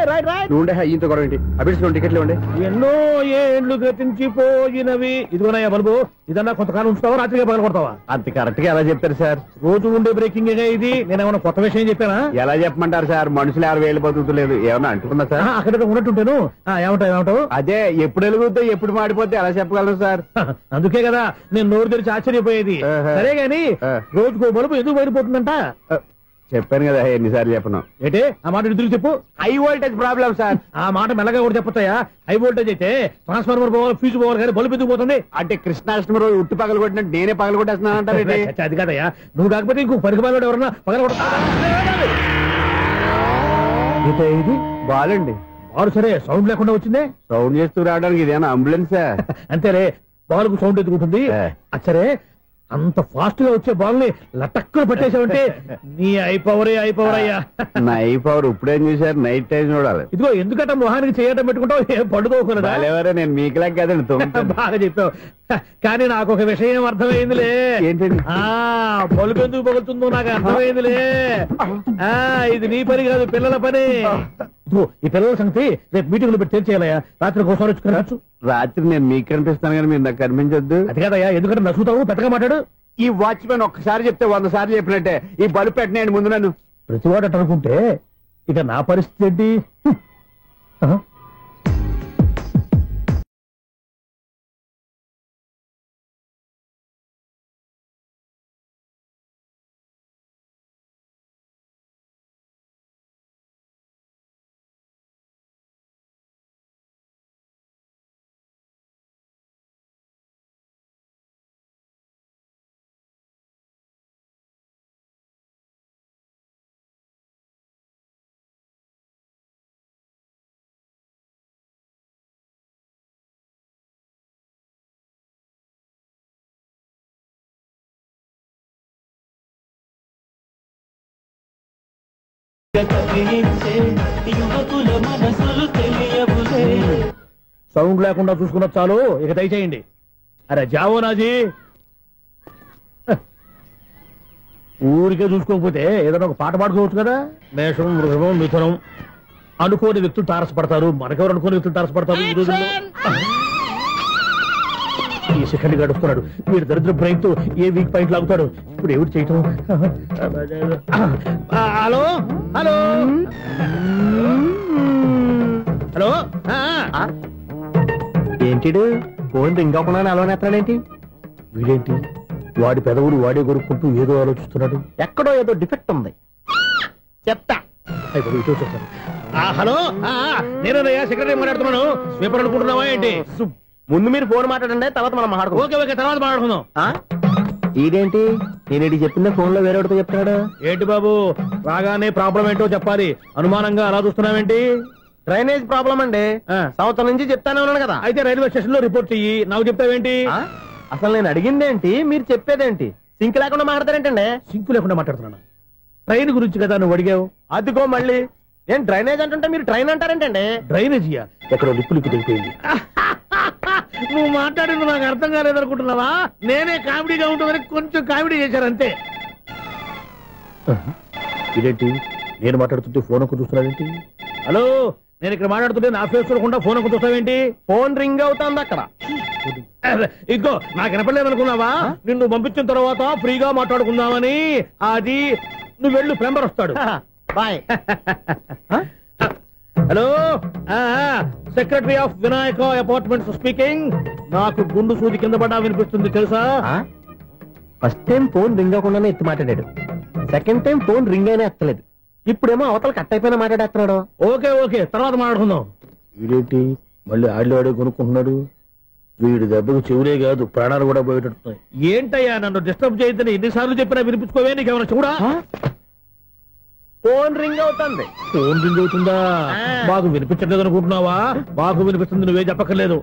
Right right. నువ్వు ఉండే ఈయంతో గొడవ ఏంటి? అభిడిచిన టికెట్లు ఇవ్వండి. ఎన్నో ఏండ్లు గతించిపోయినవి. ఇదిగోనయ్యా బల్బు, ఇదన్నా కొంతకాలం ఉంచుతావా, రాత్రిగా పగల కొడతావా? అంత కరెక్ట్ గా ఎలా చెప్తారు సార్? రోజు ఉండే బ్రేకింగ్ ఇది. నేనేమన్నా కొత్త విషయం చెప్పానా? ఎలా చెప్పమంటారు సార్? మనుషులు ఎవరు వెళ్ళిపోతుంటలేదు, ఏమన్నా అంటున్నా సార్? అక్కడ ఉన్నట్టుంటాను. ఏమంటావు? అదే ఎప్పుడు వెలుగుతో ఎప్పుడు మాడిపోతే ఎలా చెప్పగలను సార్? అందుకే కదా నేను నోరు తెరిచి ఆశ్చర్యపోయేది. సరే గాని రోజుకో బలుపు ఎందుకు బయటపోతుందంట? చెప్పాను కదా ఎన్నిసార్లు చెప్పను. ఏంటే ఆ మాట ఇద్దరు చెప్పు. High voltage problem sir. ఆ మాట మెల్లగా కూడా చెప్పొచ్చాయా? హై వోల్టేజ్ అయితే ట్రాన్స్ఫార్మర్ పోవాలి, ఫ్యూజ్ పోవాలి, కానీ బల్బు ఎందుకు పోతుంది? అంటే కృష్ణాష్టమి రోజు ఉట్టి పగలు కొట్టినట్టు నేనే పగలు కొట్టేస్తున్నాను అంటారు. అది కాదయ్యా, నువ్వు కాకపోతే ఇంకో పనికి బాలు ఎవరన్నా పగల కొడతా. ఇది బాలండి. బాలు సరే, సౌండ్ లేకుండా వచ్చిందే. సౌండ్ చేస్తూ రావడానికి ఇదేనా అంబులెన్సా? అంతేలే, బాలుకు సౌండ్ ఎత్తుకుంటుంది. సరే, అంత ఫాస్ట్ గా వచ్చే బాల్ ని లటక్కులు పట్టేసావంటే నీ ఐపవర్ అయ్యా. నా ఐపవర్ ఇప్పుడేం చూసారు? నైట్ టైం చూడాలి. ఇదిగో ఎందుకంటే మొహానికి చేయటం పెట్టుకుంటావు, ఏం పండుకోకుండా. నేను మీకులా కదండి. బాగా చెప్పావు. కానీ నాకు ఒక విషయం అర్థమైందిలే. ఏంటండి? బలుపు ఎందుకు పగులుతుందో నాకు అర్థమైందిలే. ఇది నీ పని కాదు, పిల్లల పని. ఈ పిల్లల సంగతి రేపు మీటింగ్ లో పెట్టి తెలిసేయాలయ్యా. రాత్రి కోసం వచ్చుకోవచ్చు. రాత్రి నేను మీకు కనిపిస్తాను కానీ మీరు నాకు కనిపించొద్దు. అది కాదయ్యా, ఎందుకంటే నసుగుతావు పెద్దగా మాట్లాడు. ఈ వాచ్మెన్ ఒక్కసారి చెప్తే 100 సార్లు చెప్పినట్టే. ఈ బల్బు పెట్టినాయండి ముందు నన్ను. ప్రతివాడు అట్ట అనుకుంటే ఇక నా పరిస్థితి ఏంటి? సౌండ్ లేకుండా చూసుకున్న చాలు, ఇక దయచేయండి. అరే జావో నాజీ, ఊరికే చూసుకోకపోతే ఏదైనా ఒక పాట పాడుకోవచ్చు కదా. మేషం, వృషభం, మిథునం అనుకోని వ్యక్తులు తారసపడతారు. మనకెవరు అనుకోని వ్యక్తులు తారసపడతారు ఈ రోజుల్లో? ఈ సెకండ్ గడుపుతున్నాడు వీడు దరిద్ర బ్రెయిన్ తో. ఏ వీక్ పాయింట్ లాగుతాడు ఇప్పుడు? ఎవరు చేయటం? Hello hello hello. ఏంటిడు ఫోన్ రింగ్ అవ్వకుండా అలవనేస్తాడేంటి? వీడేంటి వాడి పెదవులు వాడే కొరుక్కుంటూ ఏదో ఆలోచిస్తున్నాడు. ఎక్కడో ఏదో డిఫెక్ట్ ఉంది. చెప్తా. హలో, నేనయ్యా సెక్రటరీ మాట్లాడుతున్నాను. స్వీపర్ అనుకుంటున్నావా ఏంటి? ముందు మీరు ఫోన్ మాట్లాడండి, తర్వాత మనం మాట్లాడుకో. ఓకే ఓకే, తర్వాత మాట్లాడుకుందాం. ఇదేంటి నేను చెప్పిందే ఫోన్ లో వేరే చెప్తాడు ఏంటి బాబు? రాగానే ప్రాబ్లం ఏంటో చెప్పాలి. అనుమానంగా అలా చూస్తున్నావేంటి? డ్రైనేజ్ ప్రాబ్లం అండి. సంవత్సరం నుంచి చెప్తానే ఉన్నాను కదా. అయితే రైల్వే స్టేషన్ లో రిపోర్ట్ చెయ్యి. నాకు చెప్తావేంటి? అసలు నేను అడిగిందేంటి, మీరు చెప్పేదేంటి? సింక్ లేకుండా మాట్లాడతారేంటండి? సింక్ లేకుండా మాట్లాడుతున్నాను. ట్రైన్ గురించి కదా నువ్వు అడిగావు. అదిగో మళ్ళీ నేను డ్రైనేజ్ అంటుంటే మీరు ట్రైన్ అంటారేంటండి? డ్రైనేజీయా? ఎక్కడో లిప్పులికి దిగిపోయింది. నువ్వు మాట్లాడింది నాకు అర్థం కాలేదనుకుంటున్నావా? నేనే కామెడీగా ఉంటుందని కొంచెం కామెడీ చేశారంతే. ఇదేంటి నేను మాట్లాడుతుంటే ఫోన్ ఒక్క చూస్తున్నావేంటి? హలో, నేను ఇక్కడ మాట్లాడుతుంటే నా ఫేస్ చూడకుండా ఫోన్ ఒక్క చూస్తావేంటి? ఫోన్ రింగ్ అవుతుంది అక్కడ. ఇంకో నాకు వినపడలేదనుకున్నావా? నిన్ను పంపించిన తర్వాత ఫ్రీగా మాట్లాడుకుందామని. అది నువ్వు వెళ్ళు, ప్లంబర్ వస్తాడు. Bye. Hello, secretary of Vinayaka apartments speaking. నాకు గుండు సూది కింద పడ్డా వినిపిస్తుంది తెలుసా? ఫస్ట్ టైం ఫోన్ రింగ్ అవ్వకుండానే ఎత్తి మాట్లాడాడు. సెకండ్ టైం ఫోన్ రింగ్ అయినా ఎత్తలేదు. ఇప్పుడేమో అవతల కట్ అయిపోయినా మాట్లాడేస్తున్నాడు. ఓకే ఓకే, తర్వాత మాట్లాడుకుందాం. వీడేంటి మళ్ళీ ఆడిలో కొనుక్కుంటున్నాడు? వీడి దెబ్బకు చెవులే కాదు ప్రాణాలు కూడా పోయేటట్టున్నాయి. ఏంటయ్యా నన్ను డిస్టర్బ్ చేయొద్దని ఎన్నిసార్లు చెప్పినా వినిపించుకోవే? నీకేమైనా చూడా? ఫోన్ రింగ్ అవుతుంది. ఫోన్ రింగ్ అవుతుందా? మాకు వినిపించట్లేదు అనుకుంటున్నావా? మాకు వినిపిస్తుంది, నువ్వే చెప్పక్కర్లేదు.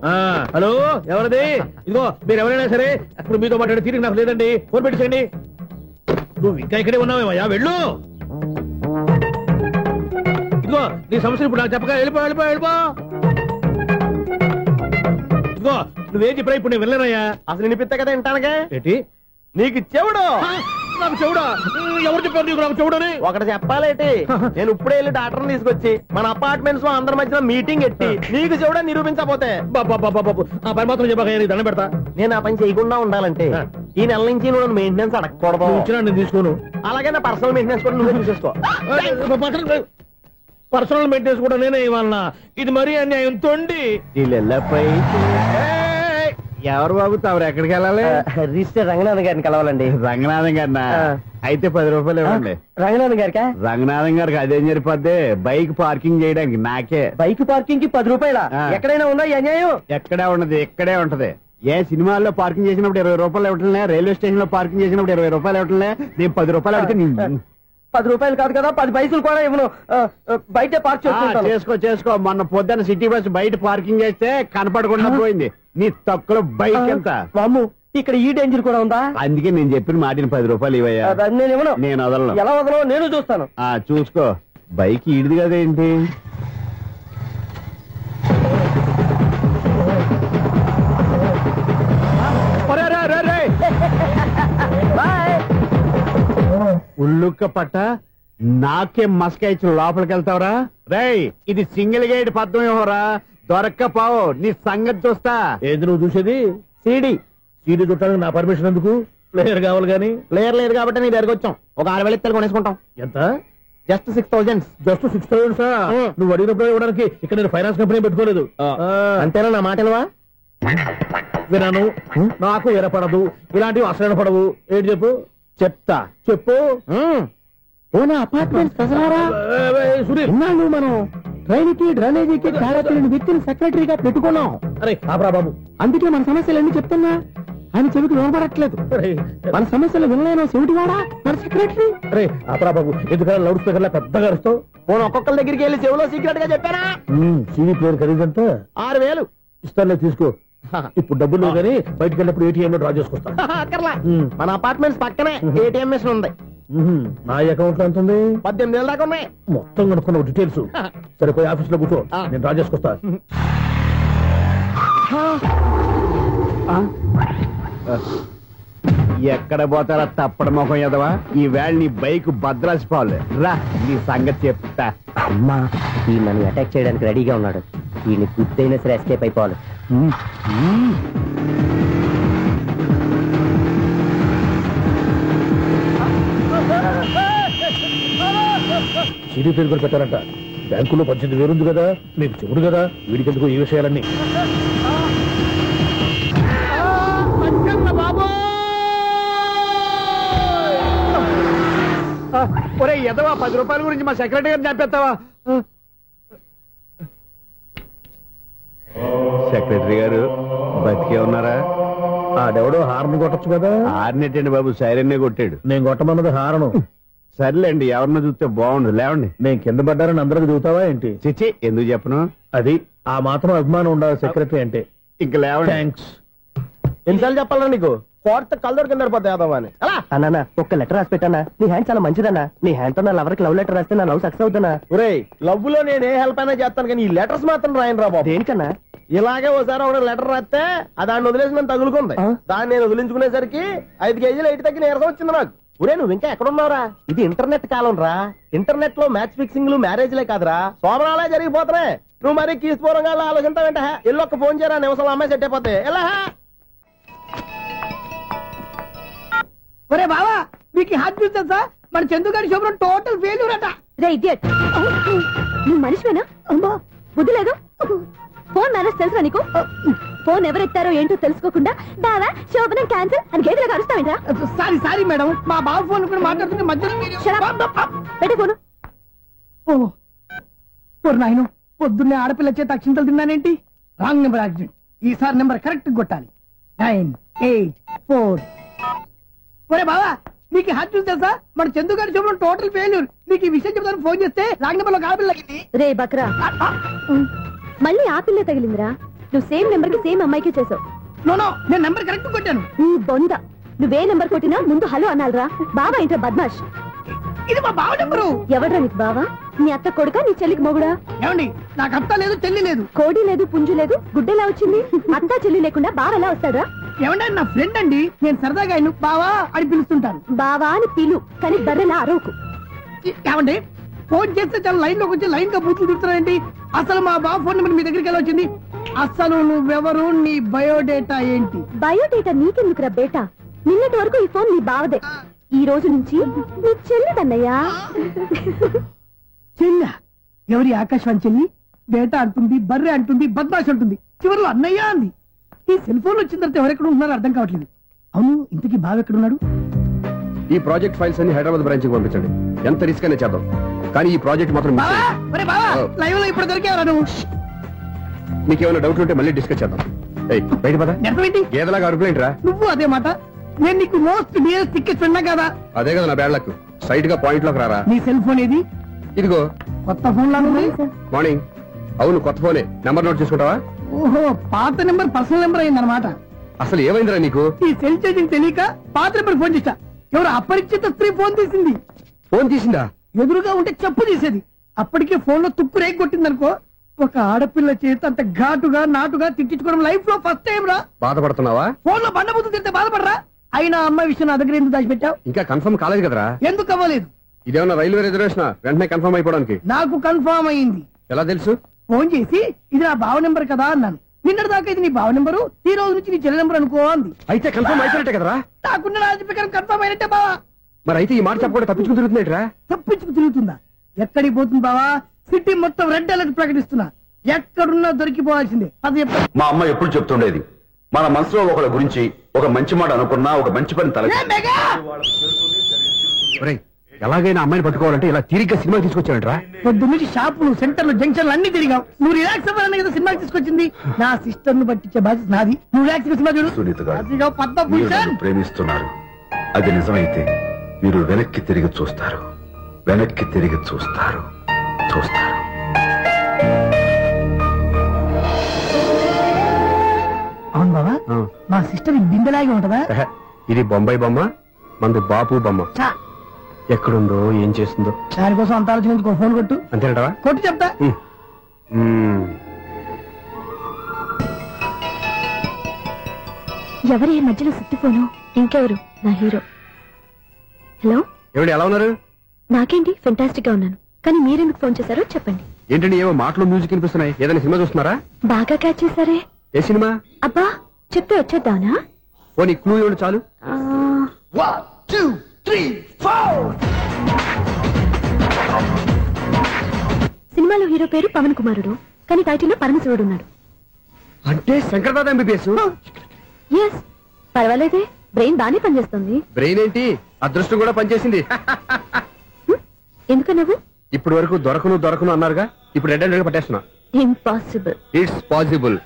హలో, ఎవరిది? ఇదిగో మీరు ఎవరైనా సరే అప్పుడు మీతో మాట్లాడే తీరిక నాకు లేదండి. ఫోన్ పెట్టేసండి. నువ్వు ఇంకా ఇక్కడే ఉన్నావేమయ్యా? వెళ్ళు. ఇదిగో నీ సమస్యలు ఇప్పుడు నాకు చెప్పక వెళ్ళిపో వెళ్ళిపో వెళ్ళిపో. ఇదిగో నువ్వేం చెప్పరా ఇప్పుడు నేను వెళ్ళానయ్యా. అసలు వినిపిస్తా కదా వింటానగా. ఏంటి నీకు చెవుడు? నాకు చెవుడా? ఎవరు చెప్పారు నీకు నాకు చెవుడని? ఒకటి చెప్పాలేటి, నేను ఇప్పుడే వెళ్ళి డాక్టర్ని తీసుకొచ్చి మన అపార్ట్మెంట్స్ లో అందరి మధ్యలో మీటింగ్ ఎట్టి నీకు చెవుడని నిరూపించకపోతే ఆ పని మాత్రం చెప్పాక దండం పెడతా. నేను ఆ పని చేయకుండా ఉండాలంటే ఈ నెల నుంచి నువ్వు మెయింటెనెన్స్ అడగకూడదు. వచ్చినా నేను తీసుకోను. అలాగే నా పర్సనల్ మెయింటెనెన్స్ కూడా నువ్వే చూసేసుకో. పర్సనల్ మెయింటెనెన్స్ కూడా నేనే ఇవ్వాలన్నా? ఇది మరీ అన్యాయం తోండి. ఎవరు బాబు తవరు ఎక్కడికి వెళ్ళాలి? రిజిస్టర్ రంగనాథ్ గారిని కలవాలండి. రంగనాథం గారినా? అయితే 10 రూపాయలు ఇవ్వండి. రంగనాథ్ గారికా? రంగనాథం గారికి అదేం సరిపోద్ది? బైక్ పార్కింగ్ చేయడానికి నాకే. బైక్ పార్కింగ్ కి 10 రూపాయల? ఎక్కడైనా ఉందా ఈ అన్యాయం? ఎక్కడే ఉండదు, ఇక్కడే ఉంటది. ఏ సినిమాల్లో పార్కింగ్ చేసినప్పుడు 20 రూపాయలు ఇవ్వట్లే, రైల్వే స్టేషన్ లో పార్కింగ్ చేసినప్పుడు 20 రూపాయలు ఇవ్వట్లే. నేను 10 రూపాయలు అడిగితే 10 రూపాయలు కాదు కదా, 10 పైసలు కూడా ఇవ్వను. బయట పార్క్ చేసుకో. మొన్న పొద్దున్న సిటీ బస్ బయట పార్కింగ్ చేస్తే కనపడకుండా పోయింది. నీ తక్కువ బైక్ ఎంత? మాము ఇక్కడ ఈ డేంజర్ కూడా ఉందా? అందుకే నేను చెప్పిన మాటిని 10 రూపాయలు ఇవ్వయ్యా. నేను ఇవ్వను. నేను వదలను. ఎలా వదలో నేను చూస్తాను. చూసుకో. బైక్ ఈడిది కదేంటి? బాయ్. ఉల్లుక్క పట్ట నాకే మస్క ఇచ్చిన లోపలికి వెళ్తావరా? రేయ్, ఇది సింగిల్ గేట్ పద్మం ఏమోరా, దొరక్కపోవు నీ సంగతి చూస్తా. ఏది నువ్వు చూసేది? సీడీ చుట్టానికి నా పర్మిషన్ ఎందుకు? ప్లేయర్ కావాలి గానీ. ప్లేయర్ లేదు కాబట్టి నీ దగ్గరకు వచ్చాం. ఒక 6,000 ఇత్తలు కొనేసుకుంటాం. ఎంత? జస్ట్ 6,000. జస్ట్ 6,000 నువ్వు అడిగినప్పుడు ఇవ్వడానికి ఇక్కడ నేను ఫైనాన్స్ కంపెనీ పెట్టుకోలేదు. అంతేనా నా మాటలువా? వినాను, నాకు ఎరపడదు, ఇలాంటివి అసలు పడవు. ఏంటి చెప్పు? చెప్తా. చెప్పు. ఓనా అపార్ట్మెంట్ సునీల్, మనం డ్రైన్కి డ్రైనేజీకి తేడాలేని వ్యక్తిని సెక్రటరీగా పెట్టుకున్నాం. అరే ఆపరా బాబు. అందుకే మన సమస్యలన్నీ చెప్తున్నా. ఆయన చెవికి వినపడట్లేదు. మన సమస్యలు వినలేను చెవిటివాడా మన సెక్రటరీ. అరే ఆపరా బాబు, ఎందుకన్నా లౌడ్ స్పీకర్ లా పెద్దగా అరుస్తావు? పోను ఒక్కొక్కరి దగ్గరికి వెళ్ళి చెవిలో సీక్రెట్ గా చెప్పానా? CD player ఖరీదంతా 6,000. ఇస్తానులే, తీసుకో. ఇప్పుడు డబ్బులు లేవు కానీ బయటకు వెళ్ళినప్పుడు ఏటీఎం లో డ్రా చేసుకొస్తా. అక్కర్లా, మన అపార్ట్మెంట్స్ పక్కనే ఏటీఎం మిషన్ ఉంది. నా అకౌంట్ లో ఎంత ఉంది? 18,000 దాకా ఉన్నాయి. మొత్తం కనుక్కున్న డీటెయిల్స్. సరిపోయి ఆఫీస్ లో కూర్చో, నేను డ్రా చేసుకొస్తా. ఎక్కడ పోతారా తప్పడ మొఖం ఎదవా? ఈ వేళ నీ బైక్ భద్రాసిపోవాలి. రా, నీ సంగతి చెప్తా. అమ్మా, ఈ నన్ను అటాక్ చేయడానికి రెడీగా ఉన్నాడు. ఈయన గుద్దైనా సరే ఎస్కేప్ అయిపోవాలి. సీడీ ప్లేయర్ కూడా పెట్టారంట. బ్యాంకులో 18,000 ఉంది కదా, మీకు చెబుడు కదా, వీడికి ఎందుకు ఈ విషయాలన్నీ? ఒరే ఎదవా, 10 రూపాయల గురించి మా సెక్రటరీ గారిని చంపేస్తావా? సెక్రటరీ గారు బతికే ఉన్నారా? ఆడెవడో హార్న్ కొట్టచ్చు కదా. ఆరినట్టండి బాబు, సైరన్నే కొట్టాడు. నేను కొట్టమన్నది హారను. సర్లేండి, ఎవరినో చూస్తే బాగుండు. లేవండి. నేను కింద పడ్డారని అందరికి దిగుతావా ఏంటి? చిచ్చి, ఎందుకు చెప్పను? అది ఆ మాత్రం అభిమానం ఉండాలి సెక్రటరీ అంటే. ఇంక లేవండి. థ్యాంక్స్. ఎన్నిసార్లు చెప్పాలా నీకు? కోర్త కళ్ళోడు కింద పడిపోతాయి యాదవ్ అని. అలా అన్నా, ఒక్క లెటర్ రాసి పెట్టానా? నీ హ్యాండ్ చాలా మంచిదన్నా. నీ హ్యాండ్ తో నా లవర్కి లవ్ లెటర్ రాస్తే నా లవ్ సక్సెస్ అవుతానా? ఒరేయ్, లవ్ లో నేను ఏ హెల్ప్ అయినా చేస్తాను కానీ ఈ లెటర్స్ మాత్రం రాయను రా బాబు. దేనికన్నా? ఇలాగే ఓసారి ఒక లెటర్ రాస్తే దాన్ని వదిలేసి నేను తగులుకుంది. దాన్ని నేను వదిలించుకునేసరికి 5 కేజీలు 8 తగ్గి నీరసం వచ్చింది నాకు. ఒరే, నువ్వు ఇంకా ఎక్కడున్నావురా? ఇది ఇంటర్నెట్ కాలం రా. ఇంటర్నెట్ లో మ్యాచ్ ఫిక్సింగ్లు మ్యారేజ్లే కాదురా, సోమనాలే జరిగిపోతున్నాయి. నువ్వు మరి కీస్పూరంగా ఆలోచించావేంట? ఎల్లు ఒక్క ఫోన్ చేయరా, నిమిషంలో అమ్మాయి సెట్ అయిపోతాయి. ఎలా? ఒరే బావా, మీకు హాట్ న్యూస్ తెలుసా? మన చందుగారి శుభ్రం టోటల్ ఫెయిల్యూర్ అట. రే ఇడియట్, నువ్వు మనిషివేనా? అమ్మా, బుద్ధి లేదు. ఫోన్ మేనేజ్ తెలుసా నీకు? ఫోన్ ఎవరెత్తారో ఏంటో తెలుసుకోకుండా దావా శోభనం క్యాన్సిల్ అని గేదెలకు అరుస్తావేంట్రా? సారీ మేడం, మా బావ ఫోన్ కూడా మాట్లాడుతుంటే మధ్యలో పెట్టే ఫోను. నాయన, పొద్దున్నే ఆడపిల్ల చేత అక్షింతలు తిన్నానేంటి? Wrong number accident. ఈసారి నెంబర్ కరెక్ట్ కొట్టాలి. 984. ఒరే బావా, నీకు హాట్ న్యూస్ తెలుసా? మన చందు గారి శుభ్రం టోటల్ ఫెయిల్యూర్. నీకు ఈ విషయం చెప్తాను ఫోన్ చేస్తే రాంగ్ నెంబర్ లో ఆడపిల్ల తగ్గింది. రే బక్రా, మళ్ళీ ఆ పిల్ల తగిలిందిరా. నువ్వు సేమ్ నెంబర్ కి సేమ్ అమ్మాయికి చేసావు. నో, నేను నెంబర్ కరెక్ట్ కొట్టాను. నీ బొంద, నువ్వే నెంబర్ కొట్టినా ముందు హలో అనాలిరా. బావా ఇంట్లో బద్మాష్. ఇది మా బావ నెంబరు. ఎవడ్రా నీకు బావా? నీ అత్త కొడుక, నీ చెల్లికి మొగుడా? ఏమండి, నాకు అత్త లేదు, చెల్లి లేదు. కోడి లేదు, పుంజు లేదు, గుడ్డెలా వచ్చింది? అత్త చెల్లి లేకుండా బావ ఎలా వస్తాడా? ఏమంటే నా ఫ్రెండ్ అండి, నేను సరదాగా ఆయన బావా అని పిలుస్తుంటాను. బావా అని పిలు, కానీ బర్రెలా అరవకు. ఏమండి, ఫోన్ చేస్తే చాలా లైన్ లోకి వచ్చి లైన్ గా బూతులు తిడుతున్నాయండి. అసలు మా బావ ఫోన్ నెంబర్ మీ దగ్గరికి ఎలా వచ్చింది? అసలు నువ్వెవరు, నీ బయోడేటా ఏంటి? బయోడేటా నీకెందుకురా బేటా? నిన్నటి వరకు ఈ ఫోన్ నీ బావదే. ఈ రోజు నుంచి నీ చెల్లిదన్నయ్యా. చెల్ల? ఎవరి ఆకాశవాణి చెల్లి? బేటా అంటుంది, బర్రె అంటుంది, బద్మాష్ అంటుంది, చివరిలో అన్నయ్య అంది. ఈ సెల్ ఫోన్ వచ్చిన తర్వాత ఎవరెక్కడ ఉంటున్నారో అర్థం కావట్లేదు. అవును, ఇంతకీ బావ ఎక్కడున్నాడు? ఈ ప్రాజెక్ట్ ఫైల్స్ అన్ని హైదరాబాద్ బ్రాంచ్ కి పంపించండి. ఎంత రిస్క్ అయినా చేద్దాం, కానీ ఈ ప్రాజెక్ట్ మాత్రం మిస్ అయ్యింది. లైవ్ లో ఇప్పుడు దొరికేవరా నువ్వు? నీకేమైనా డౌట్ ఉంటే మళ్ళీ డిస్కస్ చేద్దాం. బయట పద. నెరవేంటి గేదలాగా అరుపులేంట్రా? నువ్వు అదే మాట. నేను నీకు మోస్ట్ డియరెస్ట్ టికెట్స్ ఉన్నా కదా. అదే కదా నా బ్యాడ్ లక్. స్ట్రైట్ గా పాయింట్ లోకి రారా. నీ సెల్ ఫోన్ ఏది? ఇదిగో. కొత్త ఫోన్ లాగా ఉంది. మార్నింగ్. అవును, కొత్త ఫోనే. నెంబర్ నోట్ చేసుకుంటావా? ఓహో, పాత నెంబర్ పర్సనల్ నెంబర్ అయిందన్నమాట. అసలు ఏమైందిరా నీకు? ఈ సెల్ చేంజింగ్ తెలియక పాత నెంబర్ ఫోన్ చేశా. ఎవరు అపరిచిత స్త్రీ ఫోన్ తీసింది. ఫోన్ తీసిందా? ఎదురుగా ఉంటే చెప్పు తీసేది. అప్పటికే ఫోన్ లో తుక్కు రేగి కొట్టిందనుకో. ఒక ఆడపిల్ల చేత అంత ఘాటుగా నాటుగా తిట్టించుకోవడం లైఫ్ లో ఫస్ట్ టైం రా. బాధపడుతున్నావా? ఫోన్ లో బండబుద్ధి తింటే బాధపడరా? అయినా అమ్మాయి విషయం నా దగ్గర ఎందుకు దాచిపెట్టావు? ఇంకా కన్ఫర్మ్ కాలేదు కదరా. ఎందుకు అవ్వలేదు? ఇదేమన్నా రైల్వే రిజర్వేషన్ వెంటనే కన్ఫర్మ్ అయిపోవడానికి? నాకు కన్ఫర్మ్ అయింది. ఎలా తెలుసు? ఫోన్ చేసి ఇది నా బావ నెంబర్ కదా అన్నాను. నిన్నటి దాకా ఇది నీ బావ నెంబరు, ఈ రోజు నుంచి నీ చెల్లి నెంబర్ అనుకో అంది. అయితే కన్ఫర్మ్ అయిపోయినట్టే కదరా? నాకున్న రాజు ప్రకారం కన్ఫర్మ్ అయినట్టే బావా. మరి అయితే ఈ మాట చెప్పకుండా తప్పించుకుని తిరుగుతున్నట్రా? తప్పించుకు తిరుగుతుందా? ఎక్కడికి పోతుంది బావా? సిటీ మొత్తం రెడ్ అలర్ట్ ప్రకటిస్తున్నా. ఎక్కడున్నా దొరికిపోవాల్సిందే. అది మా అమ్మ ఎప్పుడు చెప్తుండేది, మన మనసులో ఒకళ్ళ గురించి ఒక మంచి మాట అనుకున్నా ఒక మంచి పని తల ఎలాగైనా అమ్మాయిని పట్టుకోవాలంటే ఇలా తిరిగ్గా సినిమా తీసుకొచ్చాడంట్రా? పొద్దు నుంచి షాపులు, సెంటర్లు, జంక్షన్లు అన్ని తిరిగాం. నువ్వు రిలాక్స్ అవ్వాలని కదా సినిమాకి తీసుకొచ్చింది. నా సిస్టర్ ను పట్టించే బాధ్యత నాది. నువ్వు రిలాక్స్ సినిమా చూడు. సునీత గారు, అదిగో పద్మభూషణ్. మీరు ప్రేమిస్తున్నారు. అది నిజమైతే మీరు వెనక్కి తిరిగి చూస్తారు, వెనక్కి తిరిగి చూస్తారు, చూస్తారు. అవును బావా, మా సిస్టర్ బిందెలాగే ఉంటదా? ఇది బొంబాయి బొమ్మ, మంది బాపు బొమ్మ. చా, ఎక్కడుందో ఏం చేస్తుందో దానికోసం అంత ఆలోచన. ఫోన్ కొట్టు. అంతేనటవా? కొట్టు చెప్తా. ఎవరి ఈ మధ్యలో సుత్తి ఫోను? ఇంకెవరు? నా హీరో. హలో, ఎవడు ఎలా ఉన్నారు? నాకేంటి ఫెంటాస్టిక్ గా ఉన్నాను, కానీ మీరెందుకు ఫోన్ చేశారో చెప్పండి. ఏంటండి ఏవో మాటలు మ్యూజిక్ వినిపిస్తున్నాయి? ఏదైనా సినిమా చూస్తున్నారా? బాగా క్యాచ్ చేశారే. ఏ సినిమా? అబ్బా, చెప్తే వచ్చేద్దానా? ఓ నీ క్లూ ఇవ్వండి చాలు. 1 2 3 4. సినిమాలో హీరో పేరు పవన్ కుమారుడు, కానీ టైటిల్లో పరమశివుడు ఉన్నాడు. అంటే శంకర్దాద ఎంబీబీఎస్. ఎస్, పర్వాలేదే, బ్రెయిన్ బానే పనిచేస్తుంది. బ్రెయిన్ ఏంటి, అదృష్టం కూడా పనిచేసింది. ఎందుకన్నావు? ఇప్పుడు వరకు దొరకను అన్నారుగా, ఇప్పుడు రెడ్ హ్యాండెడ్ గా పట్టేస్తున్నా. ఇంపాసిబుల్. It's possible.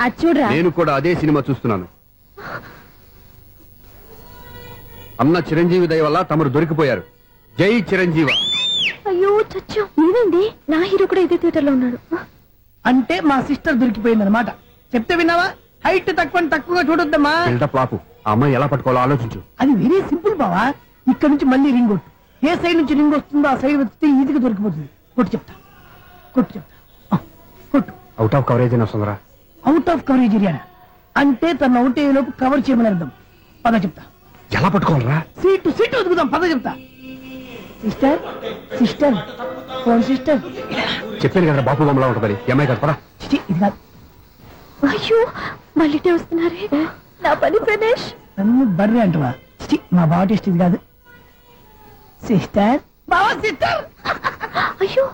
అది చూడరా. నేను కూడా అదే సినిమా చూస్తున్నాను. అన్న చిరంజీవి దయ వల్ల తమరు దొరికిపోయారు. జై చిరంజీవ. అయ్యో చచ్చు, నీవేంది? నా హీరో కూడా ఇదే థియేటర్ లో ఉన్నాడు. అంటే మా సిస్టర్ దొరికిపోయింది అనమాట. చెప్తే విన్నావా? హైట్ తక్కువగా చూడొద్దమ్మా. బిల్డప్ లాపు. ఆ అమ్మాయి ఎలా పట్టుకోవాలో ఆలోచించు. అది వెరీ సింపుల్ బావా. ఇక్కడ నుంచి మళ్ళీ రింగ్ కొట్టు. ఏ సైడ్ నుంచి రింగ్ వస్తుందో ఆ సైడ్ వస్తే ఈజీగా దొరికిపోతుంది. కొట్టు చెప్తా. కొట్టు. అవుట్ ఆఫ్ కవరేజ్ అని వస్తుందిరా. అవుట్ ఆఫ్ కవరేజ్ ఏరియా అంటే తన అవుట్ అయ్యే లోపు కవర్ చేయమని అర్థం. పద చెప్తా. ఎలా పట్టుకోవాలరా? సీటు వదుకుదాం. పద చెప్తా. Sister phone sister. చెప్పాను కదా బాపు బొమ్మలా ఉంటుంది. ఎంఐ కదా పదా. ఇది కాదు. అయ్యో, మళ్ళీ వస్తున్నారే. నా పని ప్రదేశ్. నన్ను బర్రె అంటవా? మా బావ టేస్ట్ ఇది కాదు. సిస్టర్, బావా సిస్టర్. అయ్యో,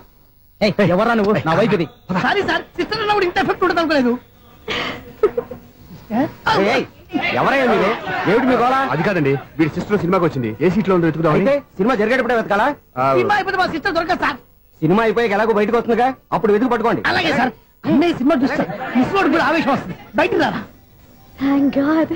ఎవరా నువ్వు? నా వైపు ఇది. సారీ సార్, సిస్టర్ అన్నప్పుడు ఇంత ఎఫెక్ట్ ఉంటుంది అనుకోలేదు. ఎవరైనా మీరు? ఏమిటి మీ గోళ? అది కాదండి, వీడి సిస్టర్ సినిమాకి వచ్చింది. ఏ సీట్ లో ఉందో వెతుకుదాం. అయితే సినిమా జరిగేటప్పుడే వెతకాలా? సినిమా అయిపోతే మా సిస్టర్ దొరకదు సార్. సినిమా అయిపోయాక ఎలాగో బయటకు వస్తుందిగా, అప్పుడు వెతుకు పట్టుకోండి. అలాగే సార్. అన్నయ్య సినిమా చూస్తారు, మిస్లోడు కూడా ఆవేశం వస్తుంది. బయటకు రారా. Thank God.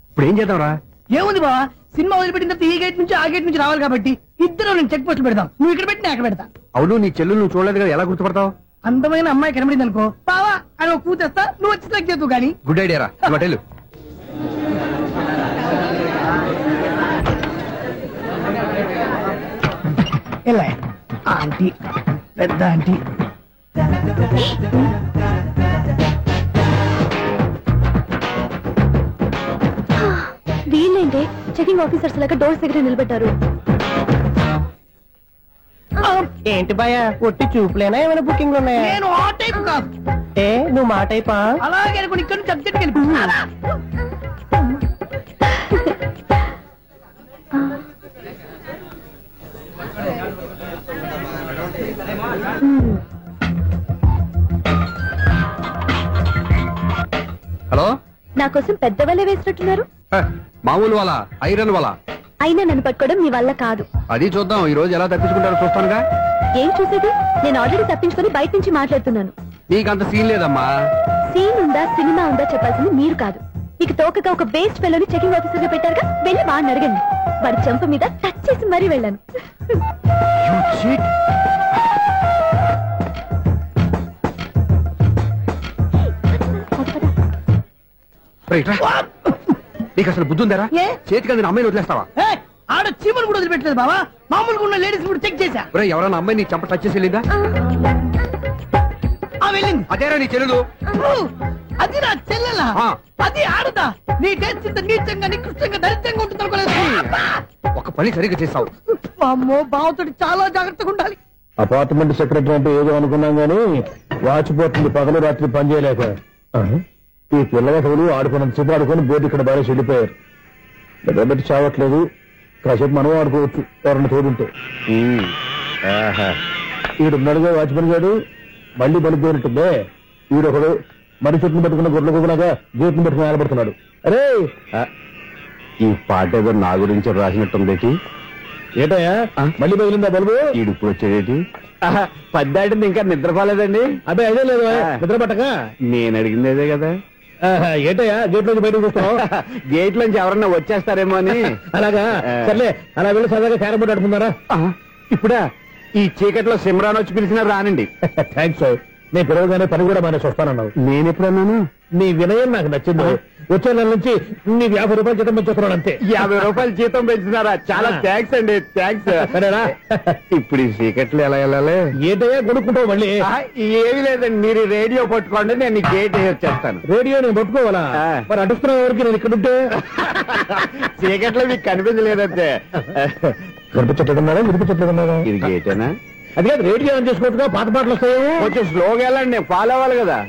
ఇప్పుడు ఏం చేద్దాంరా? ఏముంది బావా, సినిమా వదిలిపెట్టిన తర్వాత ఈ గేట్ నుంచి ఆ గేట్ నుంచి రావాలి కాబట్టి ఇద్దరు నేను చెక్ పోస్టులు పెడతాం. నువ్వు ఇక్కడ పెట్టి నేను అక్కడ పెడతా. అవును, నీ చెల్లు నువ్వు చూడలేదు కదా, ఎలా గుర్తుపడతావు? అందమైన అమ్మాయి కనబడింది అనుకో, బావా అని ఒక కూతేస్తా, నువ్వు వచ్చి సెలెక్ట్ చేద్దు కానీ. గుడ్ ఐడియా రా. హోటల్ ఎలా ఆంటీ, పెద్ద ఆంటీ. వీళ్ళేంటే చెకింగ్ ఆఫీసర్స్ లాగా డోర్స్ దగ్గర నిలబెట్టారు. ఏంటి భయ, ఒట్టి చూపులేనా ఏమైనా బుకింగ్ ఉన్నాయా? నేను ఆ టైప్ కాదు. నువ్వు మా టైపా? అలాగే అనుకోని ఇక్కడ నుంచి అర్జెంట్కి వెళ్ళిపోతున్నా. హలో, నా కోసం పెద్ద వలే వేసినట్టున్నారు. మామూలు వాళ్ళ ఐరన్ వాళ్ళ. అయినా నన్ను పట్టుకోవడం మీ వల్ల కాదు. అది చూద్దాం, ఈ రోజు ఎలా తప్పించుకుంటారో చూస్తానుగా. ఏం చూసేది? నేను ఆల్రెడీ తప్పించుకొని బయట నుంచి మాట్లాడుతున్నాను. నీకంత సీన్ లేదమ్మా. సీన్ ఉందా సినిమా ఉందా చెప్పాల్సింది మీరు కాదు. మీకు తోకగా ఒక బేస్ట్ ఫెలోని చెకింగ్ ఆఫీసర్ గా పెట్టారుగా, వెళ్ళి వాడిని అడగండి. వాడి చెంప మీద టచ్ చేసి మరీ వెళ్ళాను. నీకు అసలు బుద్ధి ఉందారా? చేతికి అందిన అమ్మాయిని వదిలేస్తావా? ఆడ చీమలు కూడా వదిలిపెట్టలేదు బావా. మామూలుగా ఉన్న లేడీస్ కూడా చెక్ చేశా. ఎవరైనా అమ్మాయి నీ చంప టచ్ చేసి వెళ్ళిందా? వెళ్ళింది. అదేరా నీ చెల్లెలు. అది నా చెల్లెలా అది ఆడదా నీ టేస్ట్ ఇంత నీచంగా నికృష్టంగా దరిద్రంగా ఉంటుంది అనుకోలేదు. ఒక పని సరిగ్గా చేసావు. అమ్మో బావతోటి చాలా జాగ్రత్తగా ఉండాలి. అపార్ట్మెంట్ సెక్రటరీ అంటే ఏదో అనుకున్నాం గానీ వాచిపోతుంది పగలు రాత్రి పని చేయలేక. ఈ పిల్లలు ఆడుకున్నంత సేపు ఆడుకొని బోర్డు ఇక్కడ బాగా చెల్లిపోయారు. నిద్రబెట్టి చావట్లేదు. కాసేపు మనం ఆడుకోవచ్చు ఎవరన్నా తోడుంటే. ఈడున్నాడుగా వాచ్మెన్ గారు మళ్ళీ బలికి పోయినట్టుందే. ఈడొకడు మరి చెట్టును పెట్టుకున్న గొడ్ల కుక్కలాగా గేట్ను పెట్టుకుని నిలబడుతున్నాడు. అరే ఈ పాట ఏదో నా గురించి రాసినట్టుంది. ఏటయ్యా మళ్ళీ బదిలిందా బల్బు? ఈడు ఇప్పుడు వచ్చేటి పద్దాటింది ఇంకా నిద్రపోలేదండి. అదే అదే లేదు నిద్ర పట్టక. నేను అడిగింది అదే కదా. ఏటయ్యా గేట్ నుంచి బయటకు చూస్తావు? గేట్ నుంచి ఎవరన్నా వచ్చేస్తారేమో అని. అలాగా సర్లే అలా వెళ్ళి సరదాగా క్యారం బోర్డు ఆడుకున్నారా? ఇప్పుడా ఈ చీకట్లో సిమ్రాన్ వచ్చి పిలిచినా రానండి. థ్యాంక్స్. నేను పిలవగానే పని కూడా మానేసి వస్తానన్నావు. నేను ఎప్పుడన్నాను? నీ వినయం నాకు నచ్చింది. వచ్చే నెల నుంచి నీ 50 రూపాయలు జీతం పెంచుతున్నాను అంతే. 50 రూపాయలు జీతం పెంచుతున్నారా? చాలా థ్యాంక్స్ అండి. థ్యాంక్స్. సరేనా? ఇప్పుడు ఈ చీకట్లు ఎలా వెళ్ళాలి? ఏంటయ్యా కొనుక్కుంటావు మళ్ళీ? ఏమీ లేదండి, మీరు రేడియో పట్టుకోండి, నేను గేట్ వచ్చేస్తాను. రేడియో నేను పట్టుకోవాలా? మరి అడుస్తున్న వరకు నేను ఇక్కడ ఉంటే చీకట్లో మీకు కనిపించలేదంటే. కనిపించట్లేదన్నారా? వినిపించట్లేదన్నారా? ఇది గేటేనా? అది కాదు, రేడియో ఆన్ చేసుకోవచ్చుగా, పాత పాటలు వస్తాయి. కొంచెం స్లోగా వెళ్ళండి, నేను ఫాలో అవ్వాలి కదా.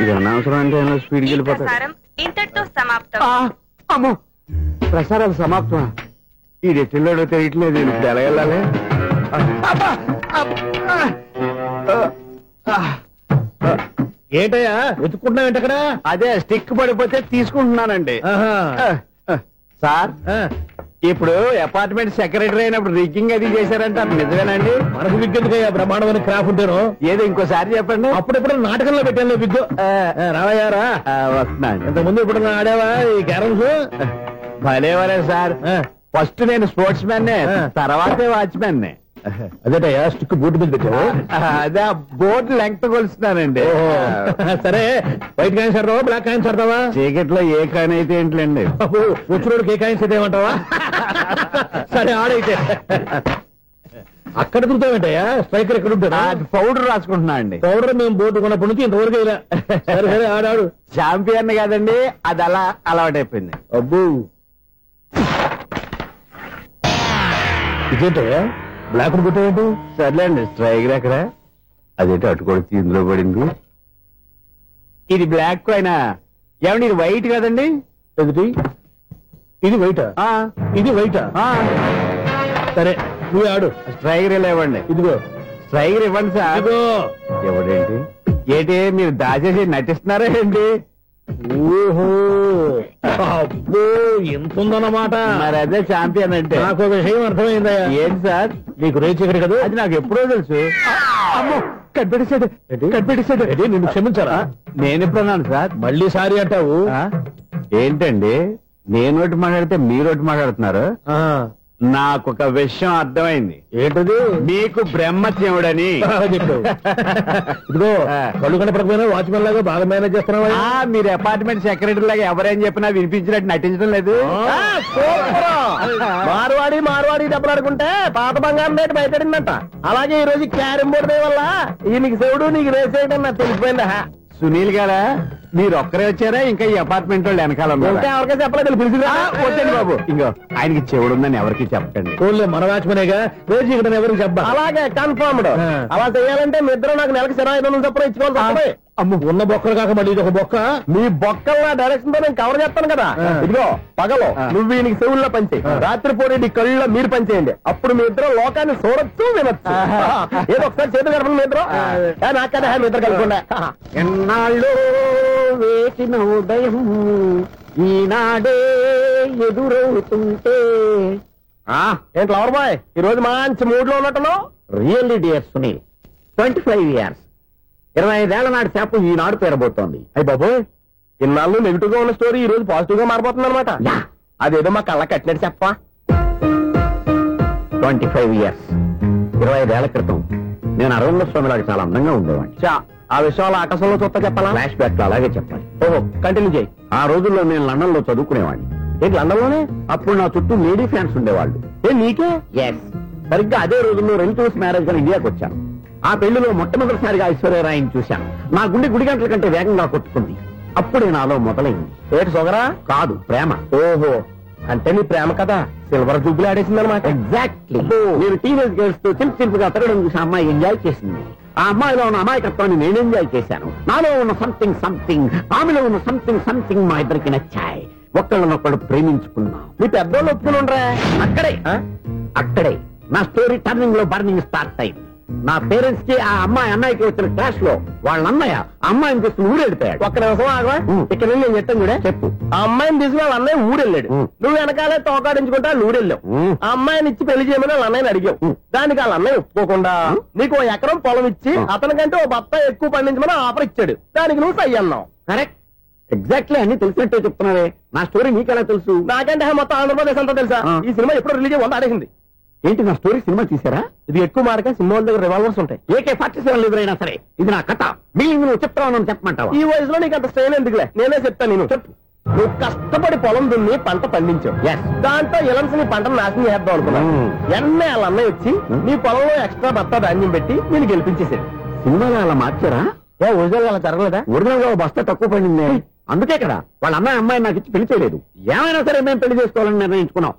ఇది అనవసరం అంటే స్పీడ్కి వెళ్ళిపోతాడు. ఇంతటితో సమాప్తం. అమ్మో ప్రసారాలు సమాప్తం. ఈ రెట్టిల్లోడో తెలియట్లేదు. ఇప్పుడు ఎలా వెళ్ళాలి? ఏంటయ్యా వెతుక్కుంటున్నావు ఏంటి అక్కడ? అదే స్టిక్ పడిపోతే తీసుకుంటున్నానండి. సార్ ఇప్పుడు అపార్ట్మెంట్ సెక్రటరీ అయినప్పుడు రిగ్గింగ్ అది చేశారంటే అది నిజమేనండి? మనకు విగ్గెందుకు బ్రహ్మాండమైన క్రాఫ్ ఉంటారు. ఏదో ఇంకోసారి చెప్పండి. అప్పుడెప్పుడు నాటకంలో పెట్టాను విగ్గు. రావయ్యారా? వస్తున్నాను. ఇంతకుముందు ఇప్పుడు ఆడావా ఈ క్యారమ్స్? భలేవరే సార్. ఫస్ట్ నేను స్పోర్ట్స్ మ్యాన్, తర్వాతే వాచ్మెన్. అదేటయ్యా స్టిక్ బోర్డు మీద పెట్టావు? అదే బోర్డు లెంగ్త్ కొలుస్తున్నానండి. సరే వైట్ కాయిన్స్ ఆడతావా బ్లాక్ కాయిన్స్ ఆడతావా? చీకట్ లో ఏ కాయిన్ అయితే ఏంటండి, వచ్చినోడికి ఏ కాయిన్స్ అయితే ఏమంటావా? సరే ఆడైతే. అక్కడ తిరుగుతావేంటయ్యా? స్ట్రైకర్ ఎక్కడ ఉంటాడా? పౌడర్ రాసుకుంటున్నా అండి. పౌడర్ మేము బోర్డు కొన్నప్పటి నుంచి ఇంతవరకు ఇలా. సరే సరే ఆడాడు. ఛాంపియన్ కాదండి, అది అలా అలవాటైపోయింది. అబ్బు ఇదేంటయ్యా బ్లాక్ కొట్టాడు? సర్లేండి స్ట్రైకర్ ఎక్కడ? అదేంటి అటుకొడితే ఇందులో పడింది. ఇది బ్లాక్ అయినా ఏమండి ఇది వైట్ కదండి? ఎదుటి ఇది వైటా? ఇది వైటా? సరే నువ్వు ఆడు. స్ట్రైకర్ ఇలా ఇవ్వండి. ఇదిగో స్ట్రైకర్ ఇవ్వండి సార్. ఇదిగో ఎవడేంటి ఏంటి మీరు దాచేసి నటిస్తున్నారా ఏంటి? ఓహో అబ్బో ఎంత ఉందన్నమాట. మరి అదే ఛాంపియన్ అంటే. నాకు ఒక విషయం అర్థమైందయ్యా. ఏంటి సార్? నీకు రేచి ఇక్కడ కదా? అది నాకు ఎప్పుడో తెలుసు. అమ్మో కనిపెట్టేసాడు కనిపెట్టేసాడు. నిన్ను క్షమించారా? నేను ఎప్పుడన్నాను సార్? మళ్ళీ సారీ అంటావు ఏంటండి? నేను ఒకటి మాట్లాడితే మీరు ఒకటి మాట్లాడుతున్నారు. నాకు ఒక విషయం అర్థమైంది. ఏంటది? మీకు బ్రహ్మత్యముడని చెప్పు. ఇదిగో కళ్ళు కనపడకపోయినా వాచ్మెన్ లాగా బాగా మేనేజ్ చేస్తున్నావా? మీరు అపార్ట్మెంట్ సెక్రటరీ లాగా ఎవరేం చెప్పినా వినిపించినట్టు నటించడం లేదు. మార్వాడి దెబ్బలాడుకుంటే పాత బంగారం రేటు బయటడిందంట. అలాగే ఈ రోజు క్యారం బోర్డు వల్ల ఈయనకి శివుడు నీకు రేస్ చేయడం నాకు తెలిసిపోయిందా? సునీల్ గారా మీరు ఒక్కరే వచ్చారా? ఇంకా ఈ అపార్ట్మెంట్ వాళ్ళు వెనకాల ఎవరికైనా చెప్పలేదు పిలిచిరా? వచ్చండి బాబు. ఇంకో ఆయనకి చెవుడుందని ఎవరికి చెప్పకండి. మన వాచ్మనేగా రోజు ఇక్కడ ఎవరికి చెప్పా. అలాగే కన్ఫర్మ్డ్. అలా చేయాలంటే మీ ఇద్దరు నాకు నెలకు 500 చొప్పున ఇచ్చుకోవాలి. అమ్మ ఉన్న బొక్కలు కాక మళ్ళీ ఇది ఒక బొక్క. మీ బొక్కల డైరెక్షన్ తో నేను కవర్ చేస్తాను కదా. ఇదిగో పగలో నువ్వు ఈయనకి చెవుల్లో పంచే, రాత్రిపూట నీ కళ్ళలో మీరు పనిచేయండి. అప్పుడు మీ ఇద్దరు లోకాన్ని చూడొచ్చు వినొచ్చు. ఏదో ఒకసారి చేతులు గడపండి మీ ఇద్దరు. నాకు కదా మీ ఇద్దరు కలుగుకుండా. ఎన్నాళ్ళు వేసిన ఉదయం ఈనాడే ఎదురవుతుంటే. ఏంటి లవర్ బాయ్ ఈ రోజు మంచి మూడ్ లో ఉన్నట్టున్నావు? రియల్లీ డియర్ సునీల్, 25 years 25 ఏళ్ల నాటి చేప ఈనాడు పేరబోతోంది. అయ్యి బాబు ఇన్నాళ్ళు నెగిటివ్ గా ఉన్న స్టోరీ ఈ రోజు పాజిటివ్ గా మారిపోతుంది అనమాట. అదేదో మా కళ్ళ కట్టినట్టు చెప్పా. 25 years 25 ఏళ్ల క్రితం నేను అరవింద స్వామి లాగా చాలా అందంగా ఉండేవాడిని. ఆ విషయాలు ఆకాశంలో చూస్తా చెప్పాలా? ఫ్లాష్ బ్యాక్ లో అలాగే చెప్పాలి. ఓహో కంటిన్యూ చేయి. ఆ రోజుల్లో నేను లండన్ లో చదువుకునేవాడిని. ఏంటి లండన్ లోనే? అప్పుడు నా చుట్టూ లేడీ ఫ్యాన్స్ ఉండేవాళ్ళు. నీకే? ఎస్. సరిగ్గా అదే రోజుల్లో రిలేటివ్స్ మ్యారేజ్ గా ఇండియాకి వచ్చాను. ఆ పెళ్లిలో మొట్టమొదటిసారిగా ఐశ్వర్యరాయని చూశాను. నా గుండె గుడి గంటల కంటే వేగంగా కొట్టుకుంది. అప్పుడే నాలో మొదలైంది. ఏటి సొగరా? కాదు, ప్రేమ. ఓహో, అంటే నీ ప్రేమ కదా సిల్వర్ జూబ్లీ ఆడేసిందనమాట. ఎగ్జాక్ట్లీ. నేను టీనేజ్ గర్ల్స్ తో చిలిపి చిలిపిగా తిరగడం చూసి అమ్మాయి ఎంజాయ్ చేసింది. ఆ అమ్మాయిలో ఉన్న అమాయకత్వాన్ని నేను ఎంజాయ్ చేశాను. నాలో ఉన్న సంథింగ్ ఆమెలో ఉన్న సంథింగ్ మా ఇద్దరికి నచ్చాయి. ఒక్కళ్ళనొక్కడు ప్రేమించుకున్నాం. మీ పెద్దోళ్ళు ఒప్పుకుని ఉండరా? అక్కడే నా స్టోరీ టర్నింగ్ లో బర్నింగ్ స్టార్ట్ అయింది. నా పేరెంట్స్ కి ఆ అమ్మాయి అన్నయ్యకి వచ్చిన క్లాష్ లో వాళ్ళ అన్నయ్య అమ్మాయిని తీసుకుని ఊరెళ్ళిపోయాడు. ఒక్క నిమిషం ఆగవా? ఇక్కడ నేను చెప్తాను కూడా. చెప్పు. ఆ అమ్మాయిని తీసుకుని వాళ్ళ అన్నయ్య ఊరెళ్ళాడు. నువ్వు వెనకాలే తోకాడించుకుంటా ఊరెళ్ళావు. ఆ అమ్మాయిని ఇచ్చి పెళ్లి చేయమని వాళ్ళ అన్నయ్యని అడిగావు. దానికి వాళ్ళ అన్నయ్య ఒప్పుకోకుండా నీకు 1 ఎకరం పొలం ఇచ్చి అతనికంటే 1 బత్త ఎక్కువ పండించమని ఆఫర్ ఇచ్చాడు. దానికి నువ్వు సై అన్నావు. కరెక్ట్, ఎగ్జాక్ట్లీ అన్ని తెలిసినట్టే చెప్తున్నావే. నా స్టోరీ నీకెలా తెలుసు? నాకంటే మొత్తం ఆంధ్రప్రదేశ్ అంతా తెలుసా? ఈ సినిమా ఎప్పుడు రిలీజ్ 100 ఆడేసింది. ఏంటి, నా స్టోరీ సినిమా తీసారా? ఇది ఎక్కువ మార్క సినిమా వాళ్ళ దగ్గర రివాల్వర్స్ ఉంటాయి. AK-47 ఎదురైనా సరే ఇది నా కథ. బిల్లింగ్ నువ్వు చెప్తావు చెప్పమంటావా? ఈ వయసులో నీకు అంత స్ట్రెయిన్ ఎందుకులే, నేనే చెప్తాను. నేను చెప్పు. నువ్వు కష్టపడి పొలం దున్ని పంట పండించావు. దాంతో ఎలన్స్ నీ పంటను నాశనం చేద్దాం అనుకున్నావు. ఎన్నే వాళ్ళ అన్నయ్య వచ్చి నీ పొలంలో ఎక్స్ట్రా బత్తా ధాన్యం పెట్టి నేను గెలిపించేసాడు. సినిమాలో అలా మార్చారా? ఒరిజినల్ అలా జరగలేదా? ఒరిజినల్ గా బస్తా తక్కువ పడింది. అందుకే కదా వాళ్ళ అమ్మాయి నాకు ఇచ్చి పెళ్లి చేయలేదు. ఏమైనా సరే మేము పెళ్లి చేసుకోవాలని నిర్ణయించుకున్నాం.